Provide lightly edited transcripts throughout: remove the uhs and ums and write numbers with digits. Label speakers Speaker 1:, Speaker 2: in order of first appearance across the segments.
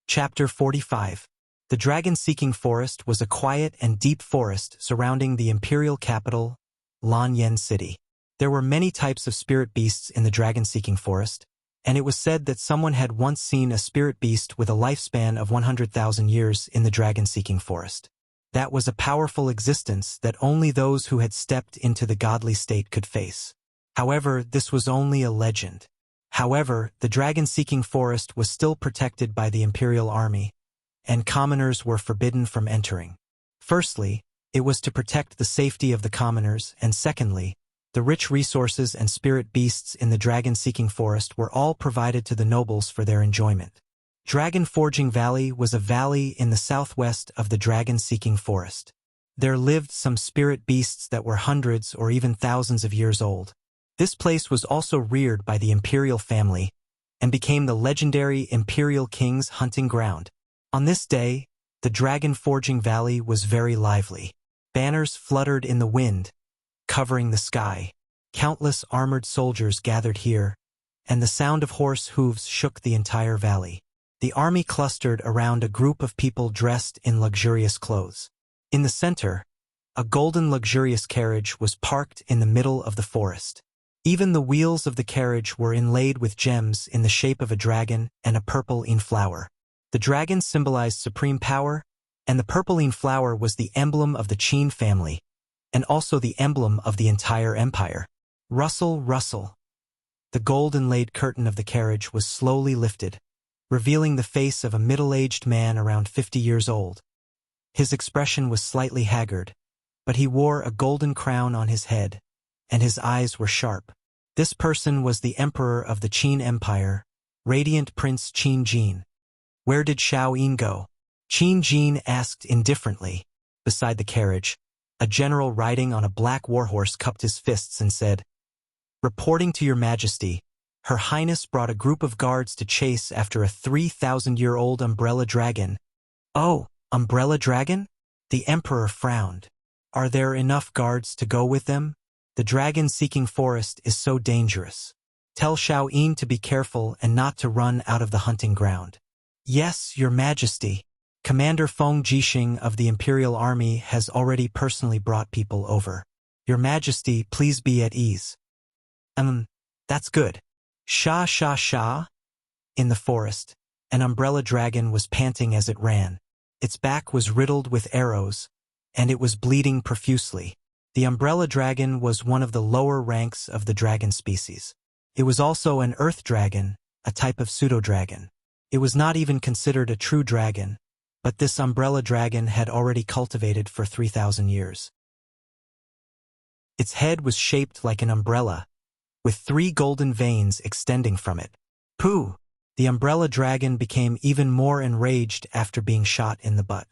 Speaker 1: Chapter 45. The dragon-seeking forest was a quiet and deep forest surrounding the imperial capital, Lanyan City. There were many types of spirit beasts in the dragon-seeking forest, and it was said that someone had once seen a spirit beast with a lifespan of 100,000 years in the dragon-seeking forest. That was a powerful existence that only those who had stepped into the godly state could face. However, this was only a legend. However, the dragon-seeking forest was still protected by the imperial army, and commoners were forbidden from entering. Firstly, it was to protect the safety of the commoners, and secondly, the rich resources and spirit beasts in the dragon-seeking forest were all provided to the nobles for their enjoyment. Dragon Forging Valley was a valley in the southwest of the dragon-seeking forest. There lived some spirit beasts that were hundreds or even thousands of years old. This place was also reared by the imperial family and became the legendary imperial king's hunting ground. On this day, the Dragon Forging Valley was very lively. Banners fluttered in the wind, covering the sky. Countless armored soldiers gathered here, and the sound of horse hooves shook the entire valley. The army clustered around a group of people dressed in luxurious clothes. In the center, a golden luxurious carriage was parked in the middle of the forest. Even the wheels of the carriage were inlaid with gems in the shape of a dragon and a purple-ine flower. The dragon symbolized supreme power, and the purple-ine flower was the emblem of the Qin family, and also the emblem of the entire empire. Rustle, rustle. The gold-inlaid curtain of the carriage was slowly lifted, revealing the face of a middle-aged man around 50 years old. His expression was slightly haggard, but he wore a golden crown on his head, and his eyes were sharp. This person was the emperor of the Qin Empire, Radiant Prince Qin Jin. Where did Xiao Yin go? Qin Jin asked indifferently. Beside the carriage, a general riding on a black warhorse cupped his fists and said, "Reporting to your majesty, Her Highness brought a group of guards to chase after a 3,000-year-old umbrella dragon." "Oh, umbrella dragon?" The emperor frowned. "Are there enough guards to go with them? The dragon-seeking forest is so dangerous. Tell Xiao Yin to be careful and not to run out of the hunting ground." "Yes, your majesty. Commander Feng Jixing of the Imperial Army has already personally brought people over. Your majesty, please be at ease." That's good." Sha sha sha. In the forest, an umbrella dragon was panting as it ran. Its back was riddled with arrows, and it was bleeding profusely. The umbrella dragon was one of the lower ranks of the dragon species. It was also an earth dragon, a type of pseudo-dragon. It was not even considered a true dragon, but this umbrella dragon had already cultivated for 3,000 years. Its head was shaped like an umbrella, with 3 golden veins extending from it. Pooh! The umbrella dragon became even more enraged after being shot in the butt.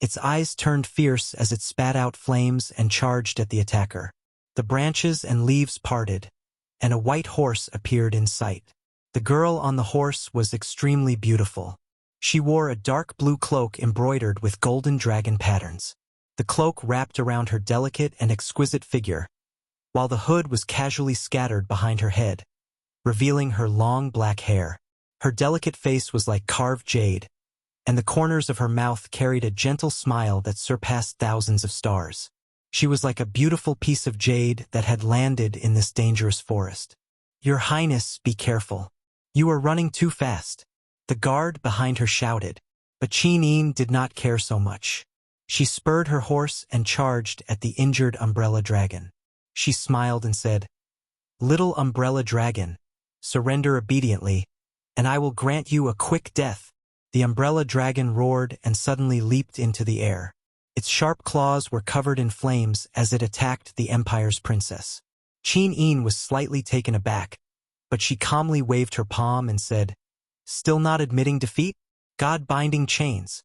Speaker 1: Its eyes turned fierce as it spat out flames and charged at the attacker. The branches and leaves parted, and a white horse appeared in sight. The girl on the horse was extremely beautiful. She wore a dark blue cloak embroidered with golden dragon patterns. The cloak wrapped around her delicate and exquisite figure, while the hood was casually scattered behind her head, revealing her long black hair. Her delicate face was like carved jade, and the corners of her mouth carried a gentle smile that surpassed thousands of stars. She was like a beautiful piece of jade that had landed in this dangerous forest. "Your Highness, be careful. You are running too fast," the guard behind her shouted, but Qin Yin did not care so much. She spurred her horse and charged at the injured umbrella dragon. She smiled and said, "Little umbrella dragon, surrender obediently, and I will grant you a quick death." The umbrella dragon roared and suddenly leaped into the air. Its sharp claws were covered in flames as it attacked the empire's princess. Qin Yin was slightly taken aback, but she calmly waved her palm and said, "Still not admitting defeat? God-binding chains."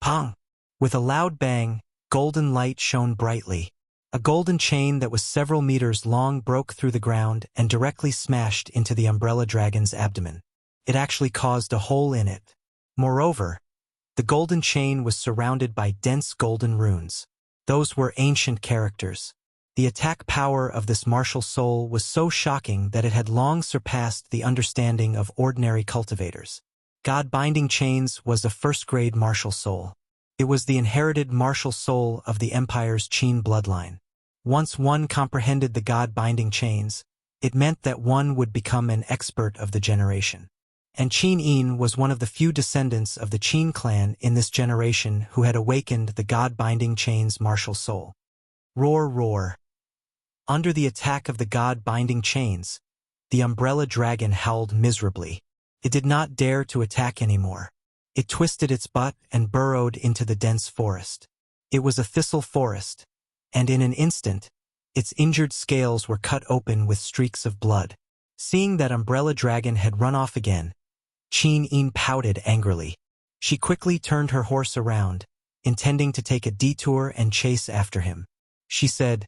Speaker 1: Pong! With a loud bang, golden light shone brightly. A golden chain that was several meters long broke through the ground and directly smashed into the umbrella dragon's abdomen. It actually caused a hole in it. Moreover, the golden chain was surrounded by dense golden runes. Those were ancient characters. The attack power of this martial soul was so shocking that it had long surpassed the understanding of ordinary cultivators. God-binding chains was a first-grade martial soul. It was the inherited martial soul of the Empire's Qin bloodline. Once one comprehended the God-binding chains, it meant that one would become an expert of the generation. And Qin Yin was one of the few descendants of the Qin clan in this generation who had awakened the God-binding chains martial soul. Roar, roar. Under the attack of the God-binding chains, the umbrella dragon howled miserably. It did not dare to attack anymore. It twisted its butt and burrowed into the dense forest. It was a thistle forest, and in an instant, its injured scales were cut open with streaks of blood. Seeing that umbrella dragon had run off again, Qin Yin pouted angrily. She quickly turned her horse around, intending to take a detour and chase after him. She said,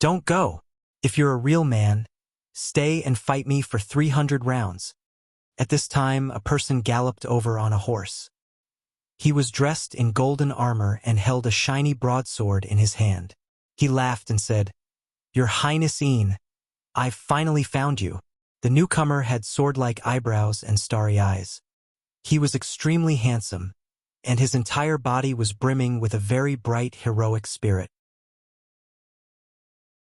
Speaker 1: "Don't go. If you're a real man, stay and fight me for 300 rounds. At this time, a person galloped over on a horse. He was dressed in golden armor and held a shiny broadsword in his hand. He laughed and said, "Your Highness Yin, I've finally found you." The newcomer had sword-like eyebrows and starry eyes. He was extremely handsome, and his entire body was brimming with a very bright, heroic spirit.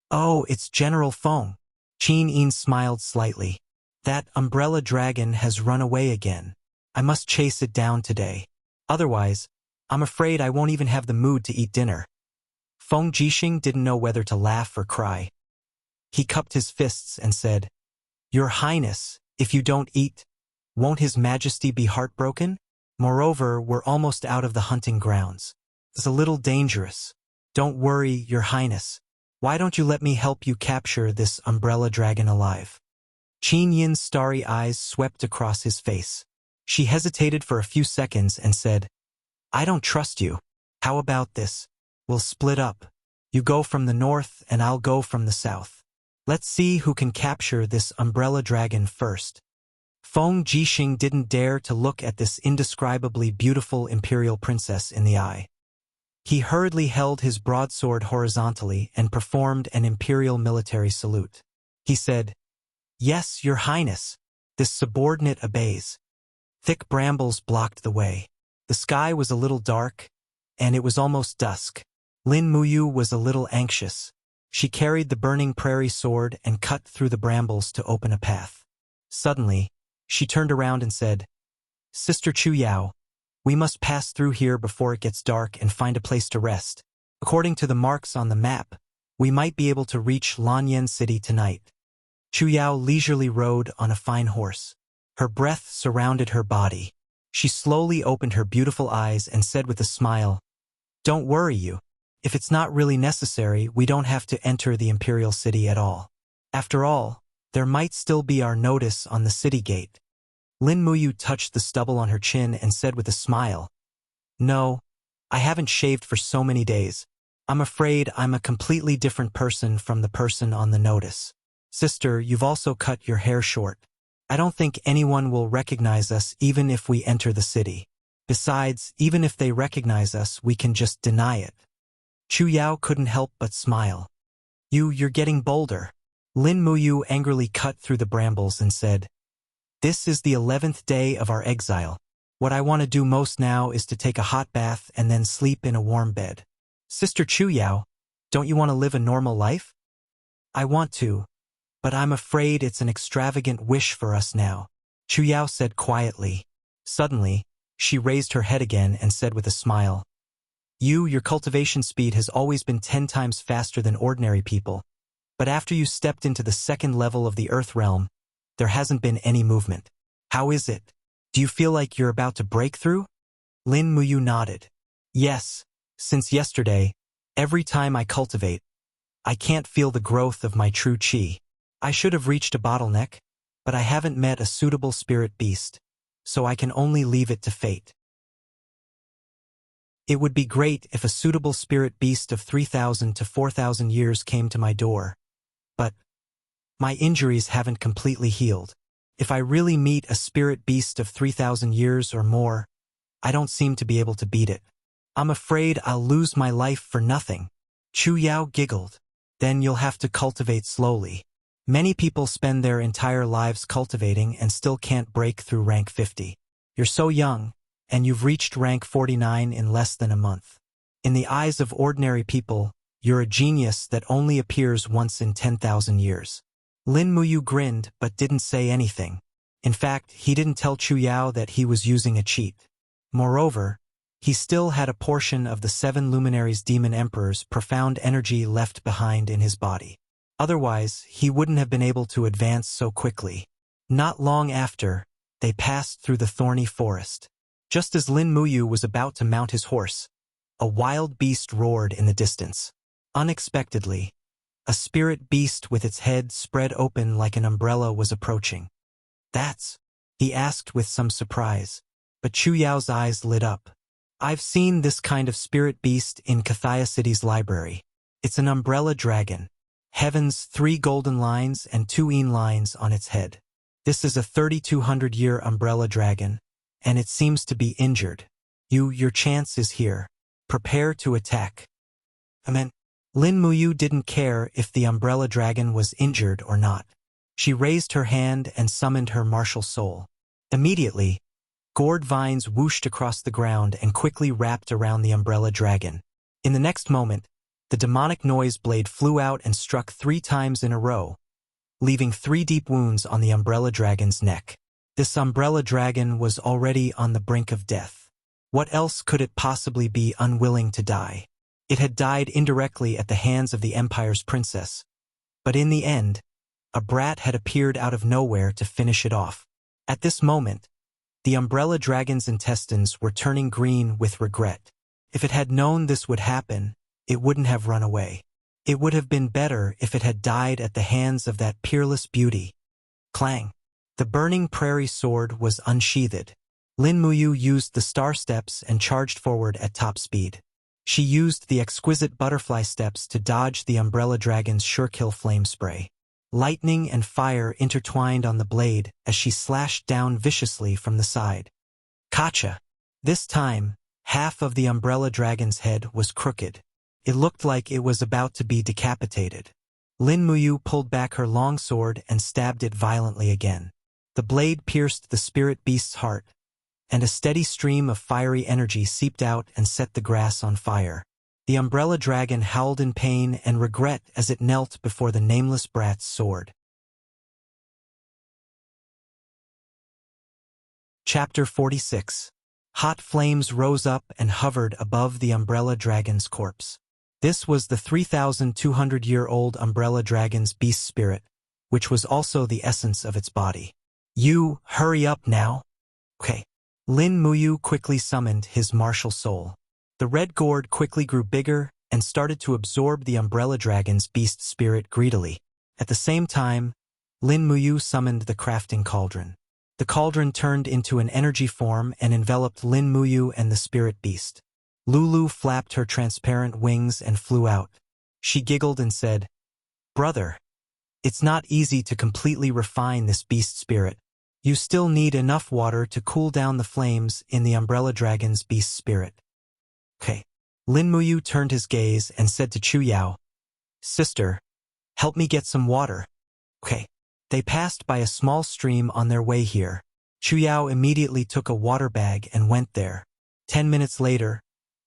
Speaker 1: "Oh, it's General Feng." Qin Yin smiled slightly. "That umbrella dragon has run away again. I must chase it down today. Otherwise, I'm afraid I won't even have the mood to eat dinner." Feng Jixing didn't know whether to laugh or cry. He cupped his fists and said, "Your Highness, if you don't eat, won't His Majesty be heartbroken? Moreover, we're almost out of the hunting grounds. It's a little dangerous. Don't worry, Your Highness. Why don't you let me help you capture this umbrella dragon alive?" Qin Yin's starry eyes swept across his face. She hesitated for a few seconds and said, "I don't trust you. How about this? We'll split up. You go from the north and I'll go from the south. Let's see who can capture this umbrella dragon first." Feng Jixing didn't dare to look at this indescribably beautiful imperial princess in the eye. He hurriedly held his broadsword horizontally and performed an imperial military salute. He said, "Yes, Your Highness." This subordinate obeys. Thick brambles blocked the way. The sky was a little dark, and it was almost dusk. Lin Muyu was a little anxious. She carried the burning prairie sword and cut through the brambles to open a path. Suddenly, she turned around and said, "Sister Chu Yao, we must pass through here before it gets dark and find a place to rest. According to the marks on the map, we might be able to reach Lanyan City tonight." Chu Yao leisurely rode on a fine horse. Her breath surrounded her body. She slowly opened her beautiful eyes and said with a smile, "Don't worry you. If it's not really necessary, we don't have to enter the imperial city at all. After all, there might still be our notice on the city gate." Lin Muyu touched the stubble on her chin and said with a smile, "No, I haven't shaved for so many days. I'm afraid I'm a completely different person from the person on the notice. Sister, you've also cut your hair short. I don't think anyone will recognize us even if we enter the city. Besides, even if they recognize us, we can just deny it." Chu Yao couldn't help but smile. You're getting bolder." Lin Muyu angrily cut through the brambles and said, "This is the 11th day of our exile. What I want to do most now is to take a hot bath and then sleep in a warm bed. Sister Chu Yao, don't you want to live a normal life?" "I want to, but I'm afraid it's an extravagant wish for us now," Chu Yao said quietly. Suddenly, she raised her head again and said with a smile, Your cultivation speed has always been 10 times faster than ordinary people, but after you stepped into the second level of the Earth realm, there hasn't been any movement. How is it? Do you feel like you're about to break through?" Lin Muyu nodded. "Yes, since yesterday, every time I cultivate, I can't feel the growth of my true qi. I should have reached a bottleneck, but I haven't met a suitable spirit beast, so I can only leave it to fate. It would be great if a suitable spirit beast of 3,000 to 4,000 years came to my door, but my injuries haven't completely healed. If I really meet a spirit beast of 3,000 years or more, I don't seem to be able to beat it. I'm afraid I'll lose my life for nothing." Chu Yao giggled. "Then you'll have to cultivate slowly. Many people spend their entire lives cultivating and still can't break through rank 50. You're so young, and you've reached rank 49 in less than a month. In the eyes of ordinary people, you're a genius that only appears once in 10,000 years. Lin Muyu grinned but didn't say anything. In fact, he didn't tell Chu Yao that he was using a cheat. Moreover, he still had a portion of the 7 luminaries' demon emperor's profound energy left behind in his body. Otherwise, he wouldn't have been able to advance so quickly. Not long after, they passed through the thorny forest. Just as Lin Muyu was about to mount his horse, a wild beast roared in the distance. Unexpectedly, a spirit beast with its head spread open like an umbrella was approaching. "That's?" he asked with some surprise, but Chu Yao's eyes lit up. "I've seen this kind of spirit beast in Kathaya City's library. It's an umbrella dragon. Heaven's 3 golden lines and 2 yin lines on its head. This is a 3,200-year umbrella dragon, and it seems to be injured. Your chance is here. Prepare to attack." Lin Muyu didn't care if the umbrella dragon was injured or not. She raised her hand and summoned her martial soul. Immediately, gourd vines whooshed across the ground and quickly wrapped around the umbrella dragon. In the next moment, the demonic noise blade flew out and struck 3 times in a row, leaving 3 deep wounds on the umbrella dragon's neck. This umbrella dragon was already on the brink of death. What else could it possibly be unwilling to die? It had died indirectly at the hands of the Empire's princess. But in the end, a brat had appeared out of nowhere to finish it off. At this moment, the umbrella dragon's intestines were turning green with regret. If it had known this would happen, it wouldn't have run away. It would have been better if it had died at the hands of that peerless beauty. Clang! The burning prairie sword was unsheathed. Lin Muyu used the star steps and charged forward at top speed. She used the exquisite butterfly steps to dodge the umbrella dragon's sure-kill flame spray. Lightning and fire intertwined on the blade as she slashed down viciously from the side. Kacha! This time, half of the umbrella dragon's head was crooked. It looked like it was about to be decapitated. Lin Muyu pulled back her long sword and stabbed it violently again. The blade pierced the spirit beast's heart, and a steady stream of fiery energy seeped out and set the grass on fire. The umbrella dragon howled in pain and regret as it knelt before the nameless brat's sword. Chapter 46. Hot flames rose up and hovered above the umbrella dragon's corpse. This was the 3,200-year-old umbrella dragon's beast spirit, which was also the essence of its body. "You, hurry up now." "Okay." Lin Muyu quickly summoned his martial soul. The red gourd quickly grew bigger and started to absorb the umbrella dragon's beast spirit greedily. At the same time, Lin Muyu summoned the crafting cauldron. The cauldron turned into an energy form and enveloped Lin Muyu and the spirit beast. Lulu flapped her transparent wings and flew out. She giggled and said, "Brother, it's not easy to completely refine this beast spirit. You still need enough water to cool down the flames in the umbrella dragon's beast spirit." "Okay." Lin Muyu turned his gaze and said to Chu Yao, "Sister, help me get some water." "Okay." They passed by a small stream on their way here. Chu Yao immediately took a water bag and went there. 10 minutes later,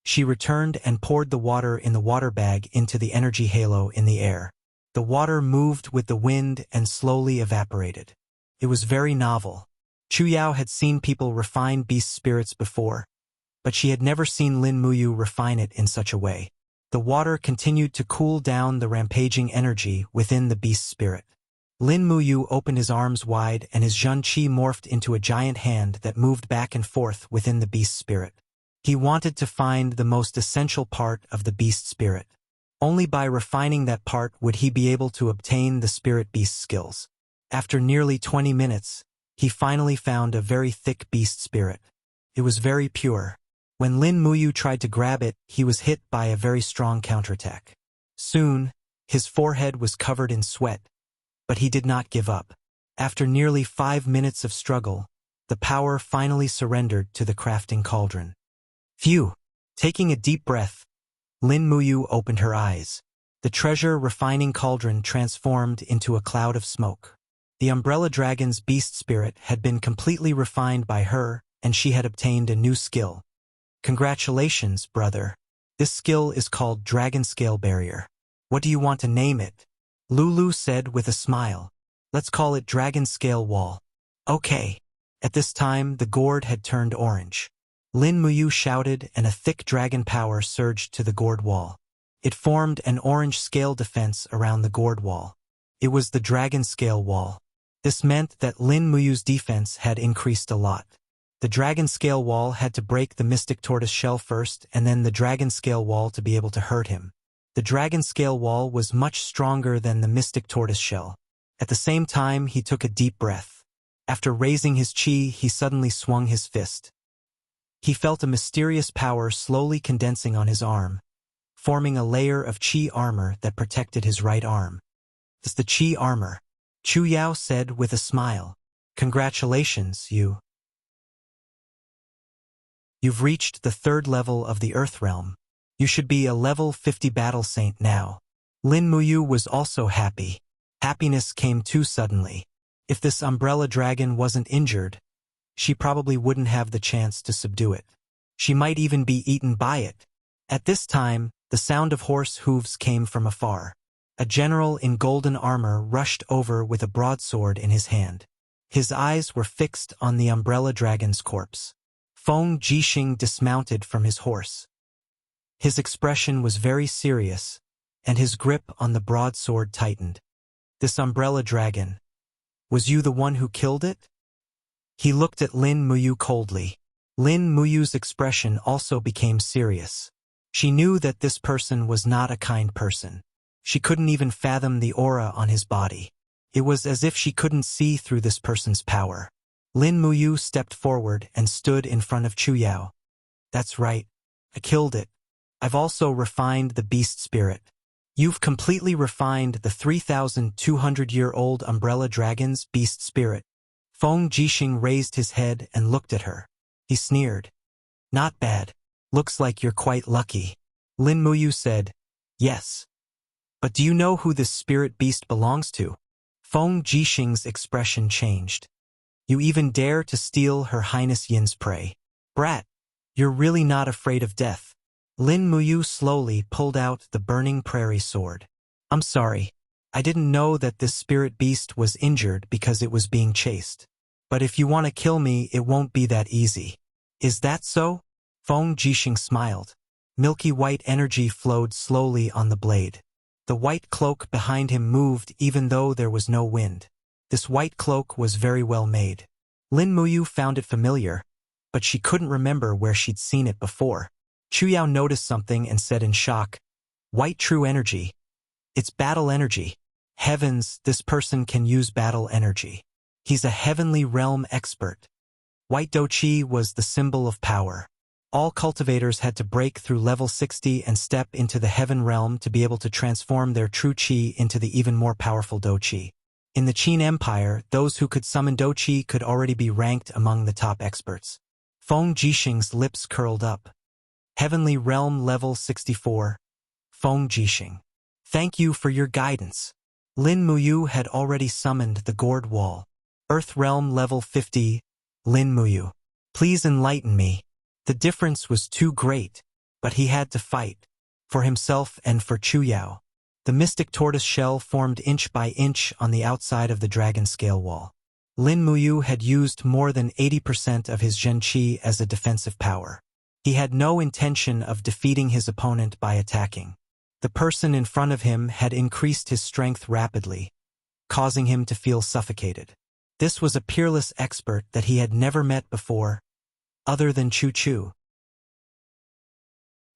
Speaker 1: she returned and poured the water in the water bag into the energy halo in the air. The water moved with the wind and slowly evaporated. It was very novel. Chu Yao had seen people refine beast spirits before, but she had never seen Lin Muyu refine it in such a way. The water continued to cool down the rampaging energy within the beast spirit. Lin Muyu opened his arms wide and his Zhen Qi morphed into a giant hand that moved back and forth within the beast spirit. He wanted to find the most essential part of the beast spirit. Only by refining that part would he be able to obtain the spirit beast skills. After nearly 20 minutes, he finally found a very thick beast spirit. It was very pure. When Lin Muyu tried to grab it, he was hit by a very strong counterattack. Soon, his forehead was covered in sweat, but he did not give up. After nearly 5 minutes of struggle, the power finally surrendered to the crafting cauldron. Phew! Taking a deep breath, Lin Muyu opened her eyes. The treasure refining cauldron transformed into a cloud of smoke. The umbrella dragon's beast spirit had been completely refined by her and she had obtained a new skill. Congratulations, brother. This skill is called Dragon Scale Barrier. What do you want to name it? Lulu said with a smile. Let's call it Dragon Scale Wall. Okay. At this time, the gourd had turned orange. Lin Muyu shouted, and a thick dragon power surged to the gourd wall. It formed an orange scale defense around the gourd wall. It was the Dragon Scale Wall. This meant that Lin Muyu's defense had increased a lot. The Dragon Scale Wall had to break the Mystic Tortoise Shell first, and then the Dragon Scale Wall to be able to hurt him. The Dragon Scale Wall was much stronger than the Mystic Tortoise Shell. At the same time, he took a deep breath. After raising his chi, he suddenly swung his fist. He felt a mysterious power slowly condensing on his arm, forming a layer of chi armor that protected his right arm. It's the chi armor, Chu Yao said with a smile. Congratulations, you've reached the 3rd level of the Earth Realm. You should be a level 50 battle saint now. Lin Muyu was also happy. Happiness came too suddenly. If this umbrella dragon wasn't injured, she probably wouldn't have the chance to subdue it. She might even be eaten by it. At this time, the sound of horse hooves came from afar. A general in golden armor rushed over with a broadsword in his hand. His eyes were fixed on the umbrella dragon's corpse. Feng Jixing dismounted from his horse. His expression was very serious, and his grip on the broadsword tightened. This umbrella dragon, was you the one who killed it? He looked at Lin Muyu coldly. Lin Muyu's expression also became serious. She knew that this person was not a kind person. She couldn't even fathom the aura on his body. It was as if she couldn't see through this person's power. Lin Muyu stepped forward and stood in front of Chu Yao. That's right. I killed it. I've also refined the beast spirit. You've completely refined the 3,200-year-old umbrella dragon's beast spirit. Feng Jixing raised his head and looked at her. He sneered. Not bad. Looks like you're quite lucky. Lin Muyu said, yes. But do you know who this spirit beast belongs to? Feng Jixing's expression changed. You even dare to steal Her Highness Yin's prey. Brat, you're really not afraid of death. Lin Muyu slowly pulled out the burning prairie sword. I'm sorry. I didn't know that this spirit beast was injured because it was being chased. But if you want to kill me, it won't be that easy. Is that so? Feng Jixing smiled. Milky white energy flowed slowly on the blade. The white cloak behind him moved even though there was no wind. This white cloak was very well made. Lin Muyu found it familiar, but she couldn't remember where she'd seen it before. Chu Yao noticed something and said in shock, White true energy. It's battle energy. Heavens, this person can use battle energy. He's a heavenly realm expert. White Do Chi was the symbol of power. All cultivators had to break through level 60 and step into the heaven realm to be able to transform their true Chi into the even more powerful Do Chi. In the Qin Empire, those who could summon Do Chi could already be ranked among the top experts. Feng Jixing's lips curled up. Heavenly Realm Level 64. Feng Jixing. Thank you for your guidance. Lin Muyu had already summoned the gourd wall. Earth Realm Level 50. Lin Muyu. Please enlighten me. The difference was too great, but he had to fight. For himself and for Chu Yao. The mystic tortoise shell formed inch by inch on the outside of the dragon scale wall. Lin Muyu had used more than 80% of his Zhen Qi as a defensive power. He had no intention of defeating his opponent by attacking. The person in front of him had increased his strength rapidly, causing him to feel suffocated. This was a peerless expert that he had never met before, other than Chu Chu.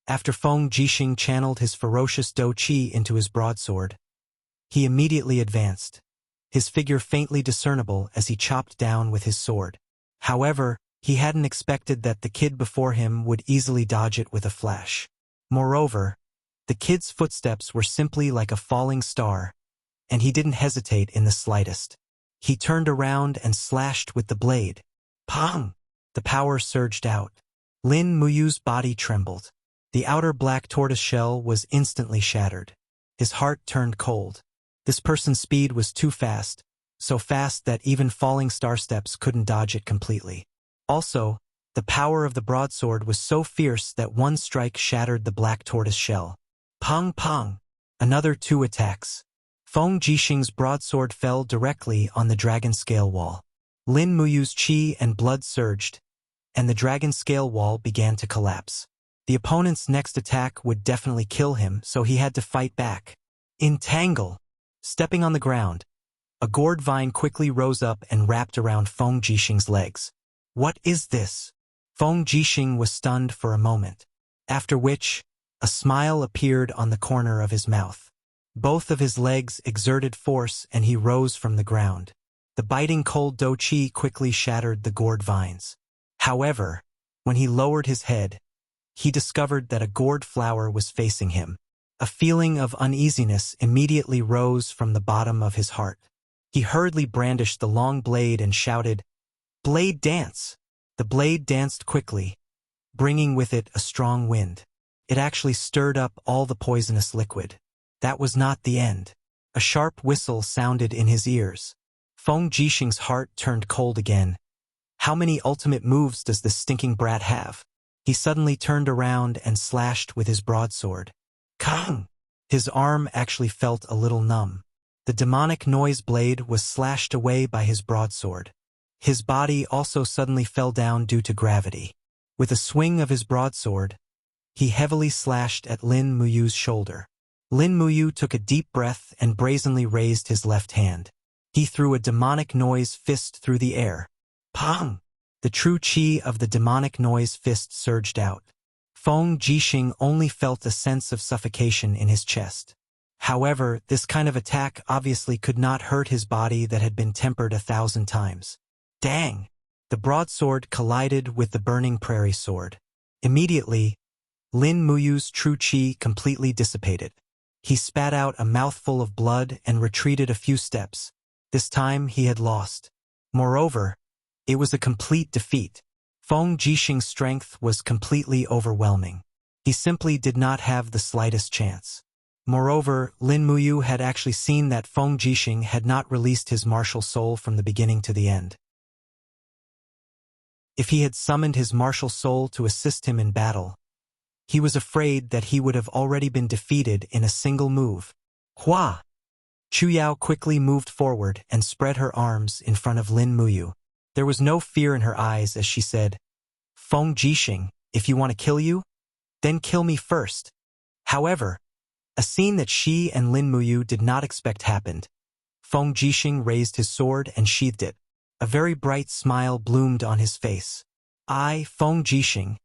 Speaker 1: After Feng Jixing channeled his ferocious Do Qi into his broadsword, he immediately advanced, his figure faintly discernible as he chopped down with his sword. However, he hadn't expected that the kid before him would easily dodge it with a flash. Moreover, the kid's footsteps were simply like a falling star, and he didn't hesitate in the slightest. He turned around and slashed with the blade. Pong! The power surged out. Lin Muyu's body trembled. The outer black tortoise shell was instantly shattered. His heart turned cold. This person's speed was too fast, so fast that even falling star steps couldn't dodge it completely. Also, The power of the broadsword was so fierce that one strike shattered the black tortoise shell. Pong pong! Another 2 attacks. Feng Jixing's broadsword fell directly on the dragon scale wall. Lin Muyu's qi and blood surged, and the dragon scale wall began to collapse. The opponent's next attack would definitely kill him, so he had to fight back. Entangle! Stepping on the ground, a gourd vine quickly rose up and wrapped around Feng Jixing's legs. What is this? Feng Jixing was stunned for a moment, after which, a smile appeared on the corner of his mouth. Both of his legs exerted force and he rose from the ground. The biting cold do qi quickly shattered the gourd vines. However, when he lowered his head, he discovered that a gourd flower was facing him. A feeling of uneasiness immediately rose from the bottom of his heart. He hurriedly brandished the long blade and shouted, "Blade dance!" The blade danced quickly, bringing with it a strong wind. It actually stirred up all the poisonous liquid. That was not the end. A sharp whistle sounded in his ears. Feng Jixing's heart turned cold again. How many ultimate moves does this stinking brat have? He suddenly turned around and slashed with his broadsword. Kang! His arm actually felt a little numb. The demonic noise blade was slashed away by his broadsword. His body also suddenly fell down due to gravity. With a swing of his broadsword, he heavily slashed at Lin Muyu's shoulder. Lin Muyu took a deep breath and brazenly raised his left hand. He threw a demonic noise fist through the air. Pong! The true qi of the demonic noise fist surged out. Feng Jixing only felt a sense of suffocation in his chest. However, this kind of attack obviously could not hurt his body that had been tempered 1,000 times. Dang! The broadsword collided with the burning prairie sword. Immediately, Lin Muyu's true qi completely dissipated. He spat out a mouthful of blood and retreated a few steps. This time he had lost. Moreover, it was a complete defeat. Feng Jixing's strength was completely overwhelming. He simply did not have the slightest chance. Moreover, Lin Muyu had actually seen that Feng Jixing had not released his martial soul from the beginning to the end. If he had summoned his martial soul to assist him in battle, he was afraid that he would have already been defeated in a single move. Hua! Chu Yao quickly moved forward and spread her arms in front of Lin Muyu. There was no fear in her eyes as she said, "Feng Jixing, if you want to kill you, then kill me first." However, a scene that she and Lin Muyu did not expect happened. Feng Jixing raised his sword and sheathed it. A very bright smile bloomed on his face. I, Feng Jixing,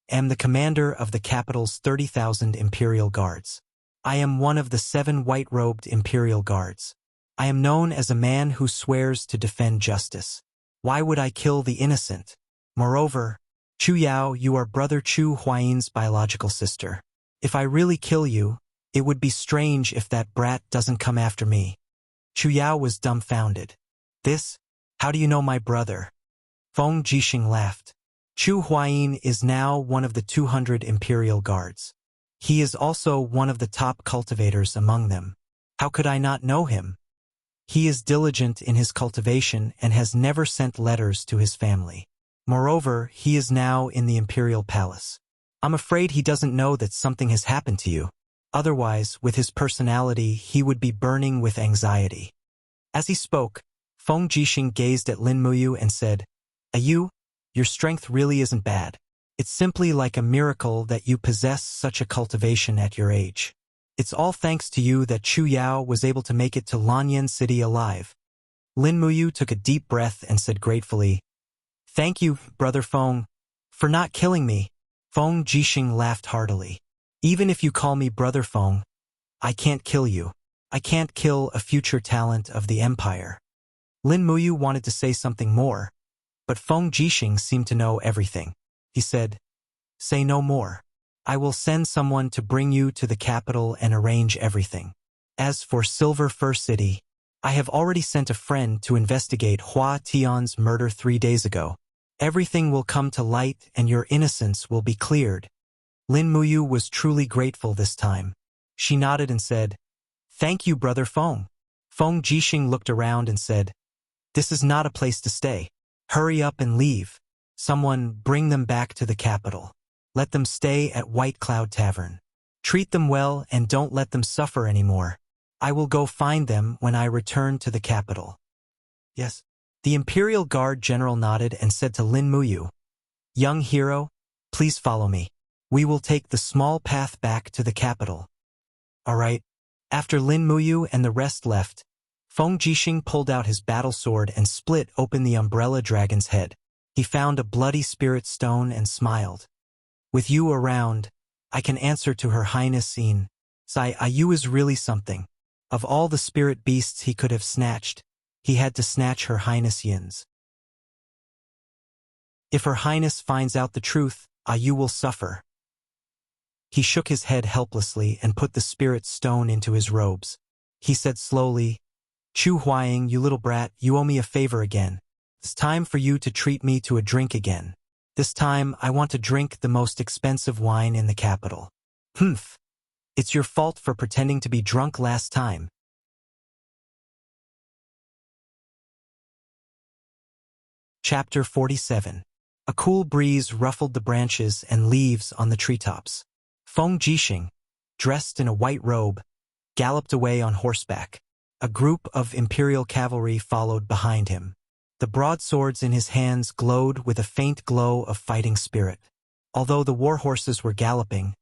Speaker 1: am the commander of the capital's 30,000 Imperial Guards. I am one of the 7 white-robed Imperial Guards. I am known as a man who swears to defend justice. Why would I kill the innocent? Moreover, Chu Yao, you are Brother Chu Huayi's biological sister. If I really kill you, it would be strange if that brat doesn't come after me. Chu Yao was dumbfounded. This? How do you know my brother? Feng Jixing laughed. Chu Huayin is now one of the 200 Imperial Guards. He is also one of the top cultivators among them. How could I not know him? He is diligent in his cultivation and has never sent letters to his family. Moreover, he is now in the Imperial Palace. I'm afraid he doesn't know that something has happened to you. Otherwise, with his personality, he would be burning with anxiety. As he spoke, Feng Jixing gazed at Lin Muyu and said, Your strength really isn't bad. It's simply like a miracle that you possess such a cultivation at your age. It's all thanks to you that Chu Yao was able to make it to Lanyan City alive. Lin Muyu took a deep breath and said gratefully, Thank you, Brother Feng, for not killing me. Feng Jixing laughed heartily. Even if you call me Brother Feng, I can't kill you. I can't kill a future talent of the Empire. Lin Muyu wanted to say something more, but Feng Jixing seemed to know everything. He said, Say no more. I will send someone to bring you to the capital and arrange everything. As for Silver Fir City, I have already sent a friend to investigate Hua Tian's murder 3 days ago. Everything will come to light and your innocence will be cleared. Lin Muyu was truly grateful this time. She nodded and said, Thank you, Brother Feng. Feng Jixing looked around and said, This is not a place to stay. Hurry up and leave. Someone bring them back to the capital. Let them stay at White Cloud Tavern. Treat them well and don't let them suffer anymore. I will go find them when I return to the capital. Yes. The Imperial Guard General nodded and said to Lin Muyu, Young hero, please follow me. We will take the small path back to the capital. All right. After Lin Muyu and the rest left, Feng Jixing pulled out his battle sword and split open the umbrella dragon's head. He found a bloody spirit stone and smiled. With you around, I can answer to Her Highness Yin. Sai Ayu is really something. Of all the spirit beasts he could have snatched, he had to snatch Her Highness Yin's. If Her Highness finds out the truth, Ayu will suffer. He shook his head helplessly and put the spirit stone into his robes. He said slowly, Chu Huaying, you little brat, you owe me a favor again. It's time for you to treat me to a drink again. This time, I want to drink the most expensive wine in the capital. Humph. It's your fault for pretending to be drunk last time. Chapter 47. A cool breeze ruffled the branches and leaves on the treetops. Feng Jixing, dressed in a white robe, galloped away on horseback. A group of imperial cavalry followed behind him. The broadswords in his hands glowed with a faint glow of fighting spirit. Although the war horses were galloping,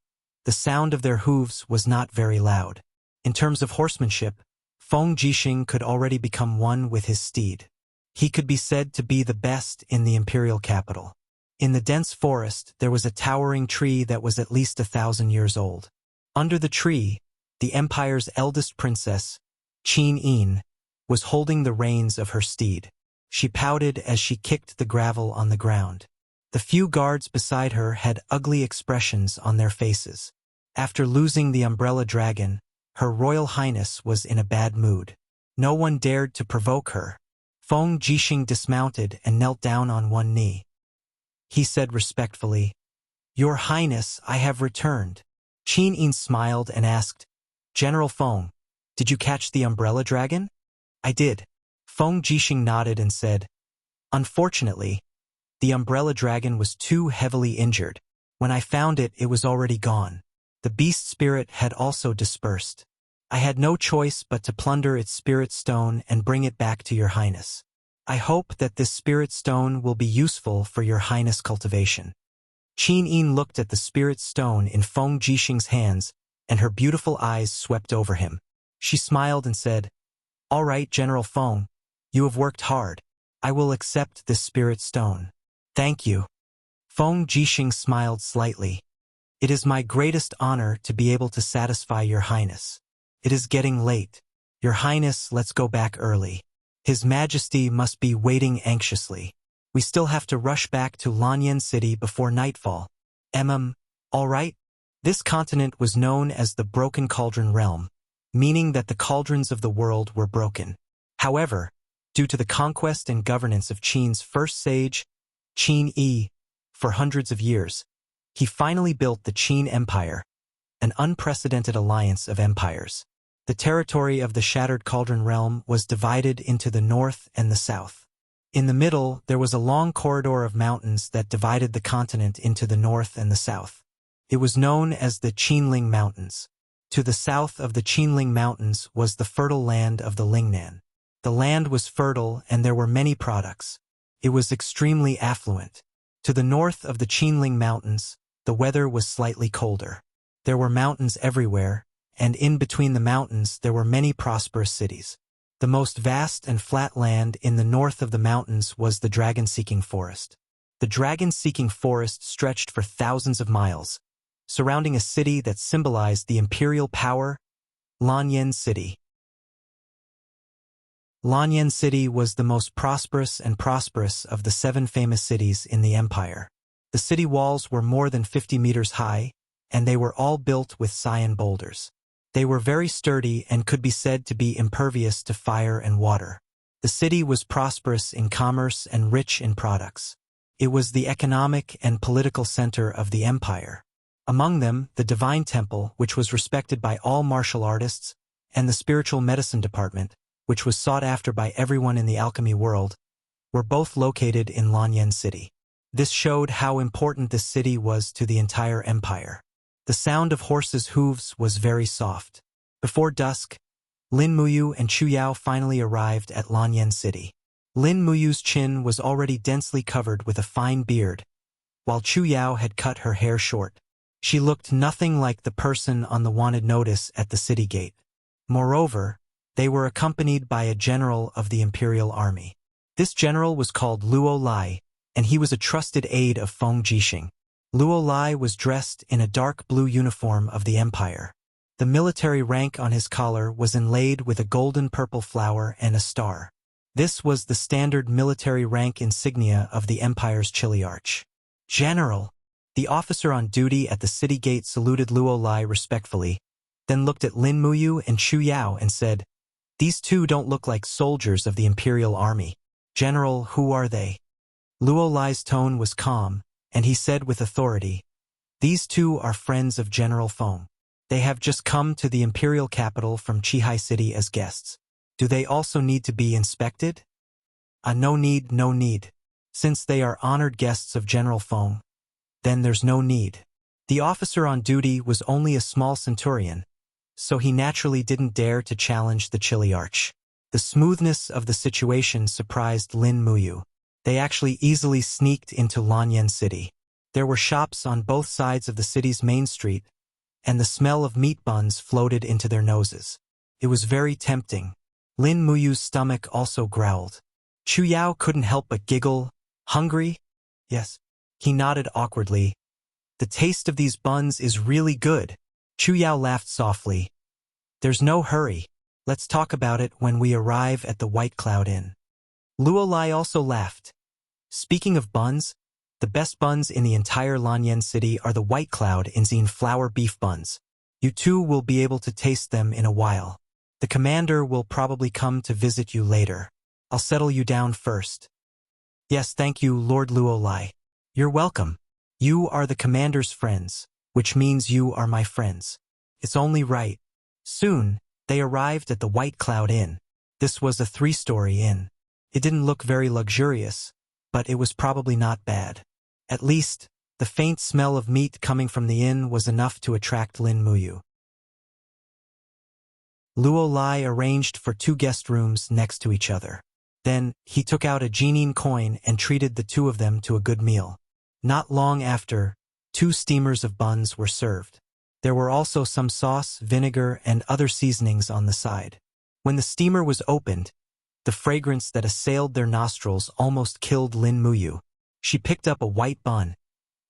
Speaker 1: the sound of their hooves was not very loud. In terms of horsemanship, Feng Jixing could already become one with his steed. He could be said to be the best in the imperial capital. In the dense forest, there was a towering tree that was at least 1,000 years old. Under the tree, the empire's eldest princess, Qin Yin, was holding the reins of her steed. She pouted as she kicked the gravel on the ground. The few guards beside her had ugly expressions on their faces. After losing the umbrella dragon, Her Royal Highness was in a bad mood. No one dared to provoke her. Feng Jixing dismounted and knelt down on one knee. He said respectfully, Your Highness, I have returned. Qin Yin smiled and asked, General Feng, did you catch the umbrella dragon? I did. Feng Jixing nodded and said, Unfortunately, the umbrella dragon was too heavily injured. When I found it, it was already gone. The beast spirit had also dispersed. I had no choice but to plunder its spirit stone and bring it back to your highness. I hope that this spirit stone will be useful for your highness cultivation. Qin Yin looked at the spirit stone in Feng Jixing's hands, and her beautiful eyes swept over him. She smiled and said, All right, General Feng, you have worked hard. I will accept this spirit stone. Thank you. Feng Jixing smiled slightly. It is my greatest honor to be able to satisfy your highness. It is getting late. Your highness, let's go back early. His Majesty must be waiting anxiously. We still have to rush back to Lanyan City before nightfall. All right? This continent was known as the Broken Cauldron Realm, meaning that the cauldrons of the world were broken. However, due to the conquest and governance of Qin's first sage, Qin Yi, for hundreds of years, he finally built the Qin Empire, an unprecedented alliance of empires. The territory of the Shattered Cauldron Realm was divided into the north and the south. In the middle, there was a long corridor of mountains that divided the continent into the north and the south. It was known as the Qinling Mountains. To the south of the Qinling Mountains was the fertile land of the Lingnan. The land was fertile and there were many products. It was extremely affluent. To the north of the Qinling Mountains, the weather was slightly colder. There were mountains everywhere, and in between the mountains there were many prosperous cities. The most vast and flat land in the north of the mountains was the dragon-seeking forest. The dragon-seeking forest stretched for thousands of miles, surrounding a city that symbolized the imperial power, Lanyan City. Lanyan City was the most prosperous of the 7 famous cities in the empire. The city walls were more than 50 meters high, and they were all built with cyan boulders. They were very sturdy and could be said to be impervious to fire and water. The city was prosperous in commerce and rich in products. It was the economic and political center of the empire. Among them, the Divine Temple, which was respected by all martial artists, and the Spiritual Medicine Department, which was sought after by everyone in the alchemy world, were both located in Lanyan City. This showed how important this city was to the entire empire. The sound of horses' hooves was very soft. Before dusk, Lin Muyu and Chu Yao finally arrived at Lanyan City. Lin Muyu's chin was already densely covered with a fine beard, while Chu Yao had cut her hair short. She looked nothing like the person on the wanted notice at the city gate. Moreover, they were accompanied by a general of the imperial army. This general was called Luo Lai, and he was a trusted aide of Feng Jixing. Luo Lai was dressed in a dark blue uniform of the empire. The military rank on his collar was inlaid with a golden purple flower and a star. This was the standard military rank insignia of the empire's chiliarch. General! The officer on duty at the city gate saluted Luo Lai respectfully, then looked at Lin Muyu and Chu Yao and said, "These two don't look like soldiers of the imperial army. General, who are they?" Luo Lai's tone was calm, and he said with authority, "These two are friends of General Feng. They have just come to the imperial capital from Qihai City as guests. Do they also need to be inspected?" No need, no need. Since they are honored guests of General Feng, then there's no need." The officer on duty was only a small centurion, so he naturally didn't dare to challenge the chiliarch. The smoothness of the situation surprised Lin Muyu. They actually easily sneaked into Lanyan City. There were shops on both sides of the city's main street, and the smell of meat buns floated into their noses. It was very tempting. Lin Muyu's stomach also growled. Chu Yao couldn't help but giggle. "Hungry?" "Yes." He nodded awkwardly. "The taste of these buns is really good." Chu Yao laughed softly. "There's no hurry. Let's talk about it when we arrive at the White Cloud Inn." Luo Lai also laughed. "Speaking of buns, the best buns in the entire Lanyan City are the White Cloud Inn's flour beef buns. You two will be able to taste them in a while. The commander will probably come to visit you later. I'll settle you down first." "Yes, thank you, Lord Luo Lai. You're welcome. You are the commander's friends, which means you are my friends. It's only right." Soon, they arrived at the White Cloud Inn. This was a 3-story inn. It didn't look very luxurious, but it was probably not bad. At least, the faint smell of meat coming from the inn was enough to attract Lin Muyu. Luo Lai arranged for 2 guest rooms next to each other. Then, he took out a Jinin coin and treated the 2 of them to a good meal. Not long after, 2 steamers of buns were served. There were also some sauce, vinegar, and other seasonings on the side. When the steamer was opened, the fragrance that assailed their nostrils almost killed Lin Muyu. She picked up a white bun,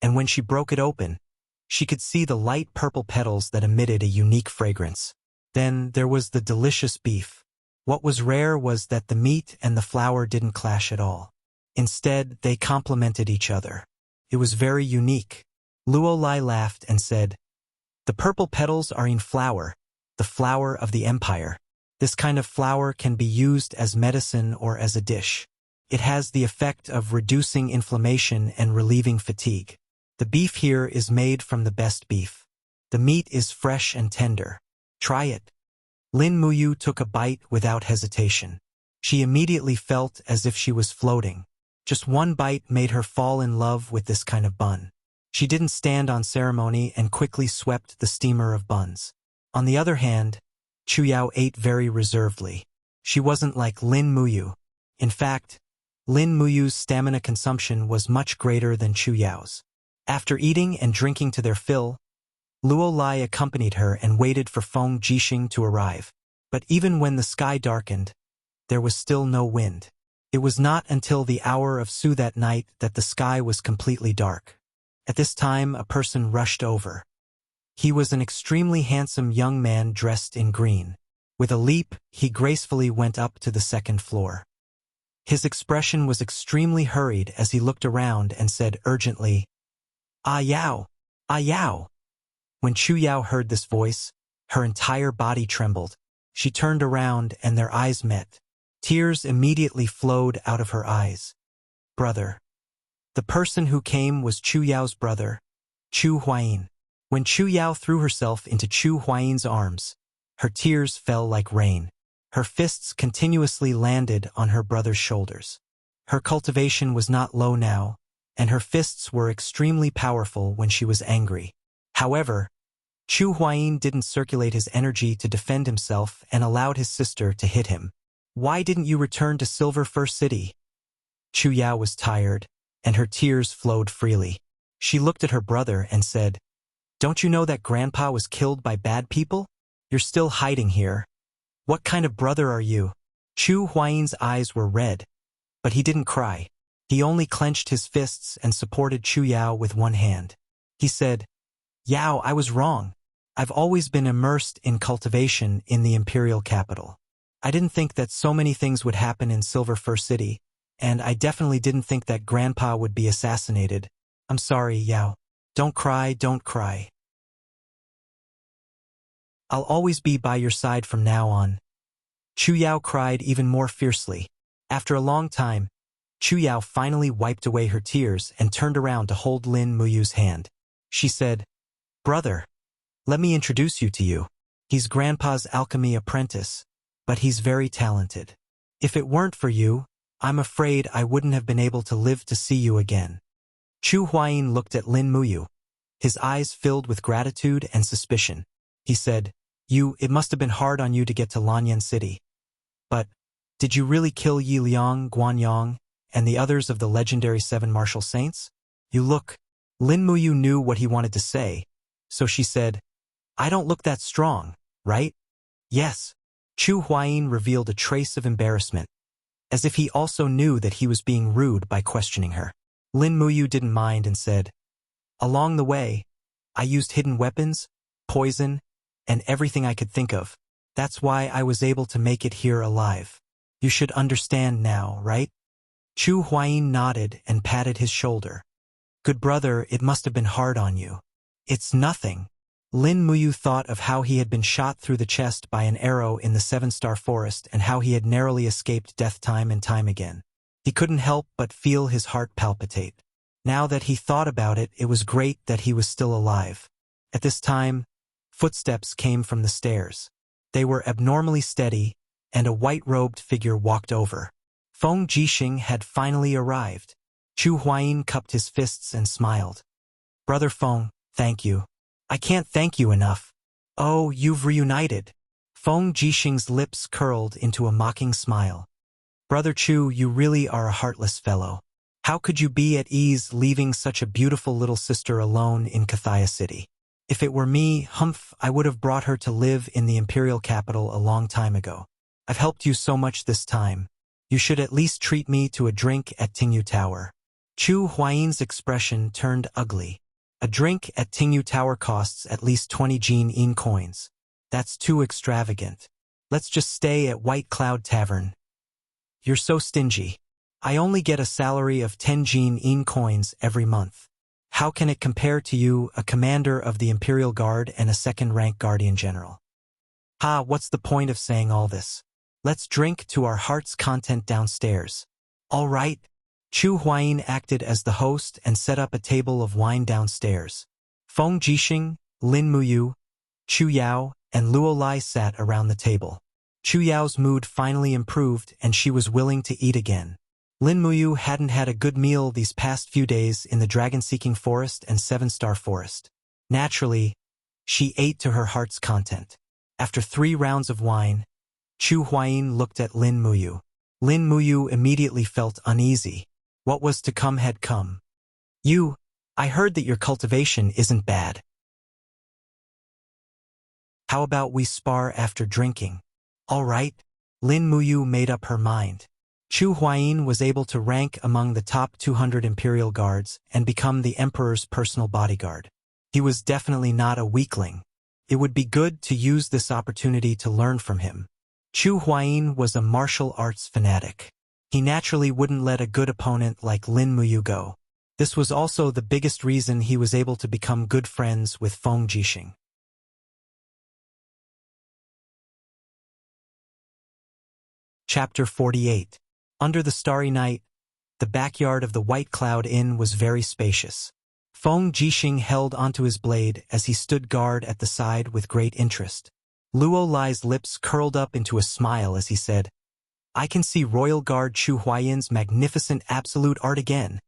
Speaker 1: and when she broke it open, she could see the light purple petals that emitted a unique fragrance. Then there was the delicious beef. What was rare was that the meat and the flour didn't clash at all. Instead, they complemented each other. It was very unique. Luo Lai laughed and said, "The purple petals are in flour, the flour of the empire. This kind of flour can be used as medicine or as a dish. It has the effect of reducing inflammation and relieving fatigue. The beef here is made from the best beef. The meat is fresh and tender. Try it." Lin Muyu took a bite without hesitation. She immediately felt as if she was floating. Just one bite made her fall in love with this kind of bun. She didn't stand on ceremony and quickly swept the steamer of buns. On the other hand, Chu Yao ate very reservedly. She wasn't like Lin Muyu. In fact, Lin Muyu's stamina consumption was much greater than Chu Yao's. After eating and drinking to their fill, Luo Lai accompanied her and waited for Feng Jixing to arrive. But even when the sky darkened, there was still no wind. It was not until the hour of Su that night that the sky was completely dark. At this time, a person rushed over. He was an extremely handsome young man dressed in green. With a leap, he gracefully went up to the 2nd floor. His expression was extremely hurried as he looked around and said urgently, "Ah Yao! Ah Yao!" When Chu Yao heard this voice, her entire body trembled. She turned around and their eyes met. Tears immediately flowed out of her eyes. "Brother." The person who came was Chu Yao's brother, Chu Huayin. When Chu Yao threw herself into Chu Huayin's arms, her tears fell like rain. Her fists continuously landed on her brother's shoulders. Her cultivation was not low now, and her fists were extremely powerful when she was angry. However, Chu Huayin didn't circulate his energy to defend himself and allowed his sister to hit him. "Why didn't you return to Silver Fir City?" Chu Yao was tired, and her tears flowed freely. She looked at her brother and said, "Don't you know that Grandpa was killed by bad people? You're still hiding here. What kind of brother are you?" Chu Huayin's eyes were red, but he didn't cry. He only clenched his fists and supported Chu Yao with one hand. He said, "Yao, I was wrong. I've always been immersed in cultivation in the imperial capital. I didn't think that so many things would happen in Silver Fir City, and I definitely didn't think that Grandpa would be assassinated. I'm sorry, Yao. Don't cry, don't cry. I'll always be by your side from now on." Chu Yao cried even more fiercely. After a long time, Chu Yao finally wiped away her tears and turned around to hold Lin Muyu's hand. She said, "Brother, let me introduce you to you. He's Grandpa's alchemy apprentice, but he's very talented. If it weren't for you, I'm afraid I wouldn't have been able to live to see you again." Chu Huayin looked at Lin Muyu. His eyes filled with gratitude and suspicion. He said, It must have been hard on you to get to Lanyan City. But, did you really kill Yi Liang, Guan Yang, and the others of the legendary 7 martial saints? You look." Lin Muyu knew what he wanted to say, so she said, "I don't look that strong, right?" "Yes." Chu Huayin revealed a trace of embarrassment, as if he also knew that he was being rude by questioning her. Lin Muyu didn't mind and said, "Along the way, I used hidden weapons, poison, and everything I could think of. That's why I was able to make it here alive. You should understand now, right?" Chu Huayin nodded and patted his shoulder. "Good brother, it must have been hard on you." "It's nothing." Lin Muyu thought of how he had been shot through the chest by an arrow in the 7-star forest and how he had narrowly escaped death time and time again. He couldn't help but feel his heart palpitate. Now that he thought about it, it was great that he was still alive. At this time, footsteps came from the stairs. They were abnormally steady, and a white-robed figure walked over. Feng Jixing had finally arrived. Chu Huayin cupped his fists and smiled. "Brother Feng, thank you. I can't thank you enough." "Oh, you've reunited." Feng Jixing's lips curled into a mocking smile. "Brother Chu, you really are a heartless fellow. How could you be at ease leaving such a beautiful little sister alone in Kathaya City? If it were me, I would have brought her to live in the imperial capital a long time ago. I've helped you so much this time. You should at least treat me to a drink at Tingyu Tower." Chu Huayin's expression turned ugly. A drink at Tingyu Tower costs at least 20 Jin Yin coins. That's too extravagant. Let's just stay at White Cloud Tavern. You're so stingy. I only get a salary of 10 Jin Yin coins every month. How can it compare to you, a commander of the Imperial Guard and a second-rank Guardian General? What's the point of saying all this? Let's drink to our heart's content downstairs. All right. Chu Huayin acted as the host and set up a table of wine downstairs. Feng Jixing, Lin Muyu, Chu Yao, and Luo Lai sat around the table. Chu Yao's mood finally improved and she was willing to eat again. Lin Muyu hadn't had a good meal these past few days in the dragon-seeking forest and 7-star forest. Naturally, she ate to her heart's content. After 3 rounds of wine, Chu Huayin looked at Lin Muyu. Lin Muyu immediately felt uneasy. What was to come had come. I heard that your cultivation isn't bad. How about we spar after drinking? All right. Lin Muyu made up her mind. Chu Huayin was able to rank among the top 200 imperial guards and become the emperor's personal bodyguard. He was definitely not a weakling. It would be good to use this opportunity to learn from him. Chu Huayin was a martial arts fanatic. He naturally wouldn't let a good opponent like Lin Muyu go. This was also the biggest reason he was able to become good friends with Feng Jixing. Chapter 48. Under the starry night, the backyard of the White Cloud Inn was very spacious. Feng Jixing held onto his blade as he stood guard at the side with great interest. Luo Lai's lips curled up into a smile as he said, "I can see Royal Guard Chu Huayin's magnificent absolute art again.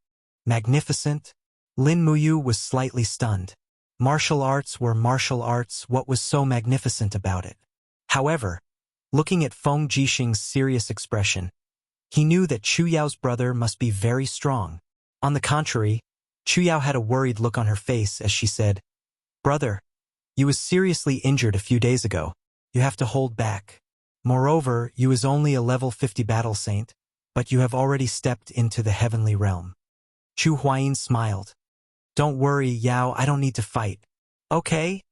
Speaker 1: Magnificent? Lin Muyu was slightly stunned. Martial arts were martial arts, what was so magnificent about it? However, looking at Feng Jixing's serious expression, he knew that Chu Yao's brother must be very strong. On the contrary, Chu Yao had a worried look on her face as she said, "Brother, you was seriously injured a few days ago. You have to hold back. Moreover, you is only a level 50 battle saint, but you have already stepped into the heavenly realm." Chu Huayin smiled. "Don't worry, Yao, I don't need to fight. Okay?"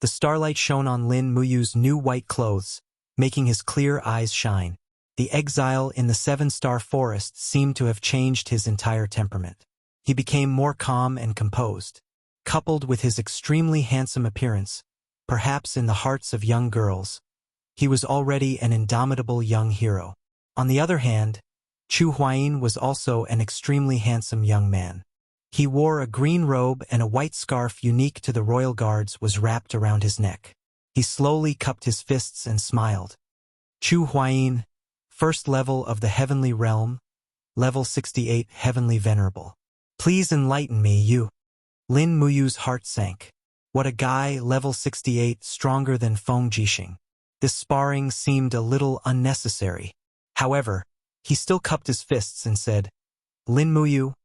Speaker 1: The starlight shone on Lin Muyu's new white clothes, making his clear eyes shine. The exile in the 7-star forest seemed to have changed his entire temperament. He became more calm and composed. Coupled with his extremely handsome appearance, perhaps in the hearts of young girls, he was already an indomitable young hero. On the other hand, Chu Huayin was also an extremely handsome young man. He wore a green robe and a white scarf unique to the royal guards was wrapped around his neck. He slowly cupped his fists and smiled. "Chu Huayin, first level of the heavenly realm, level 68 heavenly venerable. Please enlighten me, you." Lin Muyu's heart sank. What a guy, level 68, stronger than Feng Jixing. This sparring seemed a little unnecessary. However, he still cupped his fists and said, "Lin Muyu,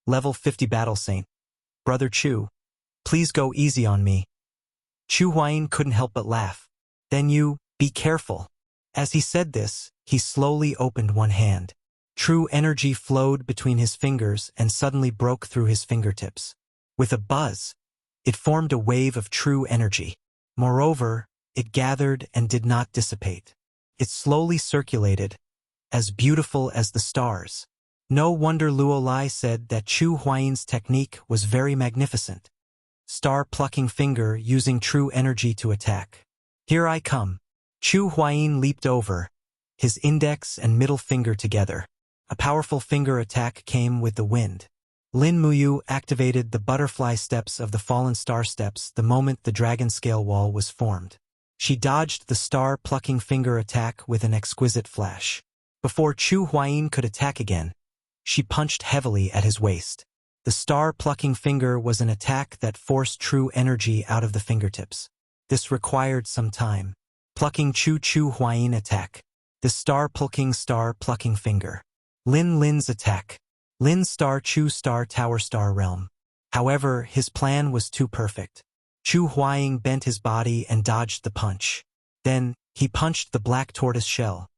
Speaker 1: level 50 battle saint. Brother Chu, please go easy on me." Chu Huayin couldn't help but laugh. "Then you, be careful." As he said this, he slowly opened one hand. True energy flowed between his fingers and suddenly broke through his fingertips. With a buzz, it formed a wave of true energy. Moreover, it gathered and did not dissipate. It slowly circulated, as beautiful as the stars. No wonder Luo Lai said that Chu Huayin's technique was very magnificent. Star-plucking finger using true energy to attack. "Here I come." Chu Huayin leaped over, his index and middle finger together. A powerful finger attack came with the wind. Lin Muyu activated the butterfly steps of the fallen star steps the moment the dragon scale wall was formed. She dodged the star-plucking finger attack with an exquisite flash. Before Chu Huayin could attack again, she punched heavily at his waist. The star-plucking finger was an attack that forced true energy out of the fingertips. This required some time. Plucking Chu Huayin attack. The star-plucking finger. Lin's attack. Lin star Chu star tower star realm. However, his plan was too perfect. Chu Huayin bent his body and dodged the punch. Then, he punched the black tortoise shell.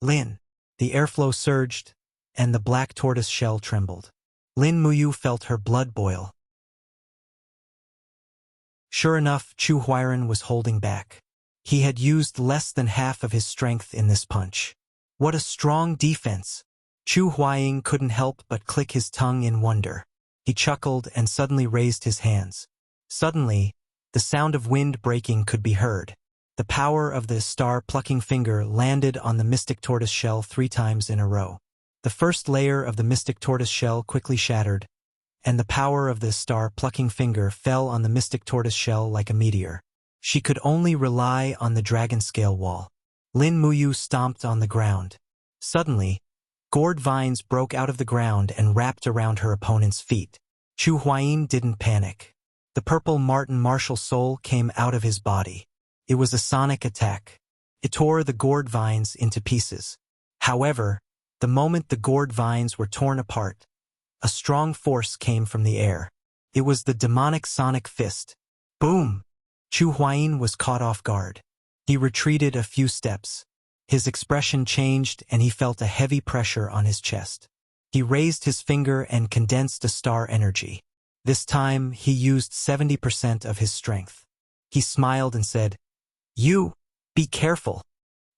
Speaker 1: Lin. The airflow surged, and the black tortoise shell trembled. Lin Muyu felt her blood boil. Sure enough, Chu Huayin was holding back. He had used less than half of his strength in this punch. What a strong defense! Chu Huayin couldn't help but click his tongue in wonder. He chuckled and suddenly raised his hands. Suddenly, the sound of wind breaking could be heard. The power of the star-plucking finger landed on the mystic tortoise shell 3 times in a row. The first layer of the mystic tortoise shell quickly shattered, and the power of the star-plucking finger fell on the mystic tortoise shell like a meteor. She could only rely on the dragon scale wall. Lin Muyu stomped on the ground. Suddenly, gourd vines broke out of the ground and wrapped around her opponent's feet. Chu Huayin didn't panic. The purple Martin martial soul came out of his body. It was a sonic attack. It tore the gourd vines into pieces. However, the moment the gourd vines were torn apart, a strong force came from the air. It was the demonic sonic fist. Boom! Chu Huayin was caught off guard. He retreated a few steps. His expression changed and he felt a heavy pressure on his chest. He raised his finger and condensed a star energy. This time, he used 70% of his strength. He smiled and said, "You, be careful."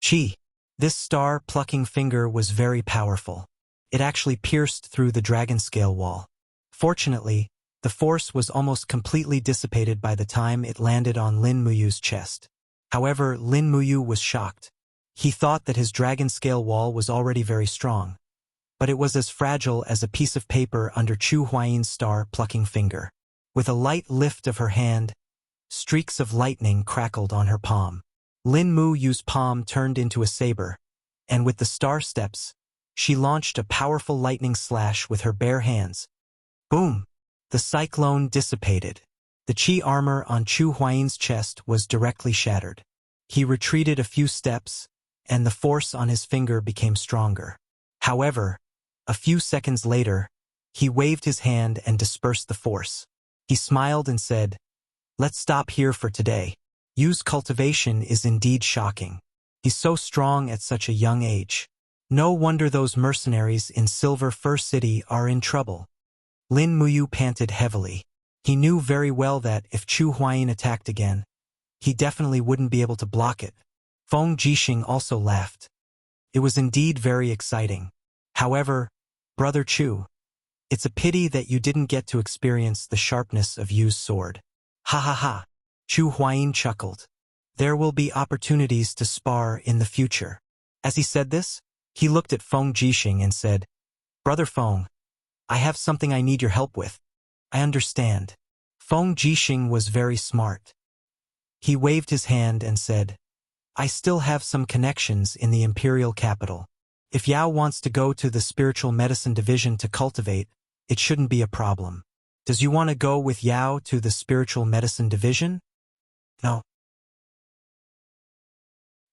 Speaker 1: Chi. This star-plucking finger was very powerful. It actually pierced through the dragon scale wall. Fortunately, the force was almost completely dissipated by the time it landed on Lin Muyu's chest. However, Lin Muyu was shocked. He thought that his dragon scale wall was already very strong, but it was as fragile as a piece of paper under Chu Huayin's star-plucking finger. With a light lift of her hand, streaks of lightning crackled on her palm. Lin Muyu's palm turned into a saber, and with the star steps, she launched a powerful lightning slash with her bare hands, Boom! The cyclone dissipated. The chi armor on Chu Huayin's chest was directly shattered. He retreated a few steps, and the force on his finger became stronger. However, a few seconds later, he waved his hand and dispersed the force. He smiled and said, "Let's stop here for today. Yu's cultivation is indeed shocking. He's so strong at such a young age. No wonder those mercenaries in Silver Fir City are in trouble." Lin Muyu panted heavily. He knew very well that if Chu Huayin attacked again, he definitely wouldn't be able to block it. Feng Jixing also laughed. It was indeed very exciting. However, Brother Chu, it's a pity that you didn't get to experience the sharpness of Yu's sword. Ha ha ha. Chu Huayin chuckled. There will be opportunities to spar in the future. As he said this, he looked at Feng Jixing and said, "Brother Feng, I have something I need your help with." "I understand." Feng Jixing was very smart. He waved his hand and said, "I still have some connections in the imperial capital. If Yao wants to go to the spiritual medicine division to cultivate, it shouldn't be a problem. Does you want to go with Yao to the spiritual medicine division?" "No."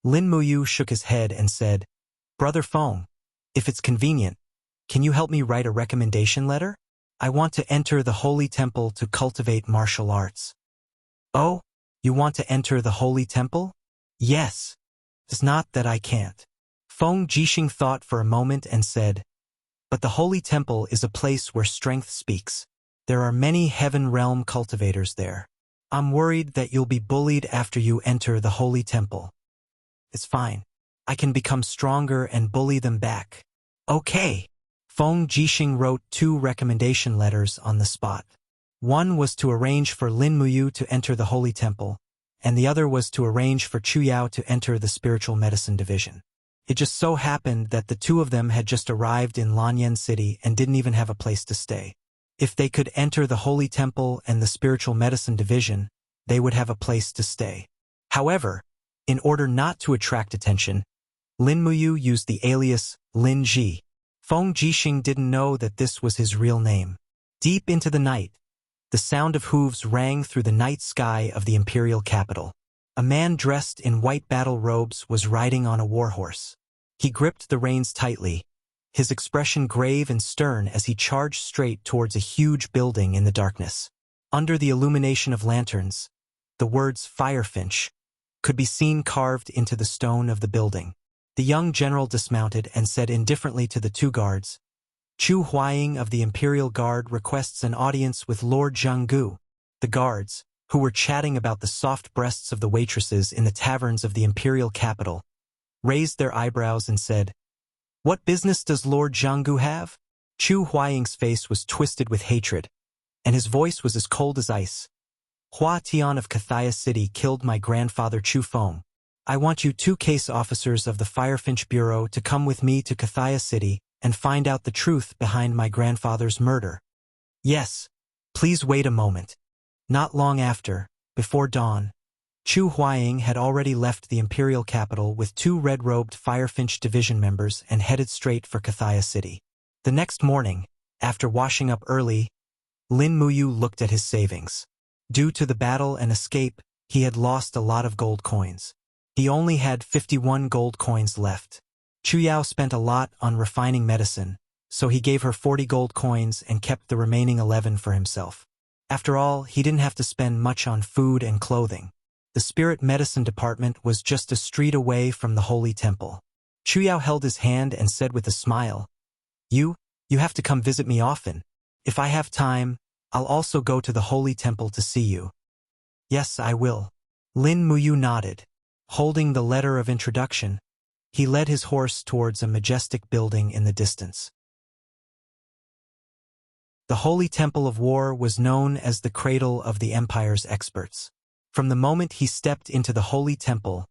Speaker 1: Lin Muyu shook his head and said, "Brother Feng, if it's convenient, can you help me write a recommendation letter? I want to enter the Holy Temple to cultivate martial arts." "Oh, you want to enter the Holy Temple?" "Yes. It's not that I can't." Feng Jixing thought for a moment and said, "But the Holy Temple is a place where strength speaks. There are many Heaven Realm cultivators there. I'm worried that you'll be bullied after you enter the Holy Temple." "It's fine. I can become stronger and bully them back." "Okay." Feng Jixing wrote 2 recommendation letters on the spot. One was to arrange for Lin Muyu to enter the Holy Temple, and the other was to arrange for Chu Yao to enter the Spiritual Medicine Division. It just so happened that the 2 of them had just arrived in Lanyan City and didn't even have a place to stay. If they could enter the Holy Temple and the Spiritual Medicine Division, they would have a place to stay. However, in order not to attract attention, Lin Muyu used the alias Lin Ji. Feng Jixing didn't know that this was his real name. Deep into the night, the sound of hooves rang through the night sky of the imperial capital. A man dressed in white battle robes was riding on a warhorse. He gripped the reins tightly, his expression grave and stern as he charged straight towards a huge building in the darkness. Under the illumination of lanterns, the words "Firefinch" could be seen carved into the stone of the building. The young general dismounted and said indifferently to the 2 guards, "Chu Huaying of the Imperial Guard requests an audience with Lord Zhanggu." The guards, who were chatting about the soft breasts of the waitresses in the taverns of the imperial capital, raised their eyebrows and said, "What business does Lord Zhanggu have?" Chu Huaying's face was twisted with hatred, and his voice was as cold as ice. "Hua Tian of Kathaya City killed my grandfather Chu Feng. I want you 2 case officers of the Firefinch Bureau to come with me to Kathaya City and find out the truth behind my grandfather's murder." "Yes, please wait a moment." Not long after, before dawn, Chu Huaying had already left the imperial capital with 2 red-robed Firefinch division members and headed straight for Kathaya City. The next morning, after washing up early, Lin Muyu looked at his savings. Due to the battle and escape, he had lost a lot of gold coins. He only had 51 gold coins left. Chu Yao spent a lot on refining medicine, so he gave her 40 gold coins and kept the remaining 11 for himself. After all, he didn't have to spend much on food and clothing. The spirit medicine department was just a street away from the Holy Temple. Chu Yao held his hand and said with a smile, You have to come visit me often. If I have time, I'll also go to the Holy Temple to see you." "Yes, I will." Lin Muyu nodded. Holding the letter of introduction, he led his horse towards a majestic building in the distance. The Holy Temple of War was known as the cradle of the Empire's experts. From the moment he stepped into the Holy Temple,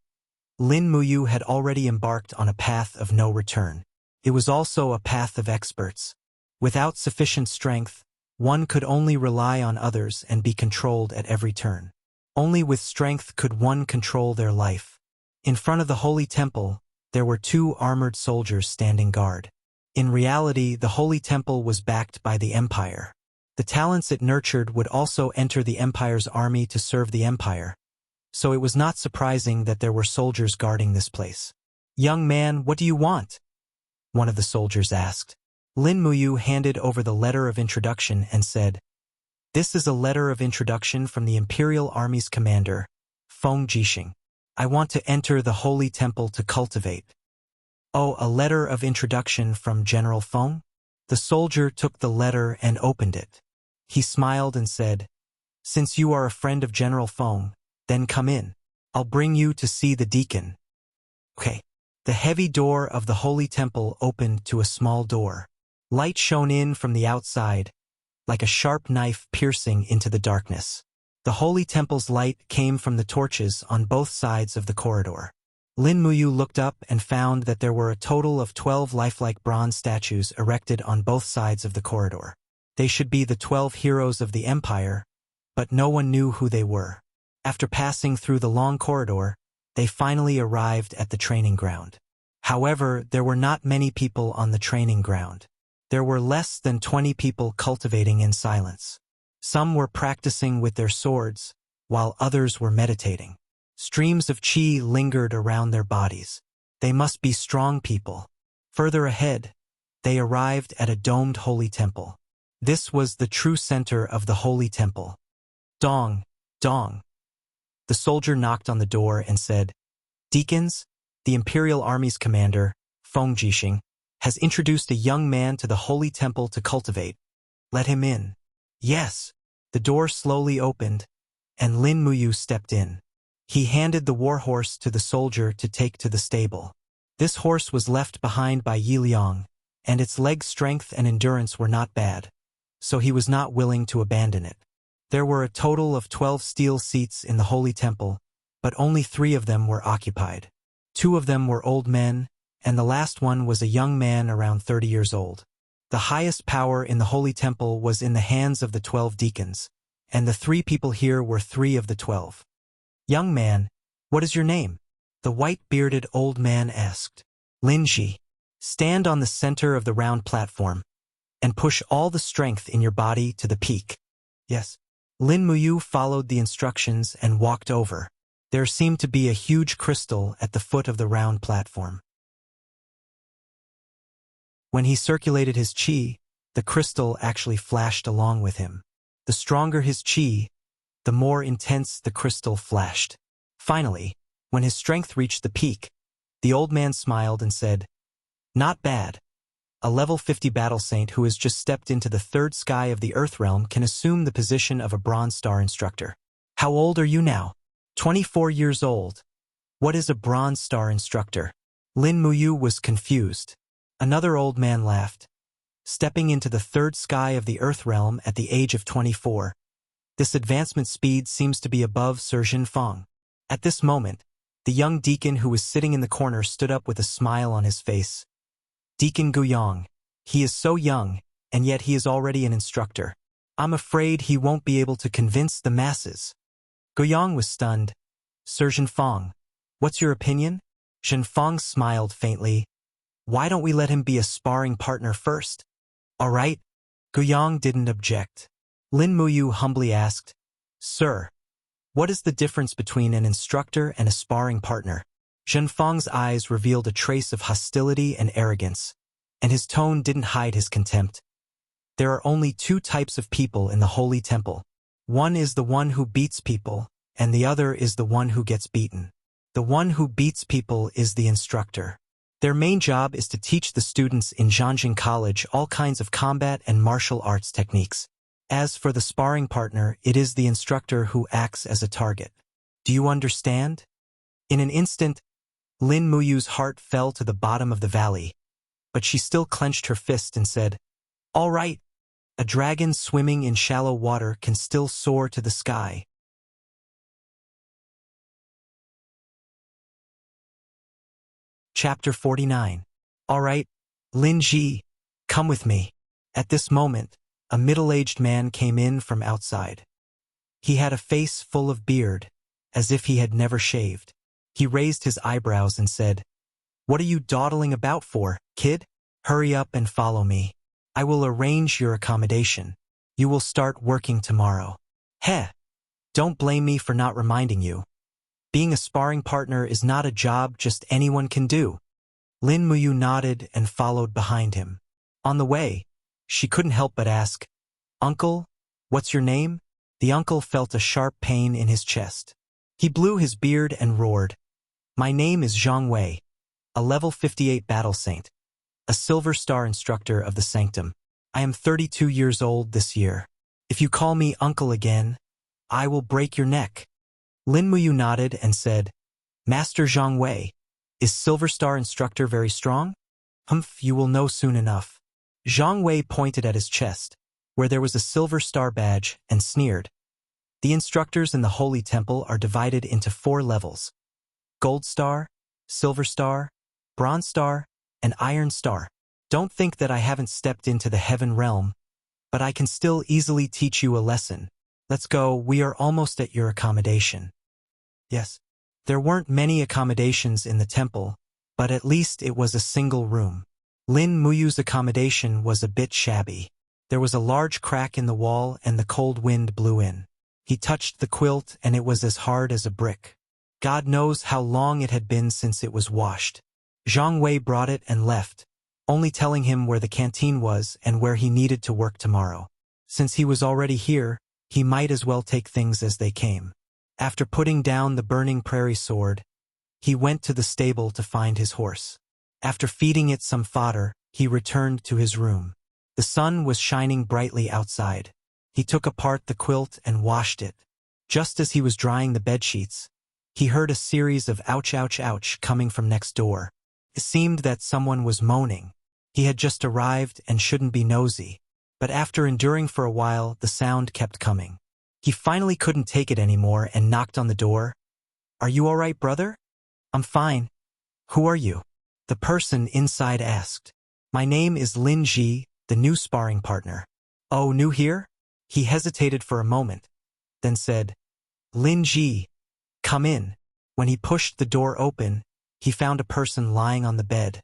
Speaker 1: Lin Muyu had already embarked on a path of no return. It was also a path of experts. Without sufficient strength, one could only rely on others and be controlled at every turn. Only with strength could one control their life. In front of the Holy Temple, there were 2 armored soldiers standing guard. In reality, the Holy Temple was backed by the Empire. The talents it nurtured would also enter the Empire's army to serve the Empire, so it was not surprising that there were soldiers guarding this place. "Young man, what do you want?" one of the soldiers asked. Lin Muyu handed over the letter of introduction and said, "This is a letter of introduction from the Imperial Army's commander, Feng Jixing. I want to enter the Holy Temple to cultivate." "Oh, a letter of introduction from General Feng?" The soldier took the letter and opened it. He smiled and said, "Since you are a friend of General Feng, then come in. I'll bring you to see the deacon." Okay. The heavy door of the Holy Temple opened to a small door. Light shone in from the outside, like a sharp knife piercing into the darkness. The Holy Temple's light came from the torches on both sides of the corridor. Lin Muyu looked up and found that there were a total of 12 lifelike bronze statues erected on both sides of the corridor. They should be the 12 heroes of the Empire, but no one knew who they were. After passing through the long corridor, they finally arrived at the training ground. However, there were not many people on the training ground. There were less than 20 people cultivating in silence. Some were practicing with their swords, while others were meditating. Streams of qi lingered around their bodies. They must be strong people. Further ahead, they arrived at a domed holy temple. This was the true center of the holy temple. "Dong, dong." The soldier knocked on the door and said, "Deacons, the Imperial Army's commander, Feng Jixing, has introduced a young man to the holy temple to cultivate. Let him in." "Yes." The door slowly opened, and Lin Muyu stepped in. He handed the war horse to the soldier to take to the stable. This horse was left behind by Yi Liang, and its leg strength and endurance were not bad, so he was not willing to abandon it. There were a total of 12 steel seats in the Holy Temple, but only 3 of them were occupied. 2 of them were old men, and the last one was a young man around 30 years old. The highest power in the Holy Temple was in the hands of the 12 deacons, and the 3 people here were 3 of the 12. "Young man, what is your name?" the white-bearded old man asked. "Linji. Stand on the center of the round platform, and push all the strength in your body to the peak." "Yes." Lin Muyu followed the instructions and walked over. There seemed to be a huge crystal at the foot of the round platform. When he circulated his qi, the crystal actually flashed along with him. The stronger his qi, the more intense the crystal flashed. Finally, when his strength reached the peak, the old man smiled and said, "Not bad. A level 50 battle saint who has just stepped into the 3rd sky of the Earth realm can assume the position of a Bronze Star instructor. How old are you now?" 24 years old. "What is a Bronze Star instructor?" Lin Muyu was confused. Another old man laughed. "Stepping into the 3rd sky of the Earth realm at the age of 24. This advancement speed seems to be above Sir Jinfeng." At this moment, the young deacon who was sitting in the corner stood up with a smile on his face. "Deacon Guyang. He is so young, and yet he is already an instructor. I'm afraid he won't be able to convince the masses." Guyang was stunned. "Sir Jinfeng, what's your opinion?" Jinfeng smiled faintly. "Why don't we let him be a sparring partner first?" "All right." Guyang didn't object. Lin Muyu humbly asked, "Sir, what is the difference between an instructor and a sparring partner?" Jinfeng's eyes revealed a trace of hostility and arrogance, and his tone didn't hide his contempt. "There are only 2 types of people in the Holy Temple. One is the one who beats people, and the other is the one who gets beaten. The one who beats people is the instructor. Their main job is to teach the students in Zhangjing College all kinds of combat and martial arts techniques. As for the sparring partner, it is the instructor who acts as a target. Do you understand?" In an instant, Lin Muyu's heart fell to the bottom of the valley, but she still clenched her fist and said, "All right. A dragon swimming in shallow water can still soar to the sky." Chapter 49. "All right, Lin Ji, come with me." At this moment, a middle-aged man came in from outside. He had a face full of beard, as if he had never shaved. He raised his eyebrows and said, "What are you dawdling about for, kid? Hurry up and follow me. I will arrange your accommodation." You will start working tomorrow. Heh. Don't blame me for not reminding you. Being a sparring partner is not a job just anyone can do. Lin Muyu nodded and followed behind him. On the way, she couldn't help but ask, "Uncle, what's your name?" The uncle felt a sharp pain in his chest. He blew his beard and roared, "My name is Zhang Wei, a level 58 battle saint, a silver star instructor of the sanctum. I am 32 years old this year. If you call me uncle again, I will break your neck." Lin Muyu nodded and said, "Master Zhang Wei, is Silver Star instructor very strong?" "Humph, you will know soon enough." Zhang Wei pointed at his chest, where there was a silver star badge, and sneered. "The instructors in the Holy Temple are divided into 4 levels: Gold Star, Silver Star, Bronze Star, and Iron Star. Don't think that I haven't stepped into the heaven realm, but I can still easily teach you a lesson. Let's go, we are almost at your accommodation." Yes. There weren't many accommodations in the temple, but at least it was a single room. Lin Muyu's accommodation was a bit shabby. There was a large crack in the wall and the cold wind blew in. He touched the quilt and it was as hard as a brick. God knows how long it had been since it was washed. Zhang Wei brought it and left, only telling him where the canteen was and where he needed to work tomorrow. Since he was already here, he might as well take things as they came. After putting down the burning prairie sword, he went to the stable to find his horse. After feeding it some fodder, he returned to his room. The sun was shining brightly outside. He took apart the quilt and washed it. Just as he was drying the bedsheets, he heard a series of ouch ouch ouch coming from next door. It seemed that someone was moaning. He had just arrived and shouldn't be nosy, but after enduring for a while, the sound kept coming. He finally couldn't take it anymore and knocked on the door. "Are you all right, brother?" "I'm fine." "Who are you?" the person inside asked. "My name is Lin Ji, the new sparring partner." "Oh, new here?" He hesitated for a moment, then said, "Lin Ji, come in." When he pushed the door open, he found a person lying on the bed,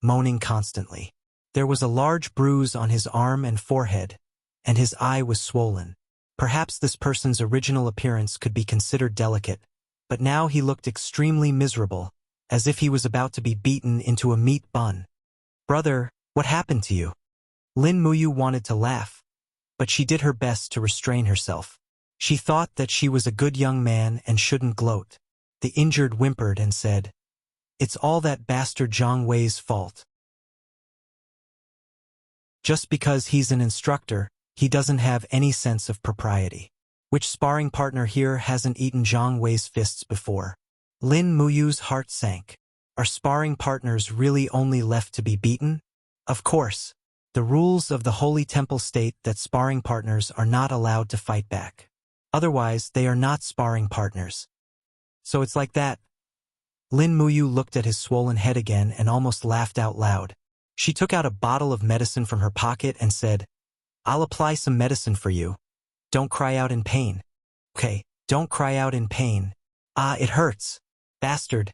Speaker 1: moaning constantly. There was a large bruise on his arm and forehead, and his eye was swollen. Perhaps this person's original appearance could be considered delicate, but now he looked extremely miserable, as if he was about to be beaten into a meat bun. "Brother, what happened to you?" Lin Muyu wanted to laugh, but she did her best to restrain herself. She thought that she was a good young man and shouldn't gloat. The injured whimpered and said, "It's all that bastard Zhang Wei's fault. Just because he's an instructor, he doesn't have any sense of propriety. Which sparring partner here hasn't eaten Zhang Wei's fists before?" Lin Muyu's heart sank. Are sparring partners really only left to be beaten? Of course. The rules of the Holy Temple state that sparring partners are not allowed to fight back. Otherwise, they are not sparring partners. So it's like that. Lin Muyu looked at his swollen head again and almost laughed out loud. She took out a bottle of medicine from her pocket and said, "I'll apply some medicine for you. Don't cry out in pain." "Okay, don't cry out in pain." "Ah, it hurts. Bastard.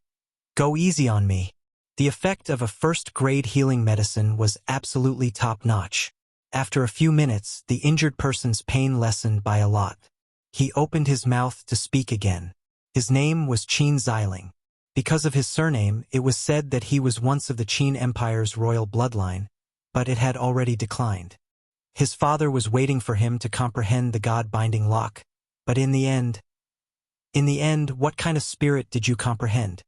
Speaker 1: Go easy on me." The effect of a first-grade healing medicine was absolutely top-notch. After a few minutes, the injured person's pain lessened by a lot. He opened his mouth to speak again. His name was Qin Xiling. Because of his surname, it was said that he was once of the Qin Empire's royal bloodline, but it had already declined. His father was waiting for him to comprehend the God-binding lock, but in the end, what kind of spirit did you comprehend?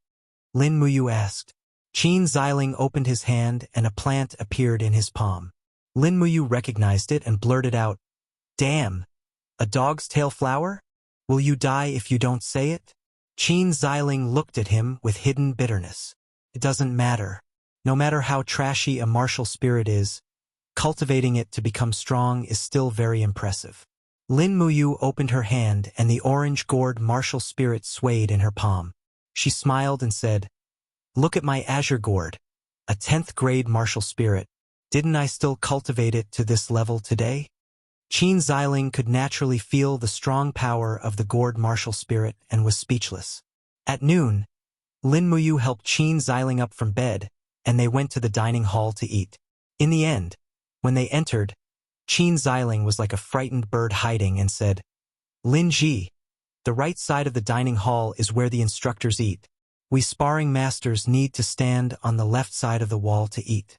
Speaker 1: Lin Muyu asked. Qin Xiling opened his hand and a plant appeared in his palm. Lin Muyu recognized it and blurted out, "Damn! A dog's tail flower? Will you die if you don't say it?" Qin Xiling looked at him with hidden bitterness. "It doesn't matter. No matter how trashy a martial spirit is, cultivating it to become strong is still very impressive." Lin Muyu opened her hand and the orange-gourd martial spirit swayed in her palm. She smiled and said, "Look at my azure gourd, a 10th grade martial spirit. Didn't I still cultivate it to this level today?" Qin Xiling could naturally feel the strong power of the gourd martial spirit and was speechless. At noon, Lin Muyu helped Qin Xiling up from bed, and they went to the dining hall to eat. In the end, when they entered, Qin Xiling was like a frightened bird hiding and said, Lin Ji, the right side of the dining hall is where the instructors eat. We sparring masters need to stand on the left side of the wall to eat.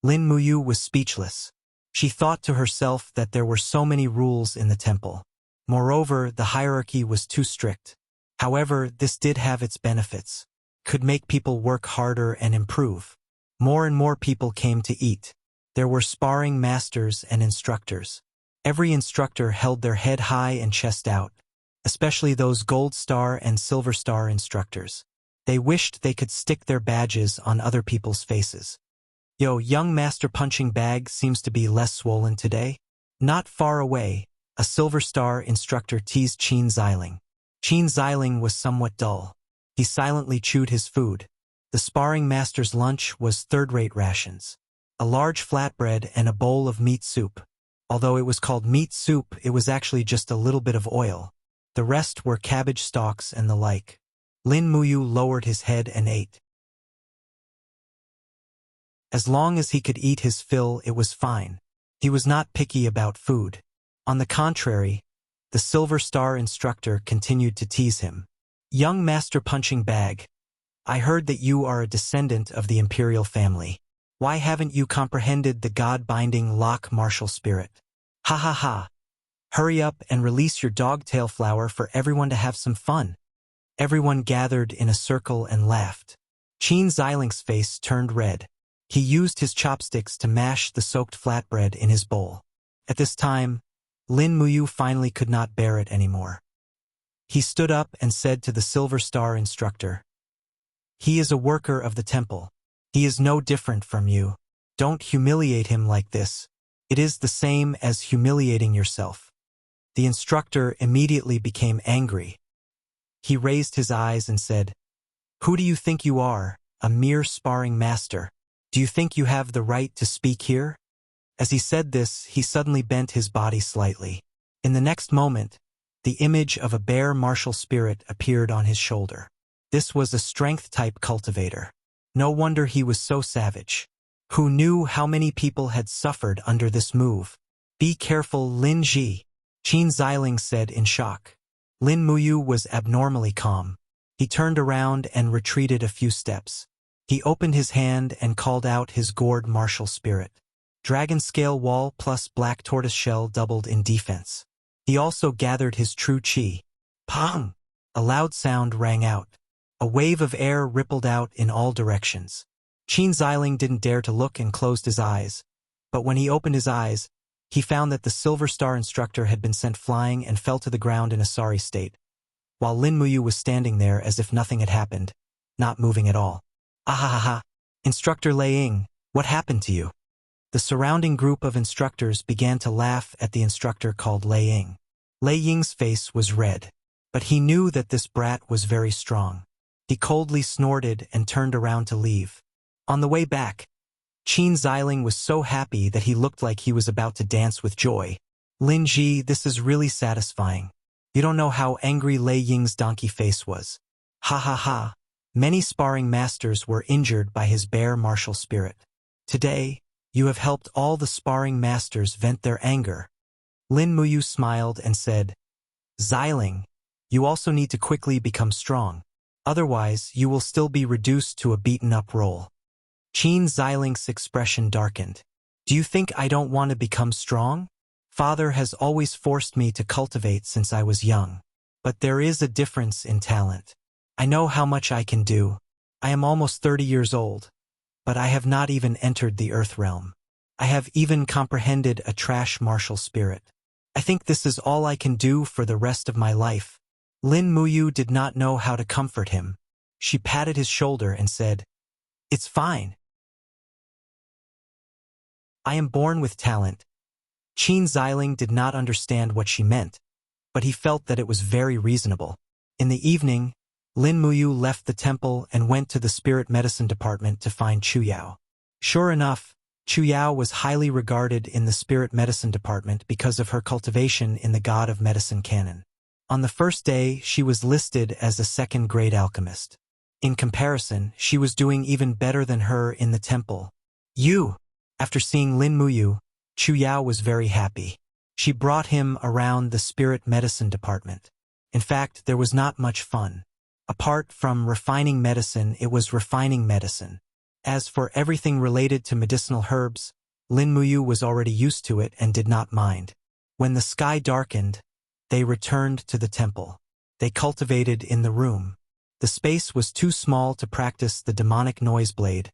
Speaker 1: Lin Muyu was speechless. She thought to herself that there were so many rules in the temple. Moreover, the hierarchy was too strict. However, this did have its benefits. Could make people work harder and improve. More and more people came to eat. There were sparring masters and instructors. Every instructor held their head high and chest out, especially those Gold Star and Silver Star instructors. They wished they could stick their badges on other people's faces. Yo, young master punching bag seems to be less swollen today. Not far away, a Silver Star instructor teased Qin Xiling. Qin Xiling was somewhat dull. He silently chewed his food. The sparring master's lunch was third-rate rations. A large flatbread and a bowl of meat soup. Although it was called meat soup, it was actually just a little bit of oil. The rest were cabbage stalks and the like. Lin Muyu lowered his head and ate. As long as he could eat his fill, it was fine. He was not picky about food. On the contrary, the Silver Star instructor continued to tease him. Young master punching bag, I heard that you are a descendant of the imperial family. Why haven't you comprehended the God-binding lock martial spirit? Ha ha ha. Hurry up and release your dog-tail flower for everyone to have some fun. Everyone gathered in a circle and laughed. Qin Xiling's face turned red. He used his chopsticks to mash the soaked flatbread in his bowl. At this time, Lin Muyu finally could not bear it anymore. He stood up and said to the Silver Star instructor, He is a worker of the temple. He is no different from you. Don't humiliate him like this. It is the same as humiliating yourself. The instructor immediately became angry. He raised his eyes and said, Who do you think you are, a mere sparring master? Do you think you have the right to speak here? As he said this, he suddenly bent his body slightly. In the next moment, the image of a bear martial spirit appeared on his shoulder. This was a strength-type cultivator. No wonder he was so savage. Who knew how many people had suffered under this move? Be careful, Lin Ji, Qin Xiling said in shock. Lin Muyu was abnormally calm. He turned around and retreated a few steps. He opened his hand and called out his gourd martial spirit. Dragon scale wall plus black tortoise shell doubled in defense. He also gathered his true chi. Pong! A loud sound rang out. A wave of air rippled out in all directions. Qin Xiling didn't dare to look and closed his eyes. But when he opened his eyes, he found that the Silver Star instructor had been sent flying and fell to the ground in a sorry state, while Lin Muyu was standing there as if nothing had happened, not moving at all. Ahahaha! Instructor Lei Ying, what happened to you? The surrounding group of instructors began to laugh at the instructor called Lei Ying. Lei Ying's face was red, but he knew that this brat was very strong. He coldly snorted and turned around to leave. On the way back, Qin Xiling was so happy that he looked like he was about to dance with joy. Lin Ji, this is really satisfying. You don't know how angry Lei Ying's donkey face was. Ha ha ha. Many sparring masters were injured by his bear martial spirit. Today, you have helped all the sparring masters vent their anger. Lin Muyu smiled and said, Xiling, you also need to quickly become strong. Otherwise, you will still be reduced to a beaten-up role. Qin Xiling's expression darkened. Do you think I don't want to become strong? Father has always forced me to cultivate since I was young. But there is a difference in talent. I know how much I can do. I am almost 30 years old. But I have not even entered the Earth realm. I have even comprehended a trash martial spirit. I think this is all I can do for the rest of my life. Lin Muyu did not know how to comfort him. She patted his shoulder and said, It's fine. I am born with talent. Qin Xiling did not understand what she meant, but he felt that it was very reasonable. In the evening, Lin Muyu left the temple and went to the spirit medicine department to find Chu Yao. Sure enough, Chu Yao was highly regarded in the spirit medicine department because of her cultivation in the God of Medicine canon. On the first day, she was listed as a second-grade alchemist. In comparison, she was doing even better than her in the temple. After seeing Lin Muyu, Chu Yao was very happy. She brought him around the spirit medicine department. In fact, there was not much fun. Apart from refining medicine, it was refining medicine. As for everything related to medicinal herbs, Lin Muyu was already used to it and did not mind. When the sky darkened, they returned to the temple. They cultivated in the room. The space was too small to practice the demonic noise blade,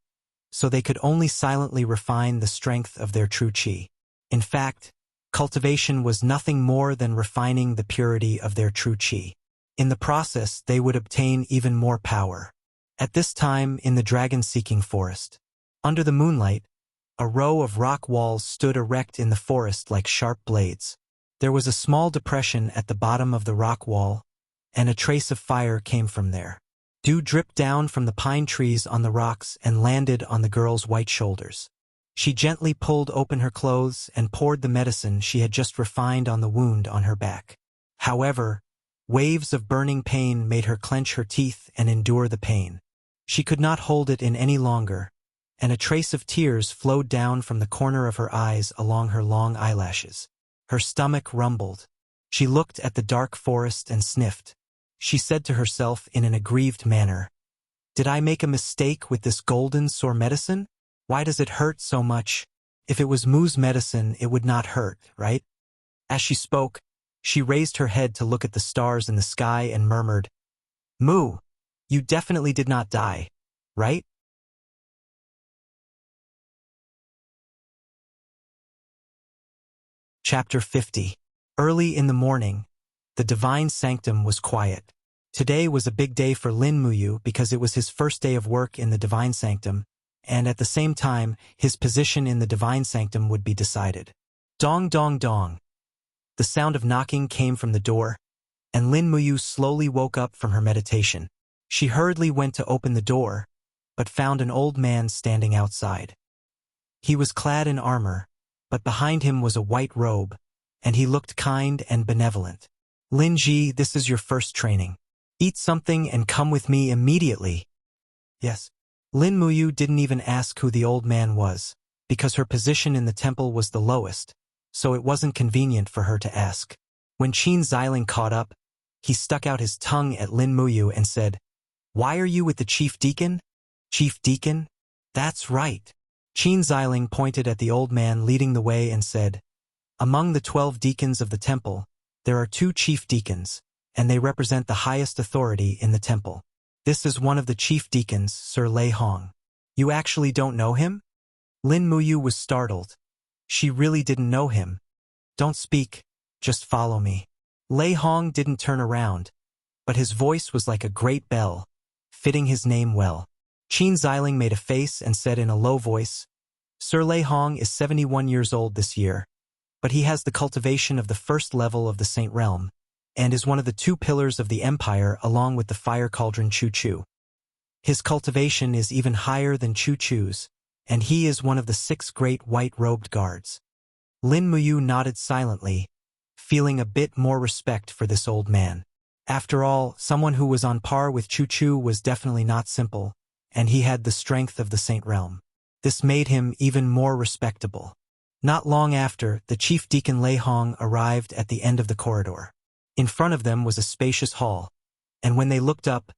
Speaker 1: so they could only silently refine the strength of their true qi. In fact, cultivation was nothing more than refining the purity of their true qi. In the process, they would obtain even more power. At this time, in the dragon-seeking forest, under the moonlight, a row of rock walls stood erect in the forest like sharp blades. There was a small depression at the bottom of the rock wall, and a trace of fire came from there. Dew dripped down from the pine trees on the rocks and landed on the girl's white shoulders. She gently pulled open her clothes and poured the medicine she had just refined on the wound on her back. However, waves of burning pain made her clench her teeth and endure the pain. She could not hold it in any longer, and a trace of tears flowed down from the corner of her eyes along her long eyelashes. Her stomach rumbled. She looked at the dark forest and sniffed. She said to herself in an aggrieved manner, "Did I make a mistake with this golden sore medicine? Why does it hurt so much? If it was Mu's medicine, it would not hurt, right?" As she spoke, she raised her head to look at the stars in the sky and murmured, "Mu, you definitely did not die, right?" Chapter 50. Early in the morning, the divine sanctum was quiet. Today was a big day for Lin Muyu because it was his first day of work in the divine sanctum, and at the same time, his position in the divine sanctum would be decided. Dong dong dong. The sound of knocking came from the door, and Lin Muyu slowly woke up from her meditation. She hurriedly went to open the door, but found an old man standing outside. He was clad in armor, but behind him was a white robe, and he looked kind and benevolent. "Lin Ji, this is your first training. Eat something and come with me immediately." "Yes." Lin Muyu didn't even ask who the old man was, because her position in the temple was the lowest, so it wasn't convenient for her to ask. When Qin Xiling caught up, he stuck out his tongue at Lin Muyu and said, "Why are you with the chief deacon?" "Chief deacon? That's right." Qin Xiling pointed at the old man leading the way and said, "Among the 12 deacons of the temple, there are 2 chief deacons, and they represent the highest authority in the temple. This is one of the chief deacons, Sir Lei Hong. You actually don't know him?" Lin Muyu was startled. She really didn't know him. "Don't speak, just follow me." Lei Hong didn't turn around, but his voice was like a great bell, fitting his name well. Qin Xiling made a face and said in a low voice, "Sir Lei Hong is 71 years old this year, but he has the cultivation of the first level of the Saint Realm, and is one of the 2 pillars of the Empire along with the fire cauldron Chu Chu. His cultivation is even higher than Chu Chu's, and he is one of the 6 great white-robed guards." Lin Muyu nodded silently, feeling a bit more respect for this old man. After all, someone who was on par with Chu Chu was definitely not simple, and he had the strength of the Saint Realm. This made him even more respectable. Not long after, the chief deacon Lei Hong arrived at the end of the corridor. In front of them was a spacious hall, and when they looked up,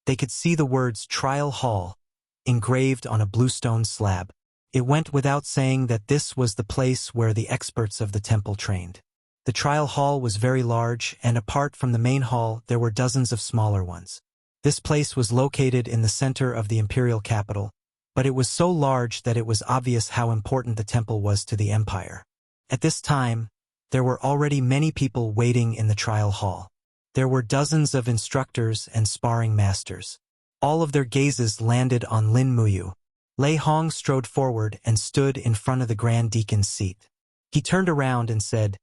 Speaker 1: they could see the words Trial Hall engraved on a bluestone slab. It went without saying that this was the place where the experts of the temple trained. The trial hall was very large, and apart from the main hall, there were dozens of smaller ones. This place was located in the center of the imperial capital, but it was so large that it was obvious how important the temple was to the empire. At this time, there were already many people waiting in the trial hall. There were dozens of instructors and sparring masters. All of their gazes landed on Lin Muyu. Lei Hong strode forward and stood in front of the Grand Deacon's seat. He turned around and said,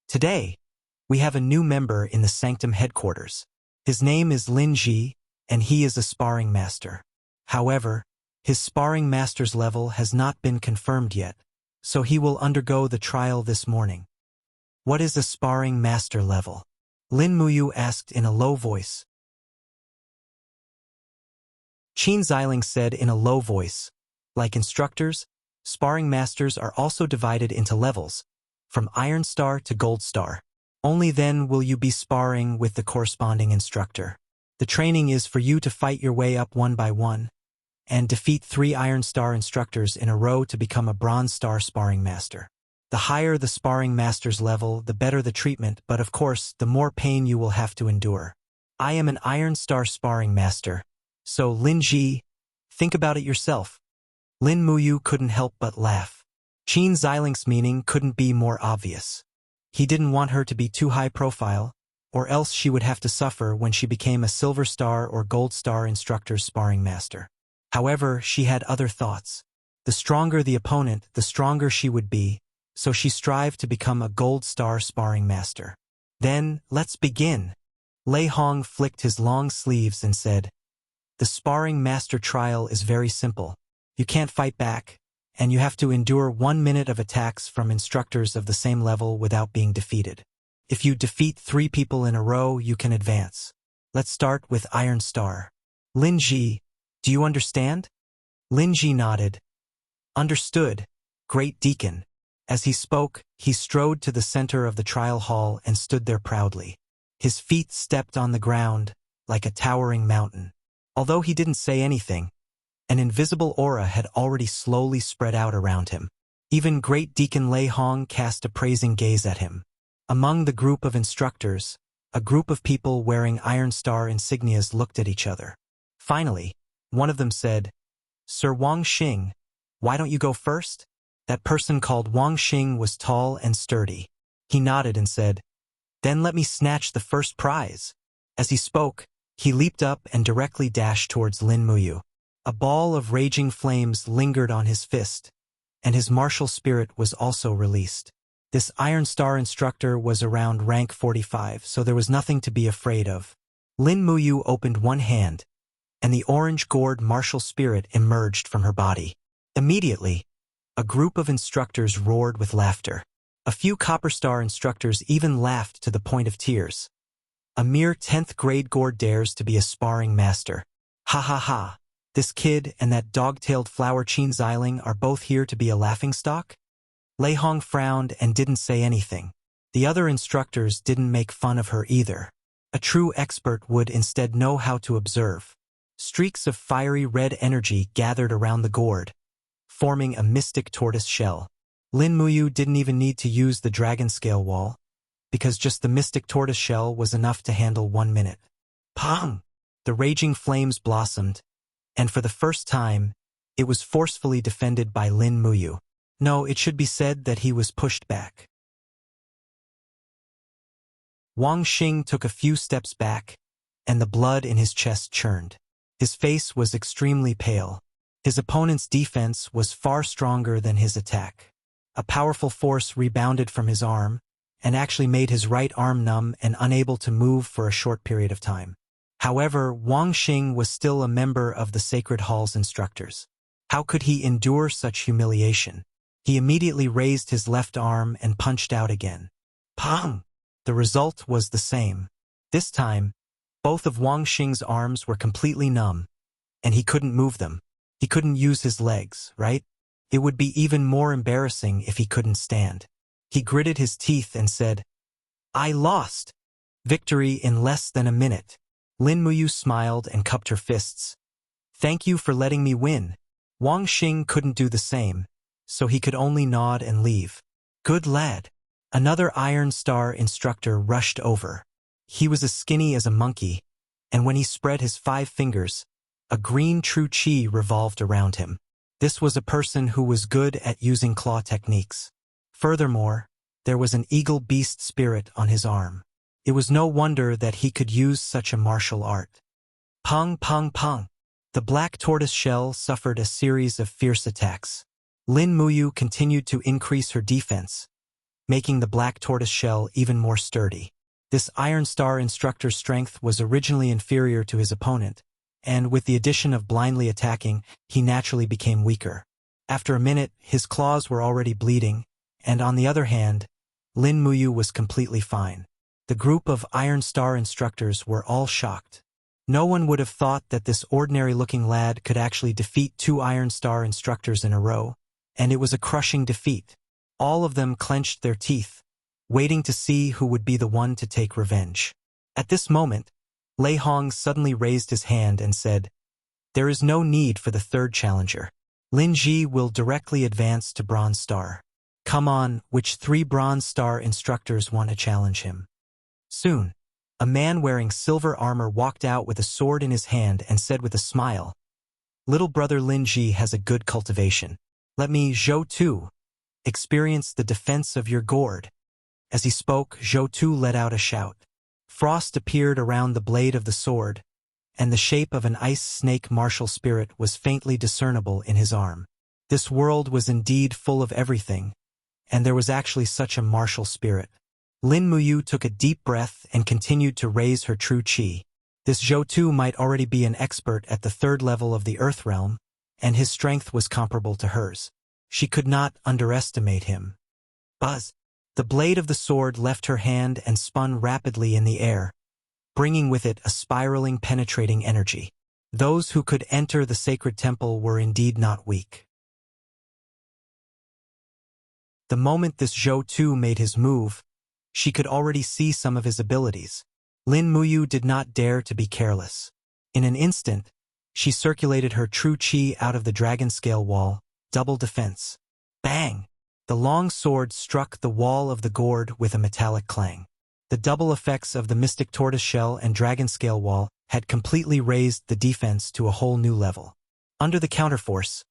Speaker 1: "Today, we have a new member in the Sanctum headquarters. His name is Lin Ji, and he is a sparring master. However, his sparring master's level has not been confirmed yet, so he will undergo the trial this morning." "What is a sparring master level?" Lin Muyu asked in a low voice. Qin Xiling said in a low voice, "Like instructors, Sparring masters are also divided into levels, from Iron Star to Gold Star. Only then will you be sparring with the corresponding instructor. The training is for you to fight your way up one by one, and defeat 3 Iron Star instructors in a row to become a Bronze Star sparring master. The higher the sparring master's level, the better the treatment, but of course, the more pain you will have to endure. I am an Iron Star sparring master, so Lin Ji, think about it yourself. Lin Muyu couldn't help but laugh. Qin Xilin's meaning couldn't be more obvious. He didn't want her to be too high profile, or else she would have to suffer when she became a Silver Star or Gold Star instructor's sparring master. However, she had other thoughts. The stronger the opponent, the stronger she would be, so she strived to become a Gold Star sparring master. Then, let's begin. Lei Hong flicked his long sleeves and said, "The sparring master trial is very simple. You can't fight back, and you have to endure 1 minute of attacks from instructors of the same level without being defeated. If you defeat 3 people in a row, you can advance. Let's start with Iron Star. Lin Ji, do you understand?" Lin Ji nodded. "Understood, Great Deacon." As he spoke, he strode to the center of the trial hall and stood there proudly. His feet stepped on the ground, like a towering mountain. Although he didn't say anything, an invisible aura had already slowly spread out around him. Even Great Deacon Lei Hong cast a praising gaze at him. Among the group of instructors, a group of people wearing Iron Star insignias looked at each other. Finally, one of them said, "Sir Wang Xing, why don't you go first?" That person called Wang Xing was tall and sturdy. He nodded and said, "Then let me snatch the first prize." As he spoke, he leaped up and directly dashed towards Lin Muyu. A ball of raging flames lingered on his fist, and his martial spirit was also released. This Iron Star instructor was around rank 45, so there was nothing to be afraid of. Lin Muyu opened one hand, and the orange-gourd martial spirit emerged from her body. Immediately, a group of instructors roared with laughter. A few Copper Star instructors even laughed to the point of tears. A mere 10th grade gourd dares to be a sparring master. Ha ha ha, this kid and that dog-tailed flower Qin Xiling are both here to be a laughingstock? Lei Hong frowned and didn't say anything. The other instructors didn't make fun of her either. A true expert would instead know how to observe. Streaks of fiery red energy gathered around the gourd, forming a mystic tortoise shell. Lin Muyu didn't even need to use the dragon scale wall, because just the mystic tortoise shell was enough to handle 1 minute. Pong! The raging flames blossomed, and for the first time, it was forcefully defended by Lin Muyu. No, it should be said that he was pushed back. Wang Xing took a few steps back, and the blood in his chest churned. His face was extremely pale. His opponent's defense was far stronger than his attack. A powerful force rebounded from his arm, and actually made his right arm numb and unable to move for a short period of time. However, Wang Xing was still a member of the Sacred Hall's instructors. How could he endure such humiliation? He immediately raised his left arm and punched out again. Pong! The result was the same. This time, both of Wang Xing's arms were completely numb, and he couldn't move them. He couldn't use his legs, right? It would be even more embarrassing if he couldn't stand. He gritted his teeth and said, "I lost." Victory in less than a minute. Lin Muyu smiled and cupped her fists. "Thank you for letting me win." Wang Xing couldn't do the same, so he could only nod and leave. "Good lad." Another Iron Star instructor rushed over. He was as skinny as a monkey, and when he spread his 5 fingers, a green true chi revolved around him. This was a person who was good at using claw techniques. Furthermore, there was an eagle beast spirit on his arm. It was no wonder that he could use such a martial art. Pong, pong, pong. The black tortoise shell suffered a series of fierce attacks. Lin Muyu continued to increase her defense, making the black tortoise shell even more sturdy. This Iron Star instructor's strength was originally inferior to his opponent, and with the addition of blindly attacking, he naturally became weaker. After a minute, his claws were already bleeding, and on the other hand, Lin Muyu was completely fine. The group of Iron Star instructors were all shocked. No one would have thought that this ordinary-looking lad could actually defeat 2 Iron Star instructors in a row, and it was a crushing defeat. All of them clenched their teeth, waiting to see who would be the one to take revenge. At this moment, Lei Hong suddenly raised his hand and said, "There is no need for the third challenger. Lin Ji will directly advance to Bronze Star. Come on, which 3 Bronze Star instructors want to challenge him?" Soon, a man wearing silver armor walked out with a sword in his hand and said with a smile, "Little brother Lin Ji has a good cultivation. Let me, Zhou Tu, experience the defense of your gourd." As he spoke, Zhou Tu let out a shout. Frost appeared around the blade of the sword, and the shape of an ice snake martial spirit was faintly discernible in his arm. This world was indeed full of everything, and there was actually such a martial spirit. Lin Muyu took a deep breath and continued to raise her true qi. This Zhou Tu might already be an expert at the 3rd level of the Earth Realm, and his strength was comparable to hers. She could not underestimate him. Buzz! The blade of the sword left her hand and spun rapidly in the air, bringing with it a spiraling, penetrating energy. Those who could enter the sacred temple were indeed not weak. The moment this Zhou Tu made his move, she could already see some of his abilities. Lin Muyu did not dare to be careless. In an instant, she circulated her true qi out of the dragon scale wall, double defense. Bang! The long sword struck the wall of the gourd with a metallic clang. The double effects of the mystic tortoiseshell and dragon scale wall had completely raised the defense to a whole new level. Under the counterforce,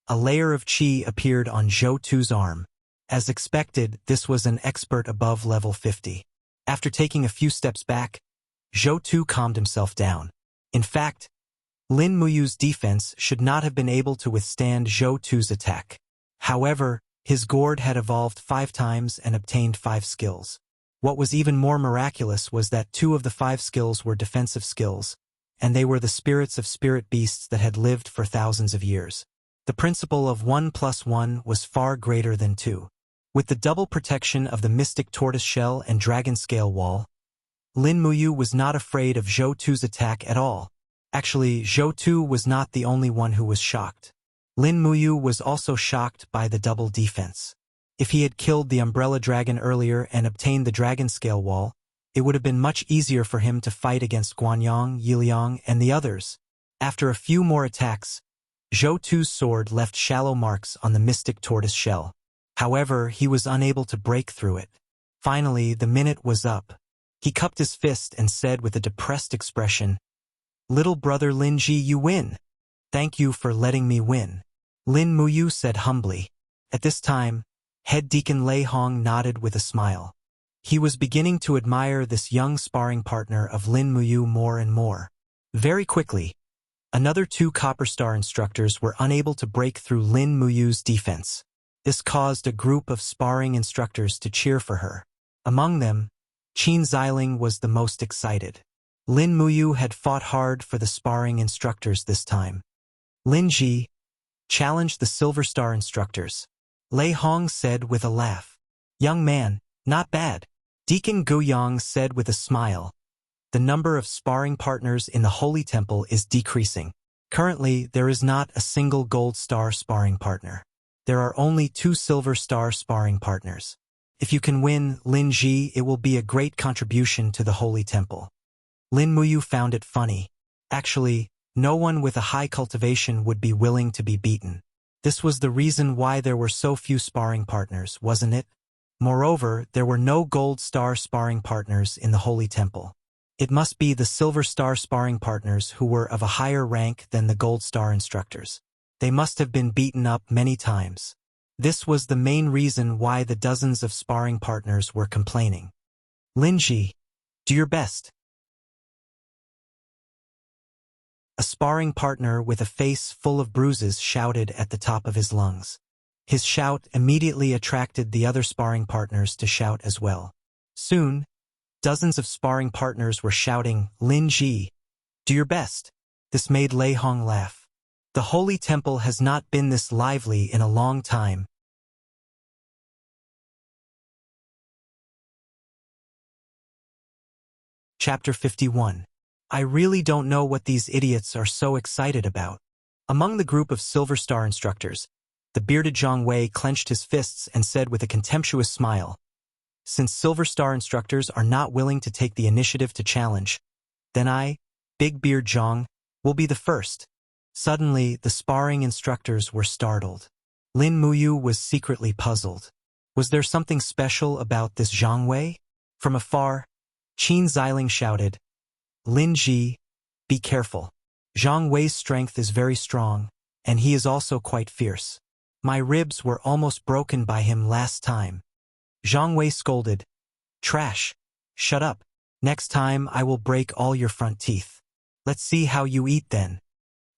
Speaker 1: a layer of qi appeared on Zhou Tu's arm. As expected, this was an expert above level 50. After taking a few steps back, Zhou Tu calmed himself down. In fact, Lin Muyu's defense should not have been able to withstand Zhou Tu's attack. However, his gourd had evolved 5 times and obtained 5 skills. What was even more miraculous was that 2 of the 5 skills were defensive skills, and they were the spirits of spirit beasts that had lived for thousands of years. The principle of 1 + 1 was far greater than 2. With the double protection of the mystic tortoiseshell and dragon scale wall, Lin Muyu was not afraid of Zhou Tu's attack at all. Actually, Zhou Tu was not the only one who was shocked. Lin Muyu was also shocked by the double defense. If he had killed the umbrella dragon earlier and obtained the dragon scale wall, it would have been much easier for him to fight against Guanyang, Yiliang, and the others. After a few more attacks, Zhou Tu's sword left shallow marks on the mystic tortoise shell. However, he was unable to break through it. Finally, the minute was up. He cupped his fist and said with a depressed expression, "Little brother Lin Ji, you win. Thank you for letting me win." Lin Muyu said humbly. At this time, Head Deacon Lei Hong nodded with a smile. He was beginning to admire this young sparring partner of Lin Muyu more and more. Very quickly, another 2 Copper Star instructors were unable to break through Lin Muyu's defense. This caused a group of sparring instructors to cheer for her. Among them, Qin Xiling was the most excited. Lin Muyu had fought hard for the sparring instructors this time. Lin Ji challenged the Silver Star instructors. Lei Hong said with a laugh. "Young man, not bad." Deacon Guiyang said with a smile. "The number of sparring partners in the Holy Temple is decreasing. Currently, there is not a single Gold Star sparring partner. There are only 2 Silver Star sparring partners. If you can win, Lin Ji, it will be a great contribution to the Holy Temple." Lin Muyu found it funny. Actually, no one with a high cultivation would be willing to be beaten. This was the reason why there were so few sparring partners, wasn't it? Moreover, there were no Gold Star sparring partners in the Holy Temple. It must be the Silver Star sparring partners who were of a higher rank than the Gold Star instructors. They must have been beaten up many times. This was the main reason why the dozens of sparring partners were complaining. "Lin Ji, do your best." A sparring partner with a face full of bruises shouted at the top of his lungs. His shout immediately attracted the other sparring partners to shout as well. Soon, dozens of sparring partners were shouting, "Lin Ji, do your best." This made Lei Hong laugh. The Holy Temple has not been this lively in a long time. Chapter 51. I really don't know what these idiots are so excited about. Among the group of Silver Star instructors, The bearded Zhang Wei clenched his fists and said with a contemptuous smile, "Since Silver Star instructors are not willing to take the initiative to challenge, then I, Big Beard Zhang, will be the first." Suddenly, the sparring instructors were startled. Lin Muyu was secretly puzzled. Was there something special about this Zhang Wei? From afar, Qin Xiling shouted, "Lin Ji, be careful. Zhang Wei's strength is very strong, and he is also quite fierce. My ribs were almost broken by him last time." Zhang Wei scolded, "Trash. Shut up. Next time I will break all your front teeth. Let's see how you eat then."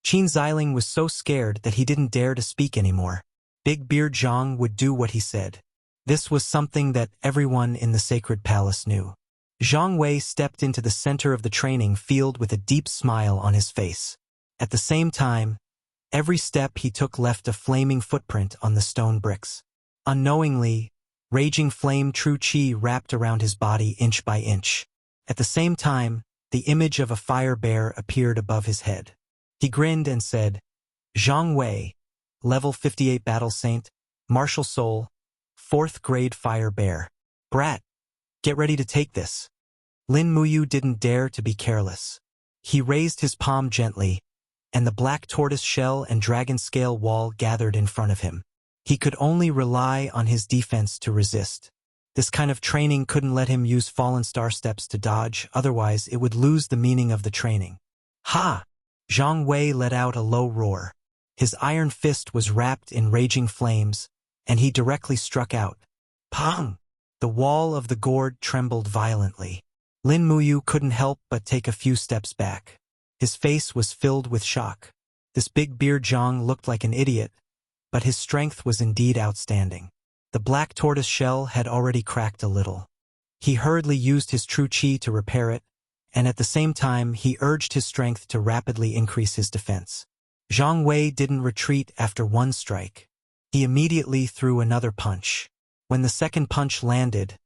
Speaker 1: Qin Xiling was so scared that he didn't dare to speak anymore. Big Beard Zhang would do what he said. This was something that everyone in the sacred palace knew. Zhang Wei stepped into the center of the training field with a deep smile on his face. At the same time, every step he took left a flaming footprint on the stone bricks. Unknowingly, raging flame true qi wrapped around his body inch by inch. At the same time, the image of a fire bear appeared above his head. He grinned and said, "Zhang Wei, level 58 battle saint, martial soul, 4th grade fire bear. Brat, get ready to take this." Lin Muyu didn't dare to be careless. He raised his palm gently, and the black tortoise shell and dragon scale wall gathered in front of him. He could only rely on his defense to resist. This kind of training couldn't let him use fallen star steps to dodge, otherwise it would lose the meaning of the training. "Ha!" Zhang Wei let out a low roar. His iron fist was wrapped in raging flames, and he directly struck out. Pang! The wall of the gourd trembled violently. Lin Muyu couldn't help but take a few steps back. His face was filled with shock. This Big Beard Zhang looked like an idiot, but his strength was indeed outstanding. The black tortoise shell had already cracked a little. He hurriedly used his true qi to repair it, and at the same time he urged his strength to rapidly increase his defense. Zhang Wei didn't retreat after one strike. He immediately threw another punch. When the second punch landed,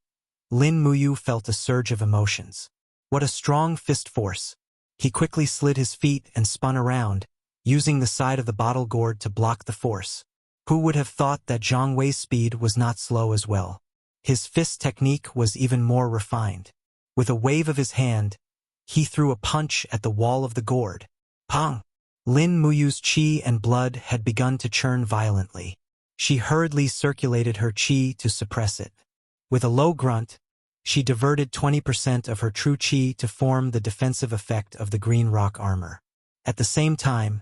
Speaker 1: Lin Muyu felt a surge of emotions. What a strong fist force! He quickly slid his feet and spun around, using the side of the bottle gourd to block the force. Who would have thought that Zhang Wei's speed was not slow as well? His fist technique was even more refined. With a wave of his hand, he threw a punch at the wall of the gourd. Pang! Lin Muyu's qi and blood had begun to churn violently. She hurriedly circulated her qi to suppress it. With a low grunt, she diverted 20% of her true qi to form the defensive effect of the green rock armor. At the same time,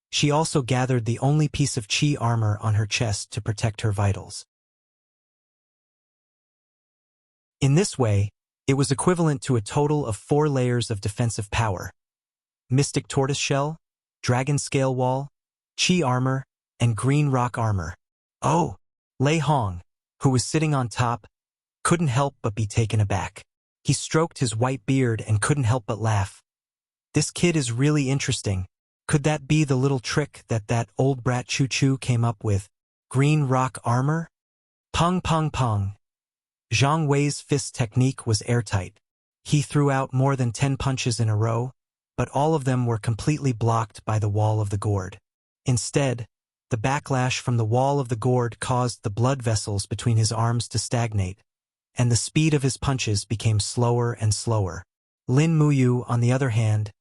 Speaker 1: she also gathered the only piece of qi armor on her chest to protect her vitals. In this way, it was equivalent to a total of 4 layers of defensive power: Mystic Tortoise Shell, Dragon Scale Wall, Qi Armor, and Green Rock Armor. Oh! Lei Hong, who was sitting on top, couldn't help but be taken aback. He stroked his white beard and couldn't help but laugh. This kid is really interesting. Could that be the little trick that old brat Choo Choo came up with? Green rock armor? Pung pung pung. Zhang Wei's fist technique was airtight. He threw out more than 10 punches in a row, but all of them were completely blocked by the wall of the gourd. Instead, the backlash from the wall of the gourd caused the blood vessels between his arms to stagnate, and the speed of his punches became slower and slower. Lin Muyu, on the other hand,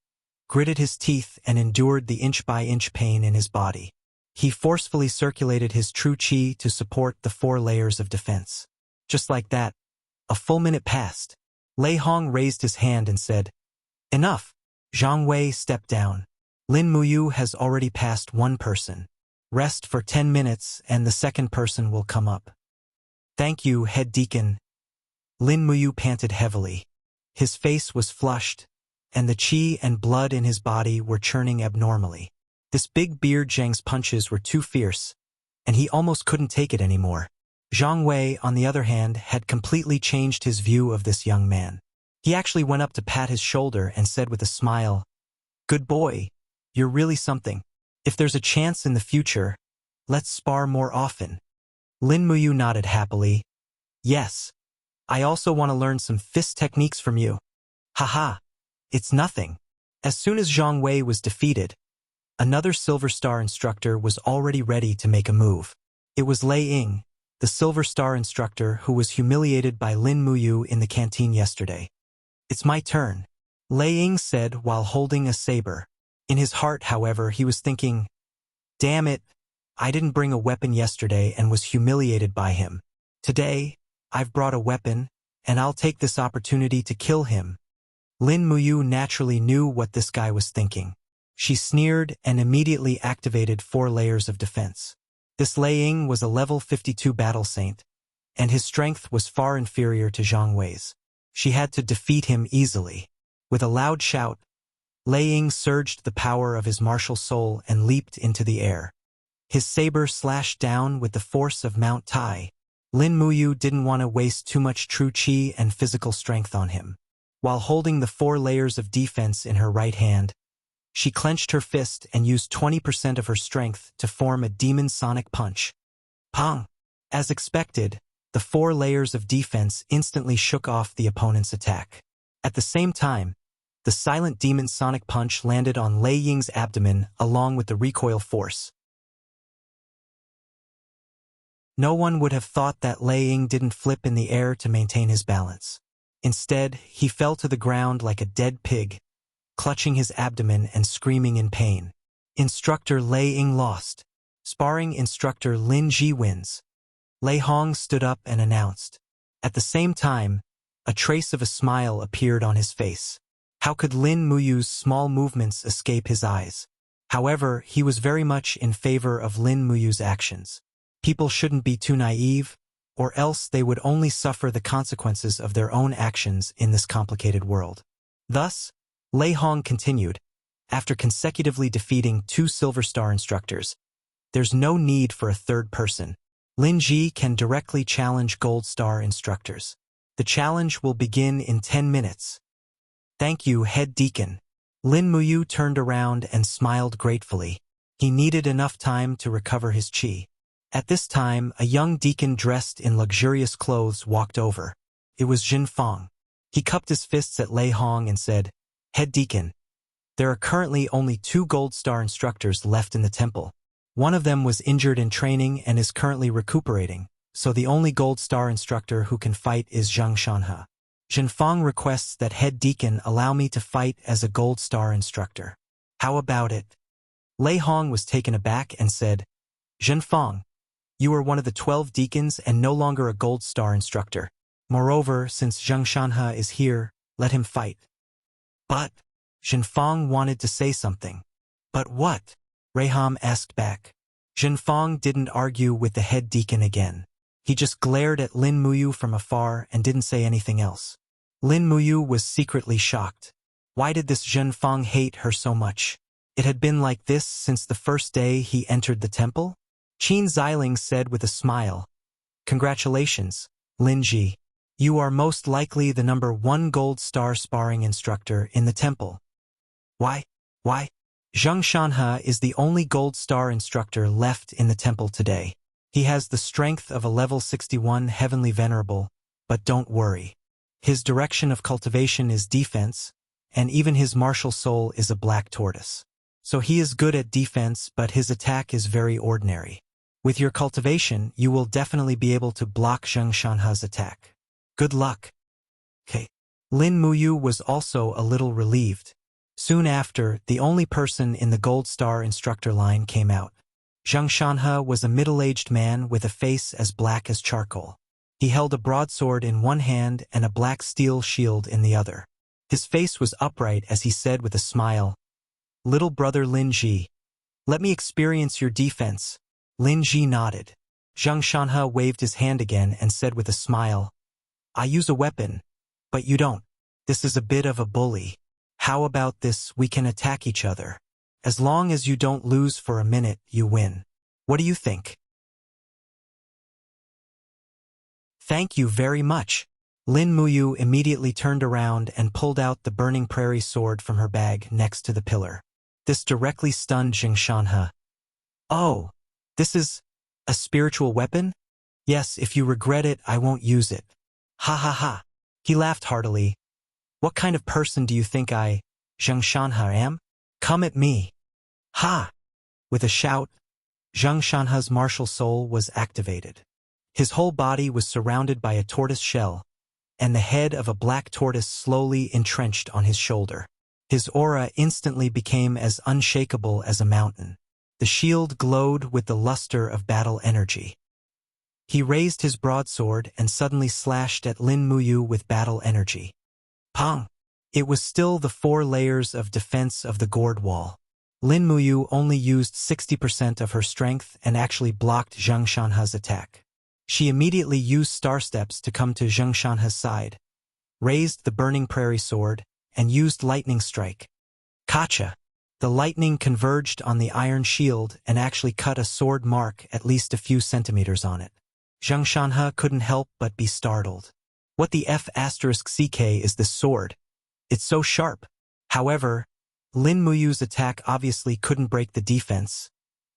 Speaker 1: gritted his teeth and endured the inch-by-inch pain in his body. He forcefully circulated his true qi to support the 4 layers of defense. Just like that, a full minute passed. Lei Hong raised his hand and said, "Enough." Zhang Wei stepped down. Lin Muyu has already passed 1 person. Rest for 10 minutes and the second person will come up. "Thank you, head deacon." Lin Muyu panted heavily. His face was flushed, and the qi and blood in his body were churning abnormally. This Big Beard Zhang's punches were too fierce, and he almost couldn't take it anymore. Zhang Wei, on the other hand, had completely changed his view of this young man. He actually went up to pat his shoulder and said with a smile, "Good boy, you're really something. If there's a chance in the future, let's spar more often." Lin Muyu nodded happily. "Yes. I also want to learn some fist techniques from you." "Haha, it's nothing." As soon as Zhang Wei was defeated, another Silver Star instructor was already ready to make a move. It was Lei Ying, the Silver Star instructor who was humiliated by Lin Muyu in the canteen yesterday. It's my turn, Lei Ying said while holding a saber. In his heart, however, he was thinking, damn it, I didn't bring a weapon yesterday and was humiliated by him. Today, I've brought a weapon, and I'll take this opportunity to kill him. Lin Muyu naturally knew what this guy was thinking. She sneered and immediately activated 4 layers of defense. This Lei Ying was a level 52 battle saint, and his strength was far inferior to Zhang Wei's. She had to defeat him easily. With a loud shout, Lei Ying surged the power of his martial soul and leaped into the air. His saber slashed down with the force of Mount Tai. Lin Muyu didn't want to waste too much true qi and physical strength on him. While holding the 4 layers of defense in her right hand, she clenched her fist and used 20% of her strength to form a demon sonic punch. Pong! As expected, the 4 layers of defense instantly shook off the opponent's attack. At the same time, the silent demon sonic punch landed on Lei Ying's abdomen along with the recoil force. No one would have thought that Lei Ying didn't flip in the air to maintain his balance. Instead, he fell to the ground like a dead pig, clutching his abdomen and screaming in pain. Instructor Lei Ying lost. Sparring instructor Lin Ji wins. Lei Hong stood up and announced. At the same time, a trace of a smile appeared on his face. How could Lin Muyu's small movements escape his eyes? However, he was very much in favor of Lin Muyu's actions. People shouldn't be too naive, or else they would only suffer the consequences of their own actions in this complicated world. Thus, Lei Hong continued, after consecutively defeating 2 Silver Star instructors, there's no need for a third person. Lin Ji can directly challenge Gold Star instructors. The challenge will begin in 10 minutes. Thank you, Head Deacon. Lin Muyu turned around and smiled gratefully. He needed enough time to recover his qi. At this time, a young deacon dressed in luxurious clothes walked over. It was Jin Fong. He cupped his fists at Lei Hong and said, Head Deacon, there are currently only 2 Gold Star instructors left in the temple. One of them was injured in training and is currently recuperating, so the only Gold Star instructor who can fight is Zhang Shanhe. Jin Fong requests that Head Deacon allow me to fight as a Gold Star instructor. How about it? Lei Hong was taken aback and said, Jin Fong, you are one of the 12 deacons and no longer a Gold Star instructor. Moreover, since Zhang Shanhe is here, let him fight. But, Jin Fong wanted to say something. But what? Raham asked back. Jin Fong didn't argue with the head deacon again. He just glared at Lin Muyu from afar and didn't say anything else. Lin Muyu was secretly shocked. Why did this Jin Fong hate her so much? It had been like this since the first day he entered the temple? Qin Xiling said with a smile. Congratulations, Lin Ji. You are most likely the number 1 Gold Star sparring instructor in the temple. Why? Zhang Shanhe is the only Gold Star instructor left in the temple today. He has the strength of a level 61 Heavenly Venerable, but don't worry. His direction of cultivation is defense, and even his martial soul is a black tortoise. So he is good at defense, but his attack is very ordinary. With your cultivation, you will definitely be able to block Zhang Shanhe's attack. Good luck. Okay. Lin Muyu was also a little relieved. Soon after, the only person in the Gold Star instructor line came out. Zhang Shanhe was a middle-aged man with a face as black as charcoal. He held a broadsword in one hand and a black steel shield in the other. His face was upright as he said with a smile, Little brother Lin Ji, let me experience your defense. Lin Ji nodded. Zhang Shanhe waved his hand again and said with a smile, I use a weapon, but you don't. This is a bit of a bully. How about this, we can attack each other. As long as you don't lose for a minute, you win. What do you think? Thank you very much. Lin Muyu immediately turned around and pulled out the Burning Prairie sword from her bag next to the pillar. This directly stunned Zhang Shanhe. Oh, this is a spiritual weapon? Yes, if you regret it, I won't use it. Ha ha ha. He laughed heartily. What kind of person do you think I, Zhang Shanhe, am? Come at me. Ha! With a shout, Zheng Shanhe's martial soul was activated. His whole body was surrounded by a tortoise shell, and the head of a black tortoise slowly entrenched on his shoulder. His aura instantly became as unshakable as a mountain. The shield glowed with the luster of battle energy. He raised his broadsword and suddenly slashed at Lin Muyu with battle energy. Pong! It was still the 4 layers of defense of the gourd wall. Lin Muyu only used 60% of her strength and actually blocked Zheng Shanhe's attack. She immediately used star steps to come to Zheng Shanhe's side, raised the burning prairie sword, and used lightning strike. Kacha! The lightning converged on the iron shield and actually cut a sword mark at least a few centimeters on it. Zheng Shanhe couldn't help but be startled. What the F***ck is this sword? It's so sharp. However, Lin Muyu's attack obviously couldn't break the defense,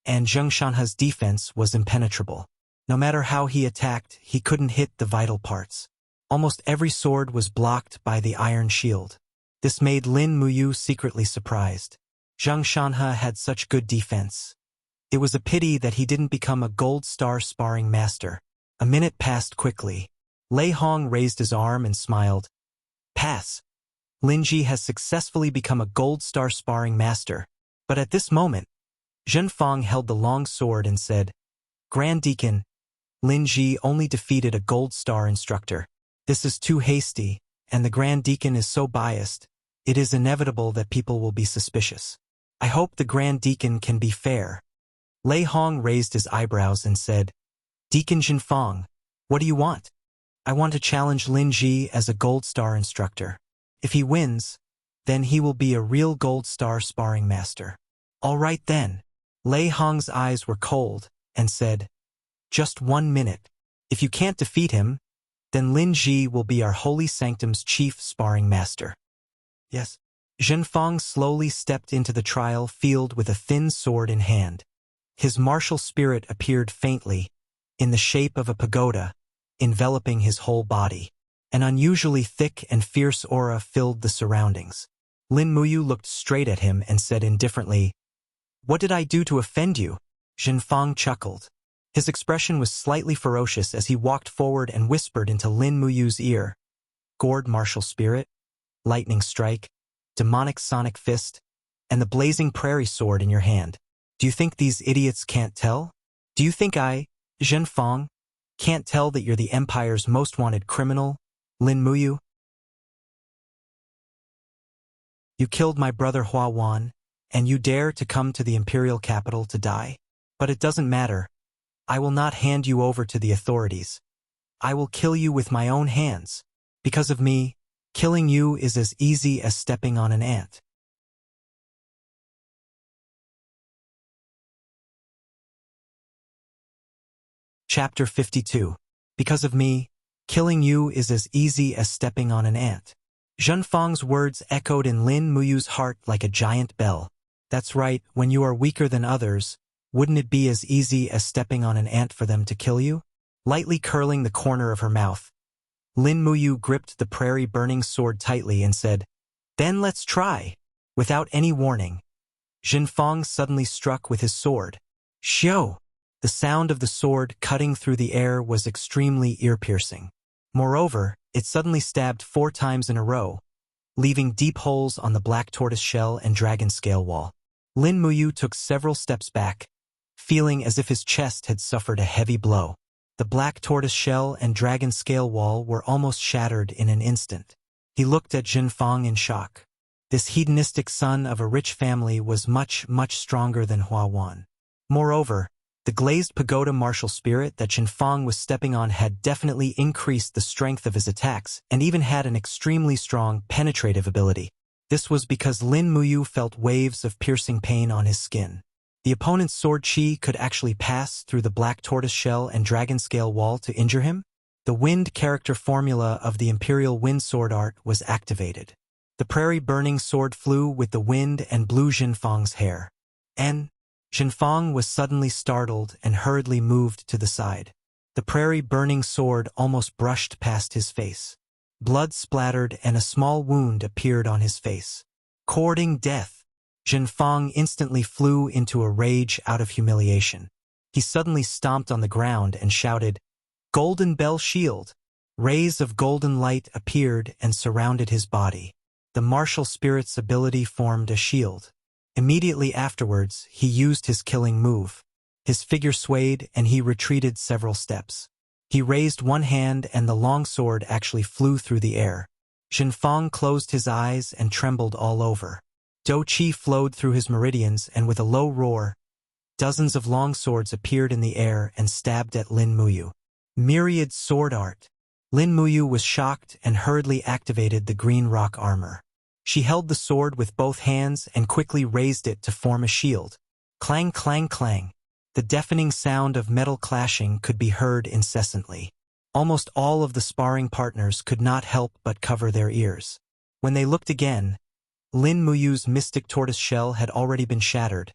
Speaker 1: and Zheng Shanhe's defense was impenetrable. No matter how he attacked, he couldn't hit the vital parts. Almost every sword was blocked by the iron shield. This made Lin Muyu secretly surprised. Zheng Shanhe had such good defense. It was a pity that he didn't become a gold star sparring master. A minute passed quickly. Lei Hong raised his arm and smiled. Pass. Lin Ji has successfully become a gold star sparring master. But at this moment, Zhen Fang held the long sword and said, Grand Deacon, Lin Ji only defeated a gold star instructor. This is too hasty, and the Grand Deacon is so biased, it is inevitable that people will be suspicious. I hope the Grand Deacon can be fair. Lei Hong raised his eyebrows and said, Deacon Zhen Fang, what do you want? I want to challenge Lin Ji as a gold star instructor. If he wins, then he will be a real gold star sparring master. All right then. Lei Hong's eyes were cold and said, Just 1 minute. If you can't defeat him, then Lin Ji will be our Holy Sanctum's chief sparring master. Yes. Zhen Fang slowly stepped into the trial field with a thin sword in hand. His martial spirit appeared faintly, in the shape of a pagoda, enveloping his whole body. An unusually thick and fierce aura filled the surroundings. Lin Muyu looked straight at him and said indifferently, What did I do to offend you? Zhen Fang chuckled. His expression was slightly ferocious as he walked forward and whispered into Lin Muyu's ear. Gourd martial spirit, lightning strike, demonic sonic fist, and the blazing prairie sword in your hand. Do you think these idiots can't tell? Do you think I, Zhen Fang, can't tell that you're the Empire's most wanted criminal, Lin Muyu? You killed my brother Hua Wan, and you dare to come to the imperial capital to die? But it doesn't matter. I will not hand you over to the authorities. I will kill you with my own hands. Because of me, killing you is as easy as stepping on an ant. Chapter 52. Because of me, killing you is as easy as stepping on an ant. Zhen Fang's words echoed in Lin Muyu's heart like a giant bell. That's right, when you are weaker than others, wouldn't it be as easy as stepping on an ant for them to kill you? Lightly curling the corner of her mouth, Lin Muyu gripped the prairie-burning sword tightly and said, Then let's try. Without any warning, Zhen Fang suddenly struck with his sword. Xiao! The sound of the sword cutting through the air was extremely ear-piercing. Moreover, it suddenly stabbed 4 times in a row, leaving deep holes on the black tortoise shell and dragon scale wall. Lin Muyu took several steps back, feeling as if his chest had suffered a heavy blow. The black tortoise shell and dragon scale wall were almost shattered in an instant. He looked at Zhen Fang in shock. This hedonistic son of a rich family was much, much stronger than Hua Wan. Moreover, the glazed pagoda martial spirit that Zhen Fang was stepping on had definitely increased the strength of his attacks and even had an extremely strong penetrative ability. This was because Lin Muyu felt waves of piercing pain on his skin. The opponent's sword chi could actually pass through the black tortoise shell and dragon scale wall to injure him. The wind character formula of the Imperial Wind Sword art was activated. The prairie-burning sword flew with the wind and blew Zhen Fang's hair. Zhen Fang was suddenly startled and hurriedly moved to the side. The prairie-burning sword almost brushed past his face. Blood splattered and a small wound appeared on his face. Courting death, Zhen Fang instantly flew into a rage out of humiliation. He suddenly stomped on the ground and shouted, "Golden Bell Shield!" Rays of golden light appeared and surrounded his body. The martial spirit's ability formed a shield. Immediately afterwards, he used his killing move. His figure swayed and he retreated several steps. He raised one hand and the long sword actually flew through the air. Jinfeng closed his eyes and trembled all over. Do Qi flowed through his meridians and with a low roar, dozens of long swords appeared in the air and stabbed at Lin Muyu. Myriad sword art. Lin Muyu was shocked and hurriedly activated the green rock armor. She held the sword with both hands and quickly raised it to form a shield. Clang, clang, clang. The deafening sound of metal clashing could be heard incessantly. Almost all of the sparring partners could not help but cover their ears. When they looked again, Lin Muyu's mystic tortoise shell had already been shattered,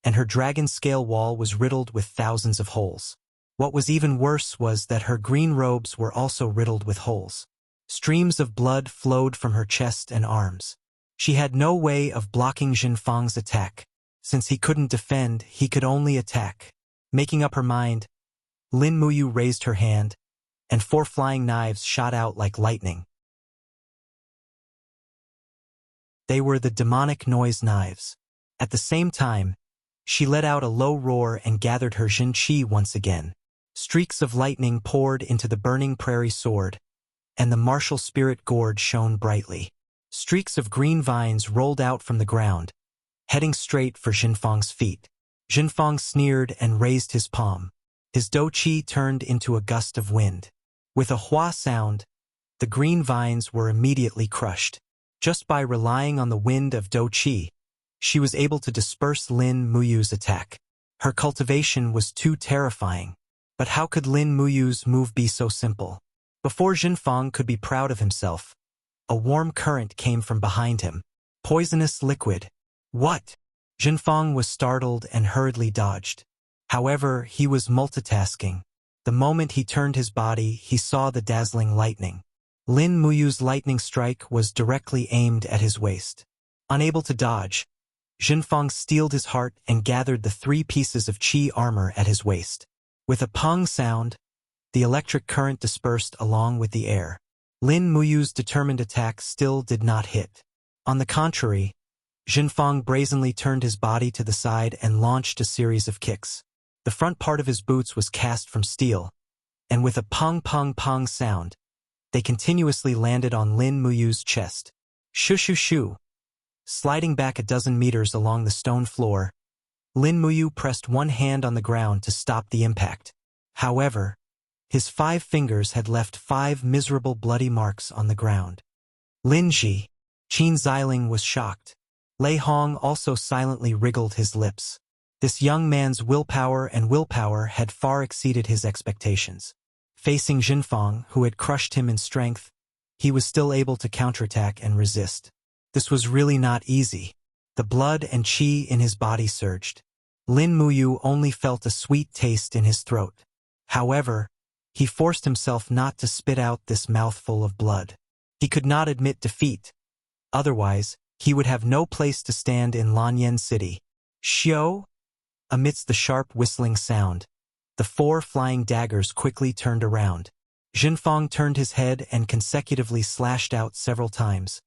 Speaker 1: and her dragon scale wall was riddled with thousands of holes. What was even worse was that her green robes were also riddled with holes. Streams of blood flowed from her chest and arms. She had no way of blocking Jinfeng's attack. Since he couldn't defend, he could only attack. Making up her mind, Lin Muyu raised her hand, and 4 flying knives shot out like lightning. They were the demonic noise knives. At the same time, she let out a low roar and gathered her Jin Qi once again. Streaks of lightning poured into the burning prairie sword, and the martial spirit gourd shone brightly. Streaks of green vines rolled out from the ground, heading straight for Jinfeng's feet. Jinfeng sneered and raised his palm. His Do Qi turned into a gust of wind. With a hua sound, the green vines were immediately crushed. Just by relying on the wind of Do Qi, she was able to disperse Lin Muyu's attack. Her cultivation was too terrifying. But how could Lin Muyu's move be so simple? Before Jinfeng could be proud of himself, a warm current came from behind him. Poisonous liquid. What? Jinfeng was startled and hurriedly dodged. However, he was multitasking. The moment he turned his body, he saw the dazzling lightning. Lin Muyu's lightning strike was directly aimed at his waist. Unable to dodge, Jinfeng steeled his heart and gathered the 3 pieces of qi armor at his waist. With a pong sound, the electric current dispersed along with the air. Lin Muyu's determined attack still did not hit. On the contrary, Jinfeng brazenly turned his body to the side and launched a series of kicks. The front part of his boots was cast from steel, and with a pong-pong-pong sound, they continuously landed on Lin Muyu's chest. Shoo-shoo-shoo. Sliding back a dozen meters along the stone floor, Lin Muyu pressed one hand on the ground to stop the impact. However, his 5 fingers had left 5 miserable bloody marks on the ground. Linji, Qin Xiling was shocked. Lei Hong also silently wriggled his lips. This young man's willpower had far exceeded his expectations. Facing Jinfeng, who had crushed him in strength, he was still able to counterattack and resist. This was really not easy. The blood and qi in his body surged. Lin Muyu only felt a sweet taste in his throat. However, he forced himself not to spit out this mouthful of blood. He could not admit defeat. Otherwise, he would have no place to stand in Lanyan City. Xiao? Amidst the sharp whistling sound, the 4 flying daggers quickly turned around. Jinfeng turned his head and consecutively slashed out several times,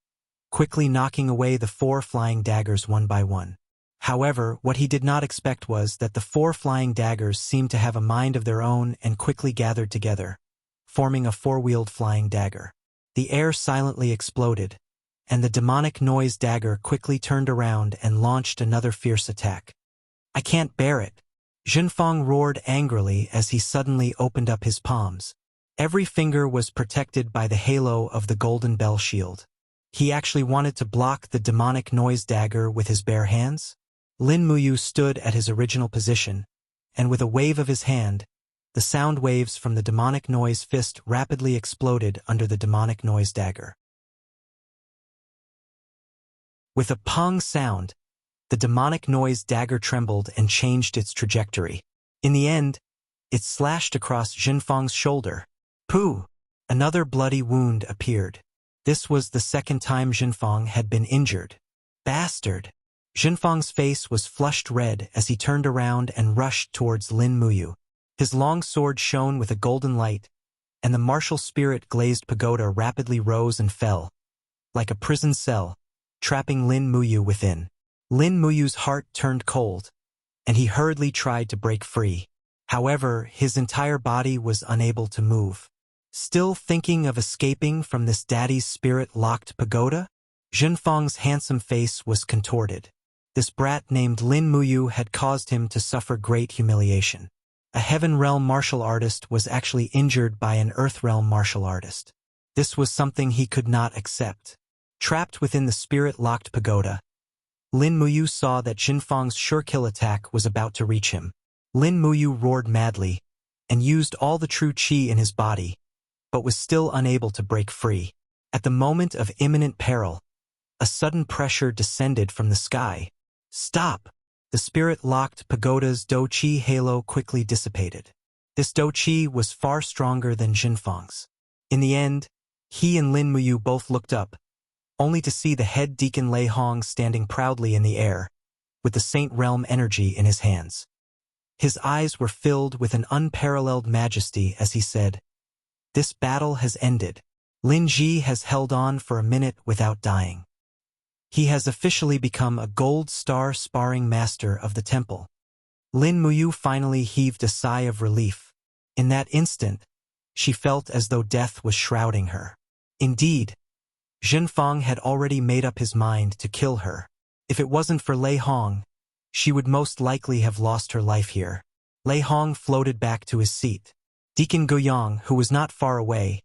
Speaker 1: quickly knocking away the 4 flying daggers one by one. However, what he did not expect was that the 4 flying daggers seemed to have a mind of their own and quickly gathered together, forming a 4-wheeled flying dagger. The air silently exploded, and the demonic noise dagger quickly turned around and launched another fierce attack. I can't bear it. Jinfeng roared angrily as he suddenly opened up his palms. Every finger was protected by the halo of the golden bell shield. He actually wanted to block the demonic noise dagger with his bare hands? Lin Muyu stood at his original position, and with a wave of his hand, the sound waves from the demonic noise fist rapidly exploded under the demonic noise dagger. With a pong sound, the demonic noise dagger trembled and changed its trajectory. In the end, it slashed across Jinfeng's shoulder. Pooh! Another bloody wound appeared. This was the second time Jinfeng had been injured. Bastard! Jinfeng's face was flushed red as he turned around and rushed towards Lin Muyu. His long sword shone with a golden light, and the martial spirit-glazed pagoda rapidly rose and fell, like a prison cell, trapping Lin Muyu within. Lin Muyu's heart turned cold, and he hurriedly tried to break free. However, his entire body was unable to move. Still thinking of escaping from this daddy's spirit-locked pagoda? Jinfeng's handsome face was contorted. This brat named Lin Muyu had caused him to suffer great humiliation. A Heaven Realm martial artist was actually injured by an Earth Realm martial artist. This was something he could not accept. Trapped within the spirit-locked pagoda, Lin Muyu saw that Jinfeng's sure-kill attack was about to reach him. Lin Muyu roared madly and used all the true qi in his body, but was still unable to break free. At the moment of imminent peril, a sudden pressure descended from the sky. Stop! The spirit-locked pagoda's do-qi halo quickly dissipated. This do-qi was far stronger than Jinfeng's. In the end, he and Lin Muyu both looked up, only to see the head deacon Lei Hong standing proudly in the air, with the Saint Realm energy in his hands. His eyes were filled with an unparalleled majesty as he said, "This battle has ended. Lin Ji has held on for a minute without dying. He has officially become a gold star sparring master of the temple." Lin Muyu finally heaved a sigh of relief. In that instant, she felt as though death was shrouding her. Indeed, Jinfeng had already made up his mind to kill her. If it wasn't for Lei Hong, she would most likely have lost her life here. Lei Hong floated back to his seat. Deacon Guiyang, who was not far away,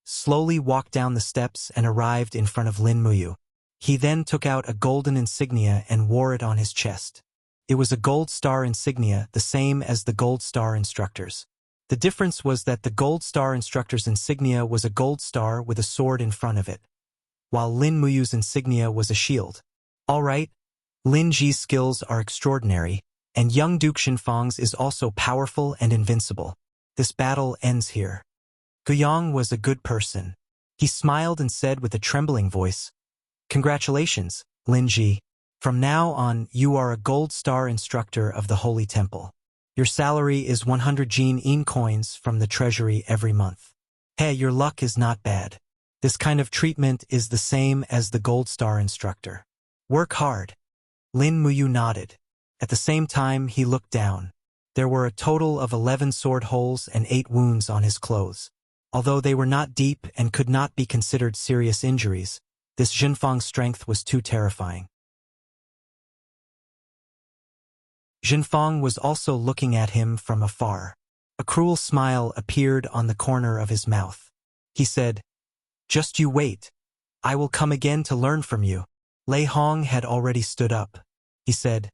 Speaker 1: slowly walked down the steps and arrived in front of Lin Muyu. He then took out a golden insignia and wore it on his chest. It was a gold star insignia, the same as the gold star instructors. The difference was that the gold star instructor's insignia was a gold star with a sword in front of it, while Lin Muyu's insignia was a shield. All right, Lin Ji's skills are extraordinary, and young Duke Jinfeng's is also powerful and invincible. This battle ends here. Guiyang was a good person. He smiled and said with a trembling voice, "Congratulations, Lin Ji. From now on, you are a gold star instructor of the Holy Temple. Your salary is 100 Jin coins from the treasury every month. Hey, your luck is not bad. This kind of treatment is the same as the gold star instructor. Work hard." Lin Muyu nodded. At the same time, he looked down. There were a total of 11 sword holes and 8 wounds on his clothes. Although they were not deep and could not be considered serious injuries, this Jinfeng's strength was too terrifying. Jinfeng was also looking at him from afar. A cruel smile appeared on the corner of his mouth. He said, "Just you wait. I will come again to learn from you." Lei Hong had already stood up. He said,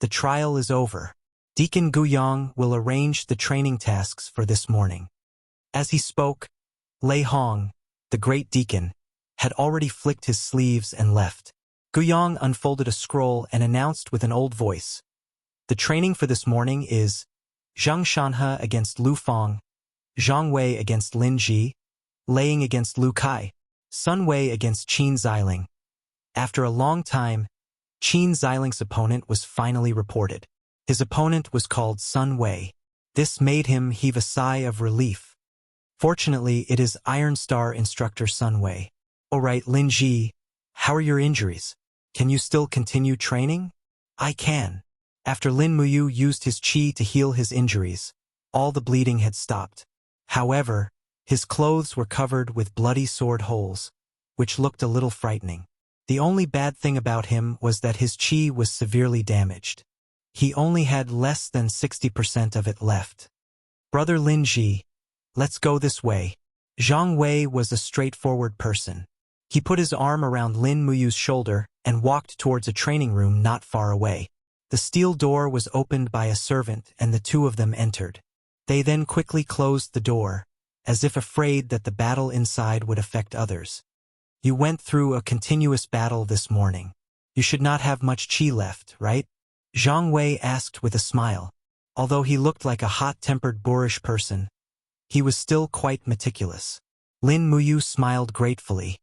Speaker 1: "The trial is over. Deacon Guiyang will arrange the training tasks for this morning." As he spoke, Lei Hong, the great deacon, had already flicked his sleeves and left. Guiyang unfolded a scroll and announced with an old voice, "The training for this morning is Zhang Shanhe against Lu Feng, Zhang Wei against Lin Ji, Laying against Lu Kai, Sun Wei against Qin Xiling." After a long time, Qin Xiling's opponent was finally reported. His opponent was called Sun Wei. This made him heave a sigh of relief. Fortunately, it is Iron Star instructor Sun Wei. "Alright, Lin Ji, how are your injuries? Can you still continue training?" "I can." After Lin Muyu used his qi to heal his injuries, all the bleeding had stopped. However, his clothes were covered with bloody sword holes, which looked a little frightening. The only bad thing about him was that his qi was severely damaged. He only had less than 60% of it left. "Brother Lin Ji, let's go this way." Zhang Wei was a straightforward person. He put his arm around Lin Muyu's shoulder and walked towards a training room not far away. The steel door was opened by a servant and the two of them entered. They then quickly closed the door, as if afraid that the battle inside would affect others. "You went through a continuous battle this morning. You should not have much qi left, right?" Zhang Wei asked with a smile. Although he looked like a hot-tempered boorish person, he was still quite meticulous. Lin Muyu smiled gratefully.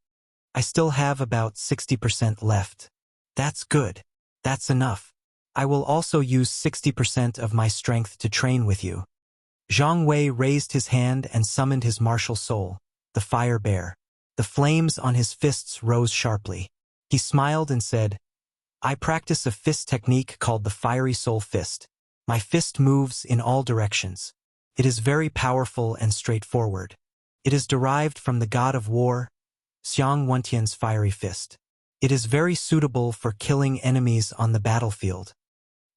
Speaker 1: "I still have about 60% left." "That's good. That's enough. I will also use 60% of my strength to train with you. Zhang Wei raised his hand and summoned his martial soul, the fire bear. The flames on his fists rose sharply. He smiled and said, I practice a fist technique called the fiery soul fist. My fist moves in all directions. It is very powerful and straightforward. It is derived from the god of war, Xiang Wentian's fiery fist. It is very suitable for killing enemies on the battlefield.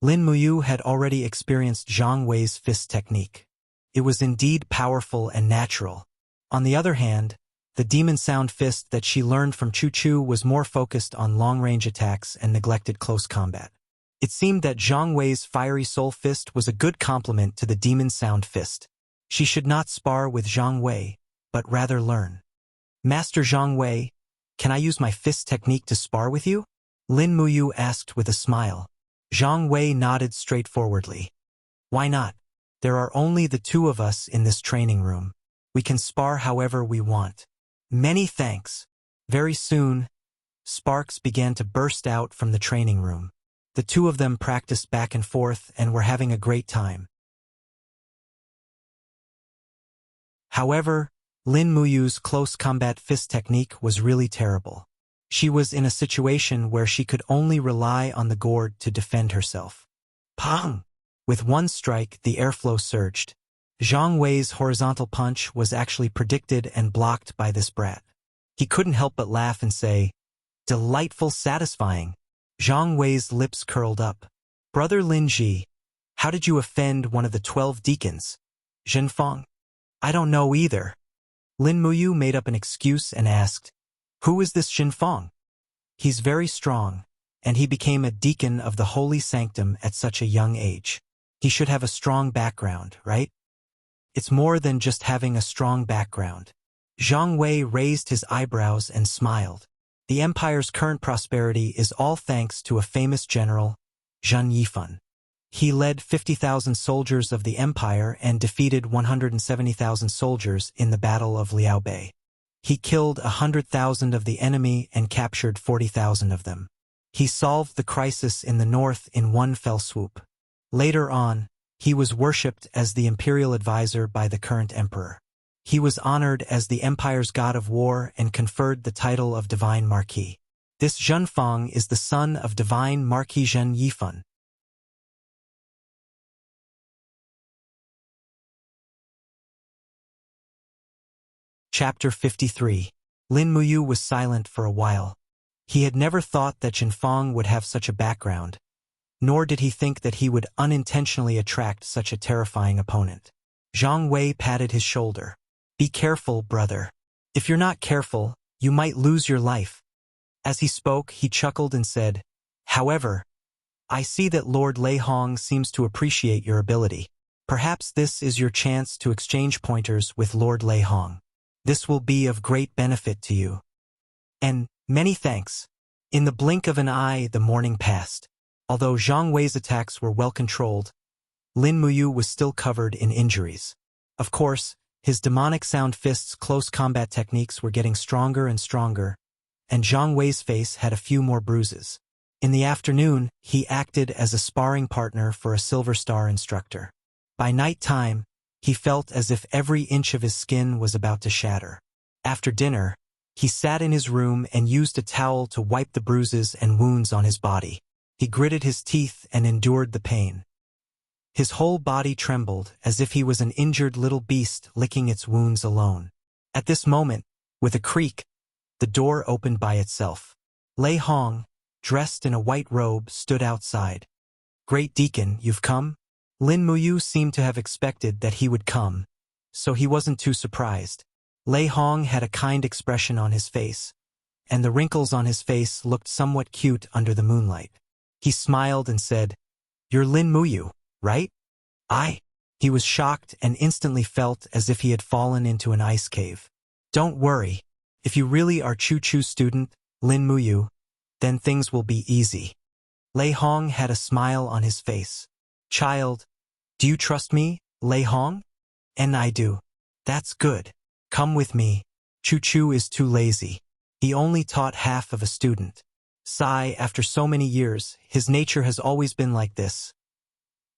Speaker 1: Lin Muyu had already experienced Zhang Wei's fist technique. It was indeed powerful and natural. On the other hand, the demon sound fist that she learned from Chu Chu was more focused on long-range attacks and neglected close combat. It seemed that Zhang Wei's fiery soul fist was a good complement to the demon sound fist. She should not spar with Zhang Wei, but rather learn. Master Zhang Wei, can I use my fist technique to spar with you? Lin Muyu asked with a smile. Zhang Wei nodded straightforwardly. Why not? There are only the two of us in this training room. We can spar however we want. Many thanks. Very soon, sparks began to burst out from the training room. The two of them practiced back and forth and were having a great time. However, Lin Muyu's close combat fist technique was really terrible. She was in a situation where she could only rely on the gourd to defend herself. Pang! With one strike, the airflow surged. Zhang Wei's horizontal punch was actually predicted and blocked by this brat. He couldn't help but laugh and say, delightful, satisfying. Zhang Wei's lips curled up. Brother Lin Ji, how did you offend one of the 12 deacons? Zhenfang? I don't know either. Lin Muyu made up an excuse and asked, who is this Zhenfang? He's very strong, and he became a deacon of the holy sanctum at such a young age. He should have a strong background, right? It's more than just having a strong background. Zhang Wei raised his eyebrows and smiled. The empire's current prosperity is all thanks to a famous general, Zhen Yifan. He led 50,000 soldiers of the empire and defeated 170,000 soldiers in the Battle of Liaobei. He killed 100,000 of the enemy and captured 40,000 of them. He solved the crisis in the north in one fell swoop. Later on, he was worshipped as the imperial advisor by the current emperor. He was honored as the empire's god of war and conferred the title of Divine Marquis. This Zhenfang is the son of Divine Marquis Zhen Yifan. Chapter 53. Lin Muyu was silent for a while. He had never thought that Zhenfang would have such a background, nor did he think that he would unintentionally attract such a terrifying opponent. Zhang Wei patted his shoulder. Be careful, brother. If you're not careful, you might lose your life. As he spoke, he chuckled and said, however, I see that Lord Lei Hong seems to appreciate your ability. Perhaps this is your chance to exchange pointers with Lord Lei Hong. This will be of great benefit to you. And many thanks. In the blink of an eye, the morning passed. Although Zhang Wei's attacks were well controlled, Lin Muyu was still covered in injuries. Of course, his demonic sound fist's close combat techniques were getting stronger and stronger, and Zhang Wei's face had a few more bruises. In the afternoon, he acted as a sparring partner for a Silver Star instructor. By night time, he felt as if every inch of his skin was about to shatter. After dinner, he sat in his room and used a towel to wipe the bruises and wounds on his body. He gritted his teeth and endured the pain. His whole body trembled as if he was an injured little beast licking its wounds alone. At this moment, with a creak, the door opened by itself. Lei Hong, dressed in a white robe, stood outside. Great Deacon, you've come? Lin Muyu seemed to have expected that he would come, so he wasn't too surprised. Lei Hong had a kind expression on his face, and the wrinkles on his face looked somewhat cute under the moonlight. He smiled and said, You're Lin Muyu, right? He was shocked and instantly felt as if he had fallen into an ice cave. Don't worry. If you really are Chu Chu's student, Lin Muyu, then things will be easy. Lei Hong had a smile on his face. Child, do you trust me, Lei Hong? And I do. That's good. Come with me. Chu Chu is too lazy. He only taught half of a student. Sigh, after so many years, his nature has always been like this.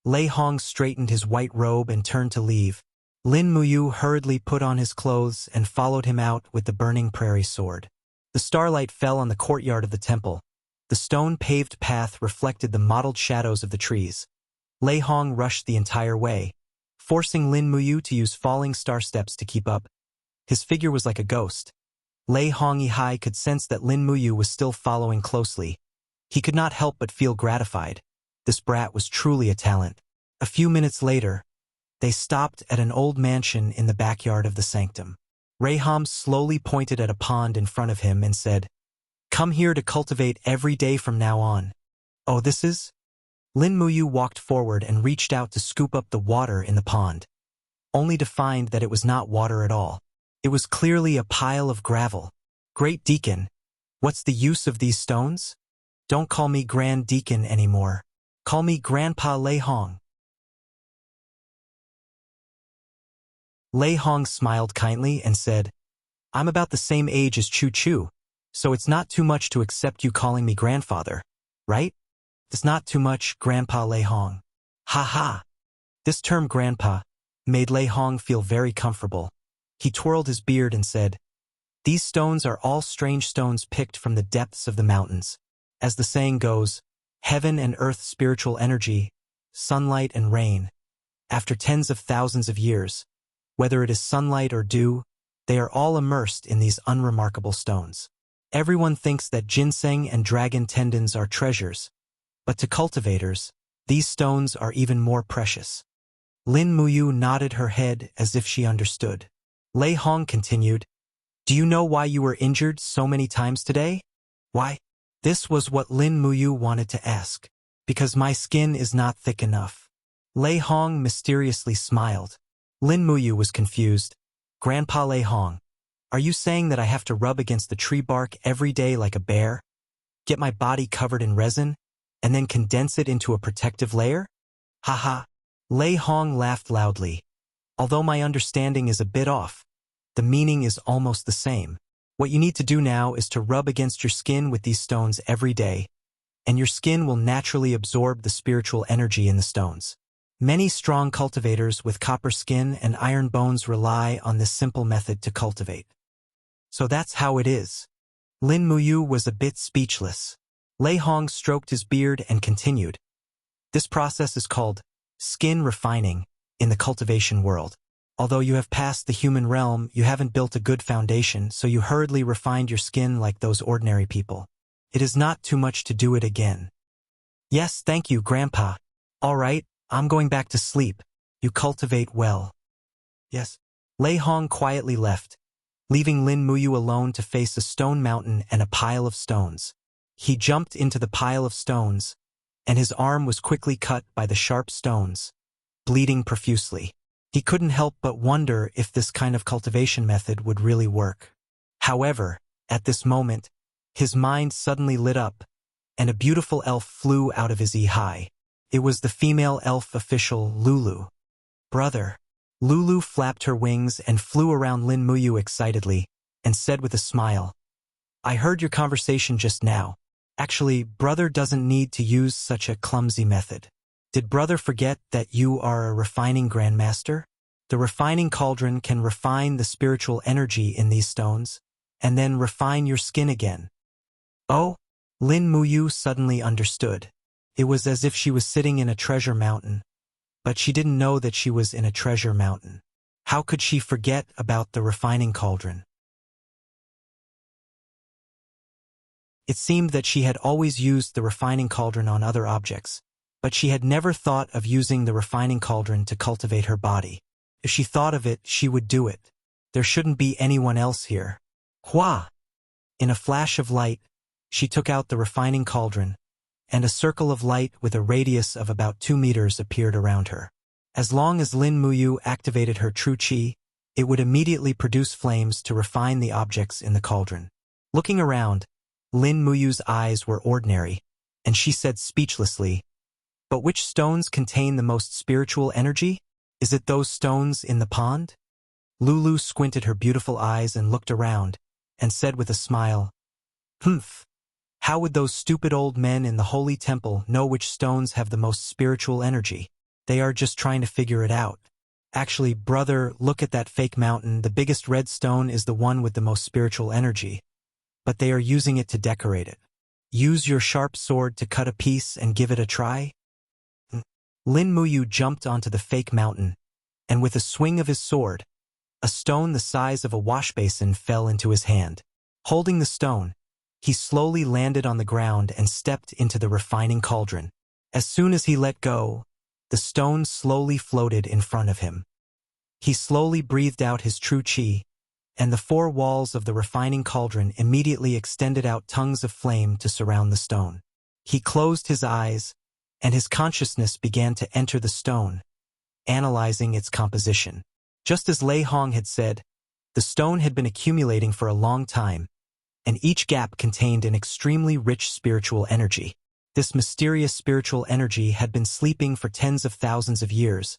Speaker 1: Lei Hong straightened his white robe and turned to leave. Lin Muyu hurriedly put on his clothes and followed him out with the burning prairie sword. The starlight fell on the courtyard of the temple. The stone-paved path reflected the mottled shadows of the trees. Lei Hong rushed the entire way, forcing Lin Muyu to use falling star steps to keep up. His figure was like a ghost. Lei Hong Yihai could sense that Lin Muyu was still following closely. He could not help but feel gratified. This brat was truly a talent. A few minutes later, they stopped at an old mansion in the backyard of the sanctum. Raham slowly pointed at a pond in front of him and said, "Come here to cultivate every day from now on." "Oh, this is?" Lin Muyu walked forward and reached out to scoop up the water in the pond, only to find that it was not water at all. It was clearly a pile of gravel. "Great Deacon, what's the use of these stones? Don't call me Grand Deacon anymore. Call me Grandpa Lei Hong." Lei Hong smiled kindly and said, "I'm about the same age as Chu Chu, so it's not too much to accept you calling me grandfather, right? It's not too much, Grandpa Lei Hong." Ha ha! This term grandpa made Lei Hong feel very comfortable. He twirled his beard and said, "These stones are all strange stones picked from the depths of the mountains. As the saying goes, heaven and earth spiritual energy, sunlight and rain. After tens of thousands of years, whether it is sunlight or dew, they are all immersed in these unremarkable stones. Everyone thinks that ginseng and dragon tendons are treasures, but to cultivators, these stones are even more precious." Lin Muyu nodded her head as if she understood. Lei Hong continued, "Do you know why you were injured so many times today?" "Why?" This was what Lin Muyu wanted to ask. "Because my skin is not thick enough." Lei Hong mysteriously smiled. Lin Muyu was confused. "Grandpa Lei Hong, are you saying that I have to rub against the tree bark every day like a bear? Get my body covered in resin, and then condense it into a protective layer?" "Ha ha!" Lei Hong laughed loudly. "Although my understanding is a bit off, the meaning is almost the same. What you need to do now is to rub against your skin with these stones every day, and your skin will naturally absorb the spiritual energy in the stones. Many strong cultivators with copper skin and iron bones rely on this simple method to cultivate." "So that's how it is." Lin Muyu was a bit speechless. Lei Hong stroked his beard and continued, "This process is called skin refining in the cultivation world. Although you have passed the human realm, you haven't built a good foundation, so you hurriedly refined your skin like those ordinary people. It is not too much to do it again." "Yes, thank you, Grandpa. All right, I'm going back to sleep. You cultivate well." "Yes." Lei Hong quietly left, leaving Lin Muyu alone to face a stone mountain and a pile of stones. He jumped into the pile of stones, and his arm was quickly cut by the sharp stones, bleeding profusely. He couldn't help but wonder if this kind of cultivation method would really work. However, at this moment, his mind suddenly lit up, and a beautiful elf flew out of his eye. It was the female elf official, Lulu. "Brother." Lulu flapped her wings and flew around Lin Muyu excitedly, and said with a smile, "I heard your conversation just now. Actually, brother doesn't need to use such a clumsy method. Did brother forget that you are a refining grandmaster? The refining cauldron can refine the spiritual energy in these stones, and then refine your skin again." "Oh?" Lin Muyu suddenly understood. It was as if she was sitting in a treasure mountain, but she didn't know that she was in a treasure mountain. How could she forget about the refining cauldron? It seemed that she had always used the refining cauldron on other objects, but she had never thought of using the refining cauldron to cultivate her body. If she thought of it, she would do it. There shouldn't be anyone else here. Hua! In a flash of light, she took out the refining cauldron, and a circle of light with a radius of about 2 meters appeared around her. As long as Lin Muyu activated her true qi, it would immediately produce flames to refine the objects in the cauldron. Looking around, Lin Muyu's eyes were ordinary, and she said speechlessly, "But which stones contain the most spiritual energy? Is it those stones in the pond?" Lulu squinted her beautiful eyes and looked around, and said with a smile, "Humph. How would those stupid old men in the holy temple know which stones have the most spiritual energy? They are just trying to figure it out. Actually, brother, look at that fake mountain. The biggest red stone is the one with the most spiritual energy, but they are using it to decorate it. Use your sharp sword to cut a piece and give it a try? Lin Muyu jumped onto the fake mountain, and with a swing of his sword, a stone the size of a washbasin fell into his hand. Holding the stone, he slowly landed on the ground and stepped into the refining cauldron. As soon as he let go, the stone slowly floated in front of him. He slowly breathed out his true qi, and the four walls of the refining cauldron immediately extended out tongues of flame to surround the stone. He closed his eyes, and his consciousness began to enter the stone, analyzing its composition. Just as Lei Hong had said, the stone had been accumulating for a long time, and each gap contained an extremely rich spiritual energy. This mysterious spiritual energy had been sleeping for tens of thousands of years,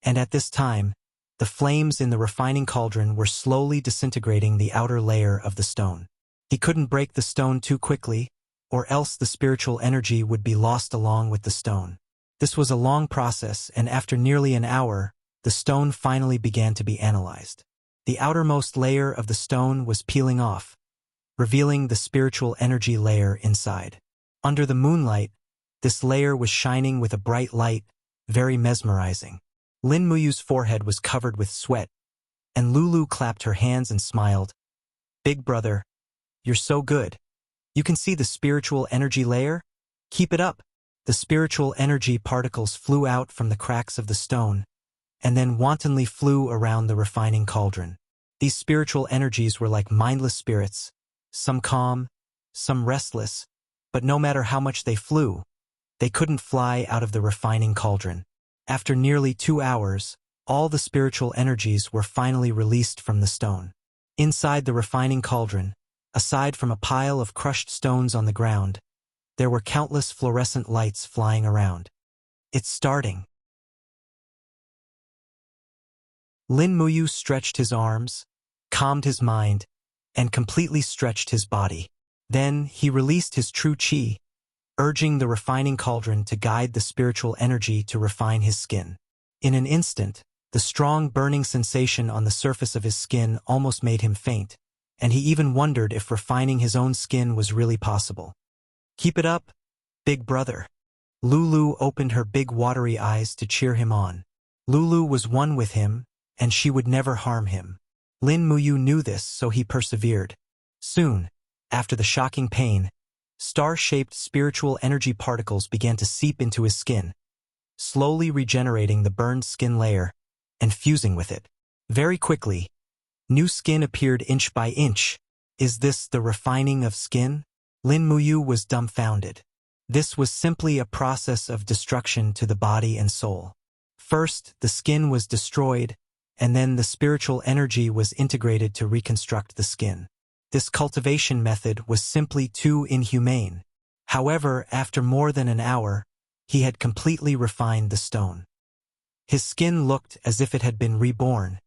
Speaker 1: and at this time, the flames in the refining cauldron were slowly disintegrating the outer layer of the stone. He couldn't break the stone too quickly, or else the spiritual energy would be lost along with the stone. This was a long process, and after nearly an hour, the stone finally began to be analyzed. The outermost layer of the stone was peeling off, revealing the spiritual energy layer inside. Under the moonlight, this layer was shining with a bright light, very mesmerizing. Lin Muyu's forehead was covered with sweat, and Lulu clapped her hands and smiled. Big brother, you're so good. You can see the spiritual energy layer? Keep it up. The spiritual energy particles flew out from the cracks of the stone, and then wantonly flew around the refining cauldron. These spiritual energies were like mindless spirits, some calm, some restless, but no matter how much they flew, they couldn't fly out of the refining cauldron. After nearly 2 hours, all the spiritual energies were finally released from the stone. Inside the refining cauldron, aside from a pile of crushed stones on the ground, there were countless fluorescent lights flying around. It's starting. Lin Muyu stretched his arms, calmed his mind, and completely stretched his body. Then he released his true qi, urging the refining cauldron to guide the spiritual energy to refine his skin. In an instant, the strong burning sensation on the surface of his skin almost made him faint, and he even wondered if refining his own skin was really possible. Keep it up, big brother. Lulu opened her big watery eyes to cheer him on. Lulu was one with him, and she would never harm him. Lin Muyu knew this, so he persevered. Soon, after the shocking pain, star-shaped spiritual energy particles began to seep into his skin, slowly regenerating the burned skin layer and fusing with it. Very quickly, new skin appeared inch by inch. Is this the refining of skin? Lin Muyu was dumbfounded. This was simply a process of destruction to the body and soul. First, the skin was destroyed, and then the spiritual energy was integrated to reconstruct the skin. This cultivation method was simply too inhumane. However, after more than an hour, he had completely refined the stone. His skin looked as if it had been reborn,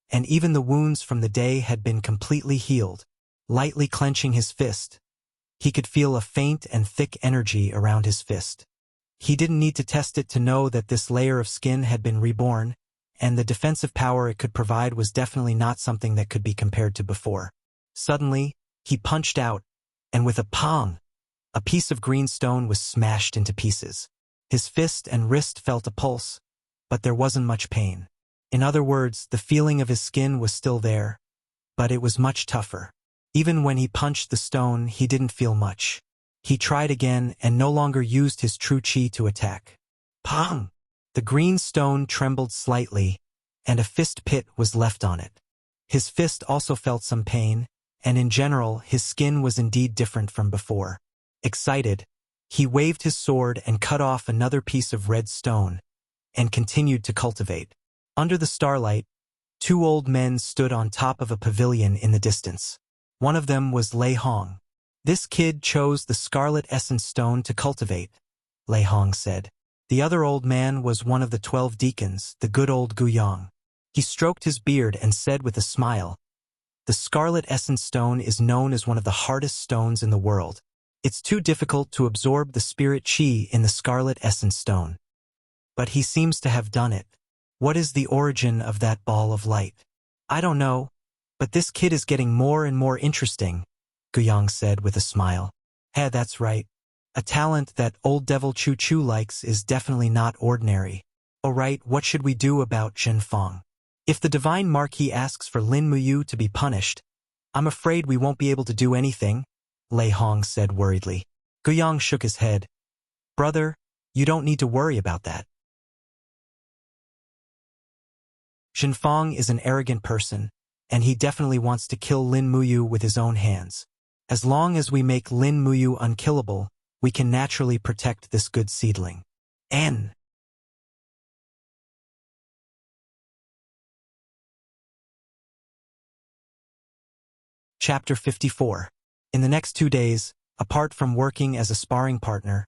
Speaker 1: and even the wounds from the day had been completely healed. Lightly clenching his fist, he could feel a faint and thick energy around his fist. He didn't need to test it to know that this layer of skin had been reborn, and the defensive power it could provide was definitely not something that could be compared to before. Suddenly, he punched out, and with a pong, a piece of green stone was smashed into pieces. His fist and wrist felt a pulse, but there wasn't much pain. In other words, the feeling of his skin was still there, but it was much tougher. Even when he punched the stone, he didn't feel much. He tried again and no longer used his true qi to attack. Pong! The green stone trembled slightly, and a fist pit was left on it. His fist also felt some pain, and in general, his skin was indeed different from before. Excited, he waved his sword and cut off another piece of red stone, and continued to cultivate. Under the starlight, 2 old men stood on top of a pavilion in the distance. One of them was Lei Hong. This kid chose the scarlet essence stone to cultivate, Lei Hong said. The other old man was one of the 12 deacons, the good old Guyang. He stroked his beard and said with a smile, "The scarlet essence stone is known as one of the hardest stones in the world. It's too difficult to absorb the spirit chi in the scarlet essence stone. But he seems to have done it. What is the origin of that ball of light? I don't know, but this kid is getting more and more interesting, Guyang said with a smile. Hey, that's right. A talent that old devil Chu Chu likes is definitely not ordinary. Alright, what should we do about Zhenfang? If the Divine Marquis asks for Lin Muyu to be punished, I'm afraid we won't be able to do anything, Lei Hong said worriedly. Guyang shook his head. Brother, you don't need to worry about that. Zhenfang is an arrogant person, and he definitely wants to kill Lin Muyu with his own hands. As long as we make Lin Muyu unkillable, we can naturally protect this good seedling. N. Chapter 54. In the next 2 days, apart from working as a sparring partner,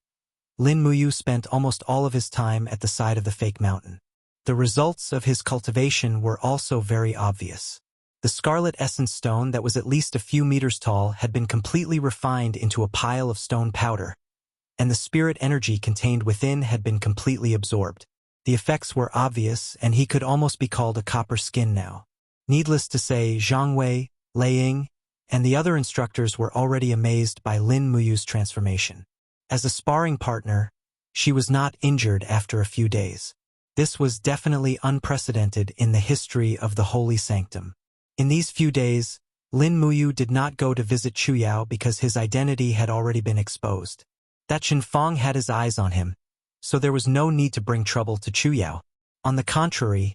Speaker 1: Lin Muyu spent almost all of his time at the side of the fake mountain. The results of his cultivation were also very obvious. The scarlet essence stone that was at least a few meters tall had been completely refined into a pile of stone powder, and the spirit energy contained within had been completely absorbed. The effects were obvious, and he could almost be called a copper skin now. Needless to say, Zhang Wei, Lei Ying, and the other instructors were already amazed by Lin Muyu's transformation. As a sparring partner, she was not injured after a few days. This was definitely unprecedented in the history of the Holy Sanctum. In these few days, Lin Muyu did not go to visit Chu Yao because his identity had already been exposed. That Zhenfang had his eyes on him, so there was no need to bring trouble to Chu Yao. On the contrary,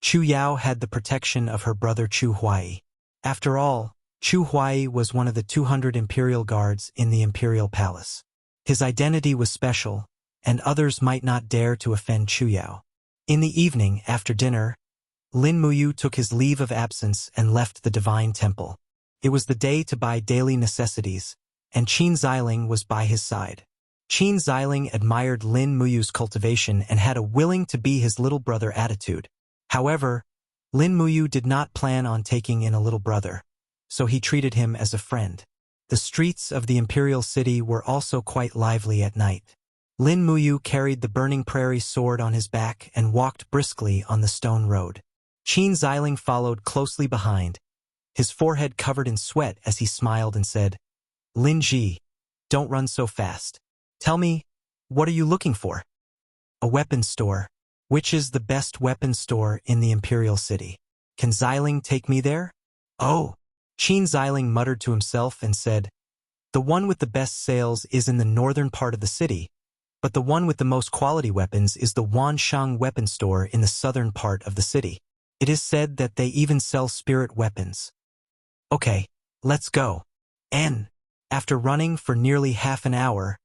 Speaker 1: Chu Yao had the protection of her brother Chu Huai. After all, Chu Huai was one of the 200 imperial guards in the imperial palace. His identity was special, and others might not dare to offend Chu Yao. In the evening, after dinner, Lin Muyu took his leave of absence and left the divine temple. It was the day to buy daily necessities, and Qin Xiling was by his side. Qin Xiling admired Lin Muyu's cultivation and had a willing-to-be-his-little-brother attitude. However, Lin Muyu did not plan on taking in a little brother, so he treated him as a friend. The streets of the imperial city were also quite lively at night. Lin Muyu carried the burning prairie sword on his back and walked briskly on the stone road. Qin Xiling followed closely behind, his forehead covered in sweat as he smiled and said, Lin Ji, don't run so fast. Tell me, what are you looking for? A weapons store. Which is the best weapons store in the imperial city? Can Xiling take me there? Oh. Qin Xiling muttered to himself and said, the one with the best sales is in the northern part of the city, but the one with the most quality weapons is the Wanshang weapon store in the southern part of the city. It is said that they even sell spirit weapons. Okay, let's go. And, after running for nearly half an hour,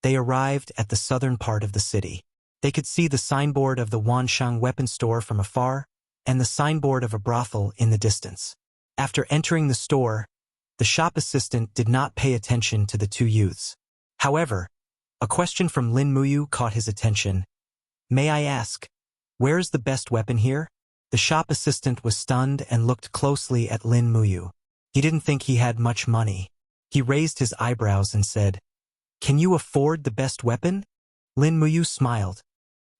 Speaker 1: they arrived at the southern part of the city. They could see the signboard of the Wanshang weapon store from afar, and the signboard of a brothel in the distance. After entering the store, the shop assistant did not pay attention to the two youths. However, a question from Lin Muyu caught his attention. May I ask, where is the best weapon here? The shop assistant was stunned and looked closely at Lin Muyu. He didn't think he had much money. He raised his eyebrows and said, Can you afford the best weapon? Lin Muyu smiled.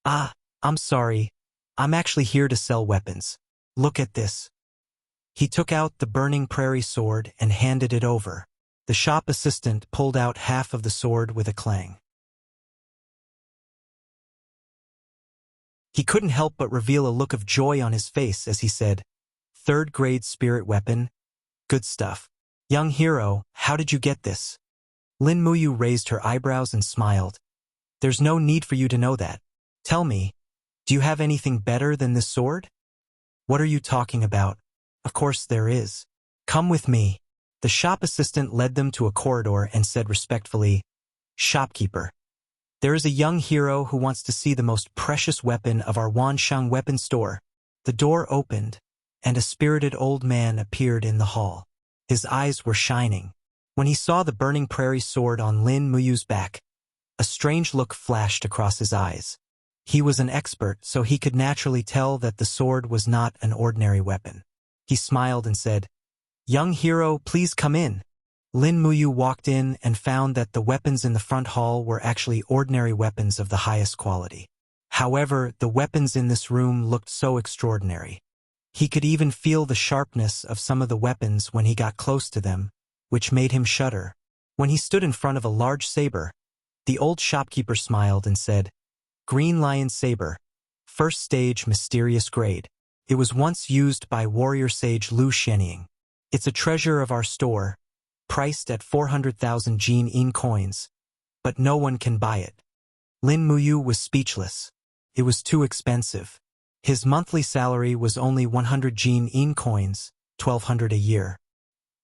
Speaker 1: I'm sorry. I'm actually here to sell weapons. Look at this. He took out the burning prairie sword and handed it over. The shop assistant pulled out half of the sword with a clang. He couldn't help but reveal a look of joy on his face as he said, Third-grade spirit weapon. Good stuff. Young hero, how did you get this? Lin Muyu raised her eyebrows and smiled. There's no need for you to know that. Tell me, do you have anything better than this sword? What are you talking about? Of course there is. Come with me. The shop assistant led them to a corridor and said respectfully, Shopkeeper, there is a young hero who wants to see the most precious weapon of our Wanshang weapon store. The door opened, and a spirited old man appeared in the hall. His eyes were shining. When he saw the burning prairie sword on Lin Muyu's back, a strange look flashed across his eyes. He was an expert, so he could naturally tell that the sword was not an ordinary weapon. He smiled and said, Young hero, please come in. Lin Muyu walked in and found that the weapons in the front hall were actually ordinary weapons of the highest quality. However, the weapons in this room looked so extraordinary. He could even feel the sharpness of some of the weapons when he got close to them, which made him shudder. When he stood in front of a large saber, the old shopkeeper smiled and said, "Green Lion Saber, first stage mysterious grade. It was once used by warrior sage Lu Xianying. It's a treasure of our store, priced at 400,000 Jin coins, but no one can buy it." Lin Muyu was speechless. It was too expensive. His monthly salary was only 100 Jin coins, 1,200 a year.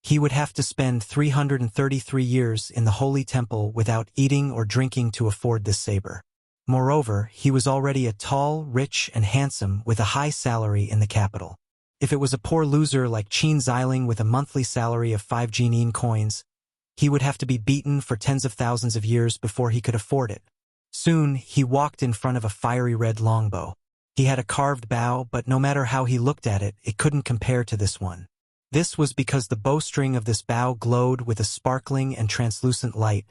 Speaker 1: He would have to spend 333 years in the Holy Temple without eating or drinking to afford this saber. Moreover, he was already a tall, rich, and handsome with a high salary in the capital. If it was a poor loser like Qin Xiling with a monthly salary of 5 Jin coins, he would have to be beaten for tens of thousands of years before he could afford it. Soon, he walked in front of a fiery red longbow. He had a carved bow, but no matter how he looked at it, it couldn't compare to this one. This was because the bowstring of this bow glowed with a sparkling and translucent light,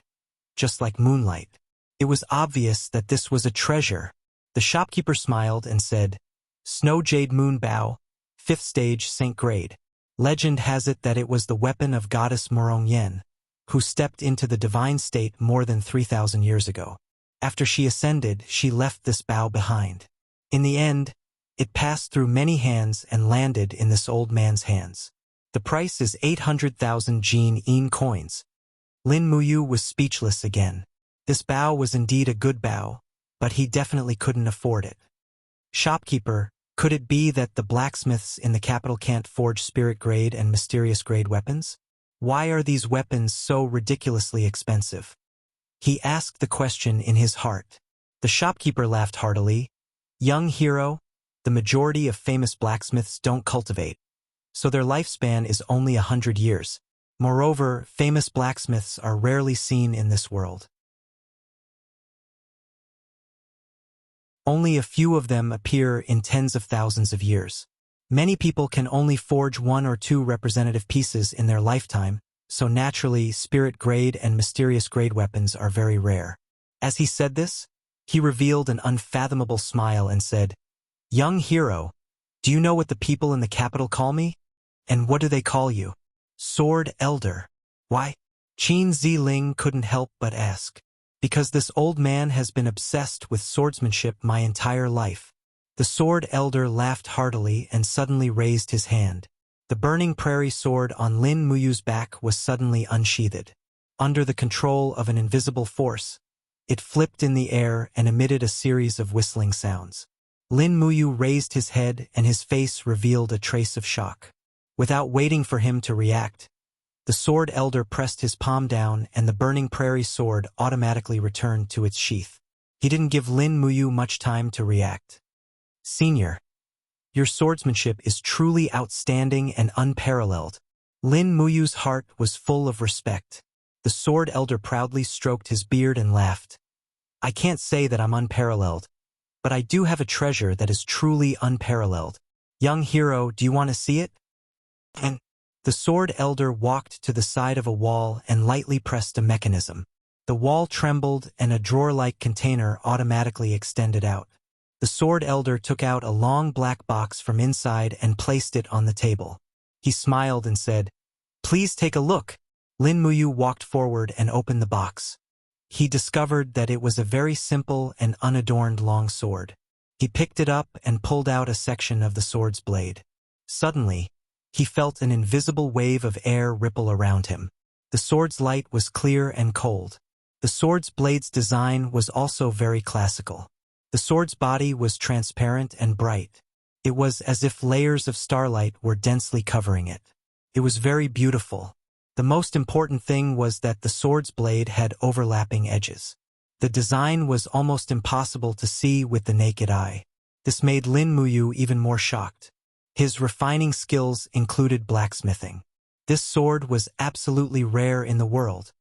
Speaker 1: just like moonlight. It was obvious that this was a treasure. The shopkeeper smiled and said, "Snow Jade Moon Bow, 5th stage Saint Grade. Legend has it that it was the weapon of goddess Morong Yen, who stepped into the divine state more than 3,000 years ago. After she ascended, she left this bow behind. In the end, it passed through many hands and landed in this old man's hands. The price is 800,000 Jin coins." Lin Muyu was speechless again. This bow was indeed a good bow, but he definitely couldn't afford it. "Shopkeeper, could it be that the blacksmiths in the capital can't forge spirit grade and mysterious grade weapons? Why are these weapons so ridiculously expensive?" He asked the question in his heart. The shopkeeper laughed heartily. "Young hero, the majority of famous blacksmiths don't cultivate, so their lifespan is only 100 years. Moreover, famous blacksmiths are rarely seen in this world. Only a few of them appear in tens of thousands of years. Many people can only forge 1 or 2 representative pieces in their lifetime, so naturally spirit grade and mysterious grade weapons are very rare." As he said this, he revealed an unfathomable smile and said, "Young hero, do you know what the people in the capital call me? And what do they call you?" "Sword Elder." "Why?" Qin Ziling couldn't help but ask. "Because this old man has been obsessed with swordsmanship my entire life." The Sword Elder laughed heartily and suddenly raised his hand. The burning prairie sword on Lin Muyu's back was suddenly unsheathed. Under the control of an invisible force, it flipped in the air and emitted a series of whistling sounds. Lin Muyu raised his head and his face revealed a trace of shock. Without waiting for him to react, the Sword Elder pressed his palm down and the burning prairie sword automatically returned to its sheath. He didn't give Lin Muyu much time to react. "Senior, your swordsmanship is truly outstanding and unparalleled." Lin Muyu's heart was full of respect. The Sword Elder proudly stroked his beard and laughed. "I can't say that I'm unparalleled, but I do have a treasure that is truly unparalleled. Young hero, do you want to see it?" And the Sword Elder walked to the side of a wall and lightly pressed a mechanism. The wall trembled and a drawer-like container automatically extended out. The Sword Elder took out a long black box from inside and placed it on the table. He smiled and said, "Please take a look." Lin Muyu walked forward and opened the box. He discovered that it was a very simple and unadorned long sword. He picked it up and pulled out a section of the sword's blade. Suddenly, he felt an invisible wave of air ripple around him. The sword's light was clear and cold. The sword's blade's design was also very classical. The sword's body was transparent and bright. It was as if layers of starlight were densely covering it. It was very beautiful. The most important thing was that the sword's blade had overlapping edges. The design was almost impossible to see with the naked eye. This made Lin Muyu even more shocked. His refining skills included blacksmithing. This sword was absolutely rare in the world.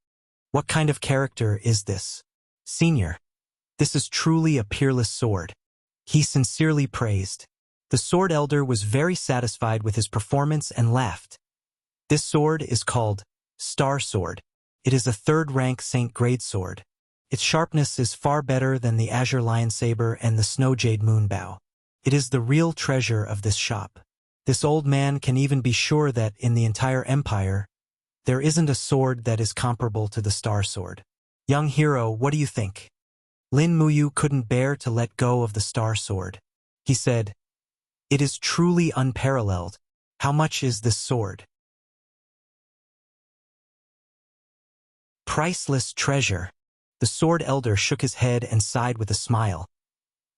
Speaker 1: What kind of character is this? Senior, this is truly a peerless sword. He sincerely praised. The Sword Elder was very satisfied with his performance and laughed. This sword is called Star Sword. It is a third-rank Saint grade sword. Its sharpness is far better than the Azure Lion Saber and the Snow Jade Moonbow. It is the real treasure of this shop. This old man can even be sure that in the entire empire, there isn't a sword that is comparable to the Star Sword. Young hero, what do you think? Lin Muyu couldn't bear to let go of the Star Sword. He said, "It is truly unparalleled. How much is this sword?" Priceless treasure. The sword elder shook his head and sighed with a smile.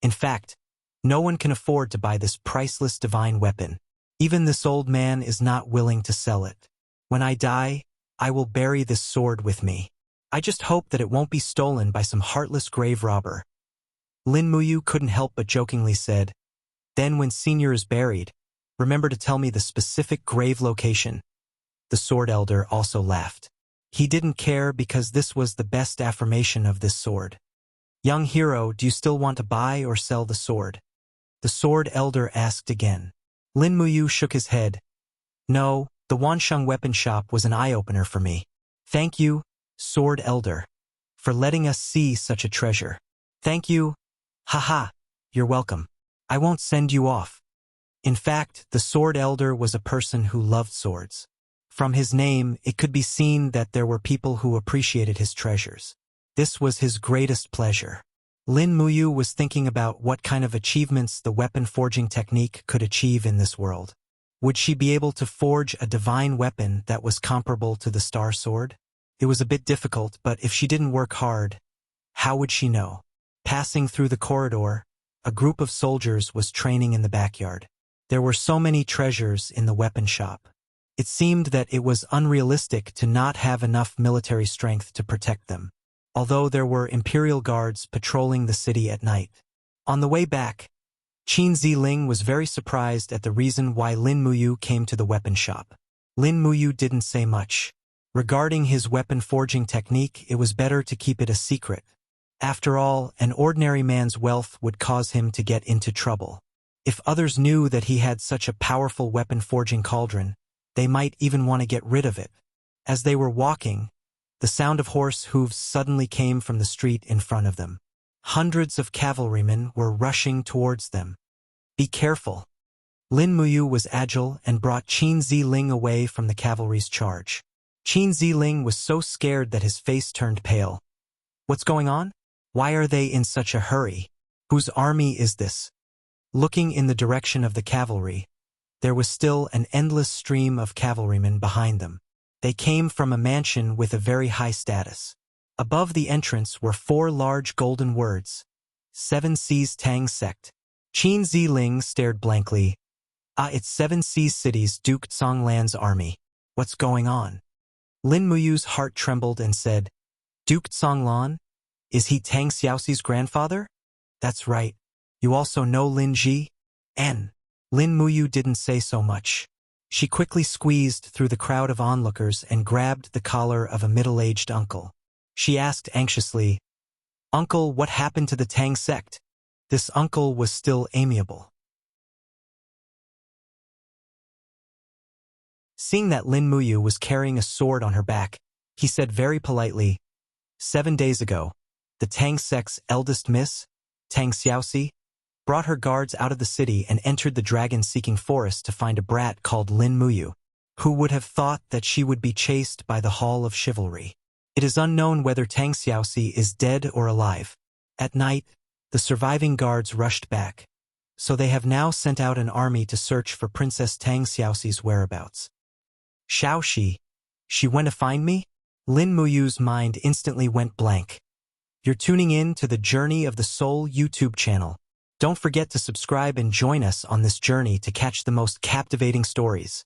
Speaker 1: In fact, no one can afford to buy this priceless divine weapon. Even this old man is not willing to sell it. When I die, I will bury this sword with me. I just hope that it won't be stolen by some heartless grave robber. Lin Muyu couldn't help but jokingly said, "Then when Senior is buried, remember to tell me the specific grave location." The sword elder also laughed. He didn't care because this was the best affirmation of this sword. Young hero, do you still want to buy or sell the sword? The sword elder asked again. Lin Muyu shook his head. No, the Wansheng weapon shop was an eye-opener for me. Thank you, sword elder, for letting us see such a treasure. Thank you. Haha, you're welcome. I won't send you off. In fact, the sword elder was a person who loved swords. From his name, it could be seen that there were people who appreciated his treasures. This was his greatest pleasure. Lin Muyu was thinking about what kind of achievements the weapon forging technique could achieve in this world. Would she be able to forge a divine weapon that was comparable to the Star Sword? It was a bit difficult, but if she didn't work hard, how would she know? Passing through the corridor, a group of soldiers was training in the backyard. There were so many treasures in the weapon shop. It seemed that it was unrealistic to not have enough military strength to protect them, although there were imperial guards patrolling the city at night. On the way back, Qin Ziling was very surprised at the reason why Lin Muyu came to the weapon shop. Lin Muyu didn't say much. Regarding his weapon forging technique, it was better to keep it a secret. After all, an ordinary man's wealth would cause him to get into trouble. If others knew that he had such a powerful weapon forging cauldron, they might even want to get rid of it. As they were walking, the sound of horse hooves suddenly came from the street in front of them. Hundreds of cavalrymen were rushing towards them. Be careful. Lin Muyu was agile and brought Qin Ziling away from the cavalry's charge. Qin Ziling was so scared that his face turned pale. What's going on? Why are they in such a hurry? Whose army is this? Looking in the direction of the cavalry, there was still an endless stream of cavalrymen behind them. They came from a mansion with a very high status. Above the entrance were 4 large golden words. 7 Seas Tang Sect. Qin Ziling stared blankly. It's 7 Seas City's Duke Songlan's army. What's going on? Lin Muyu's heart trembled and said, Duke Songlan? Is he Tang Xiaoxi's grandfather? That's right. You also know Lin Ji? Lin Muyu didn't say so much. She quickly squeezed through the crowd of onlookers and grabbed the collar of a middle-aged uncle. She asked anxiously, Uncle, what happened to the Tang sect? This uncle was still amiable. Seeing that Lin Muyu was carrying a sword on her back, he said very politely, 7 days ago, the Tang sect's eldest miss, Tang Xiaoxi, brought her guards out of the city and entered the dragon-seeking forest to find a brat called Lin Muyu. Who would have thought that she would be chased by the Hall of Chivalry? It is unknown whether Tang Xiaoxi is dead or alive. At night, the surviving guards rushed back, so they have now sent out an army to search for Princess Tang Xiaoxi's whereabouts. Xiaoxi, she went to find me? Lin Muyu's mind instantly went blank. You're tuning in to the Journey of the Soul YouTube channel. Don't forget to subscribe and join us on this journey to catch the most captivating stories.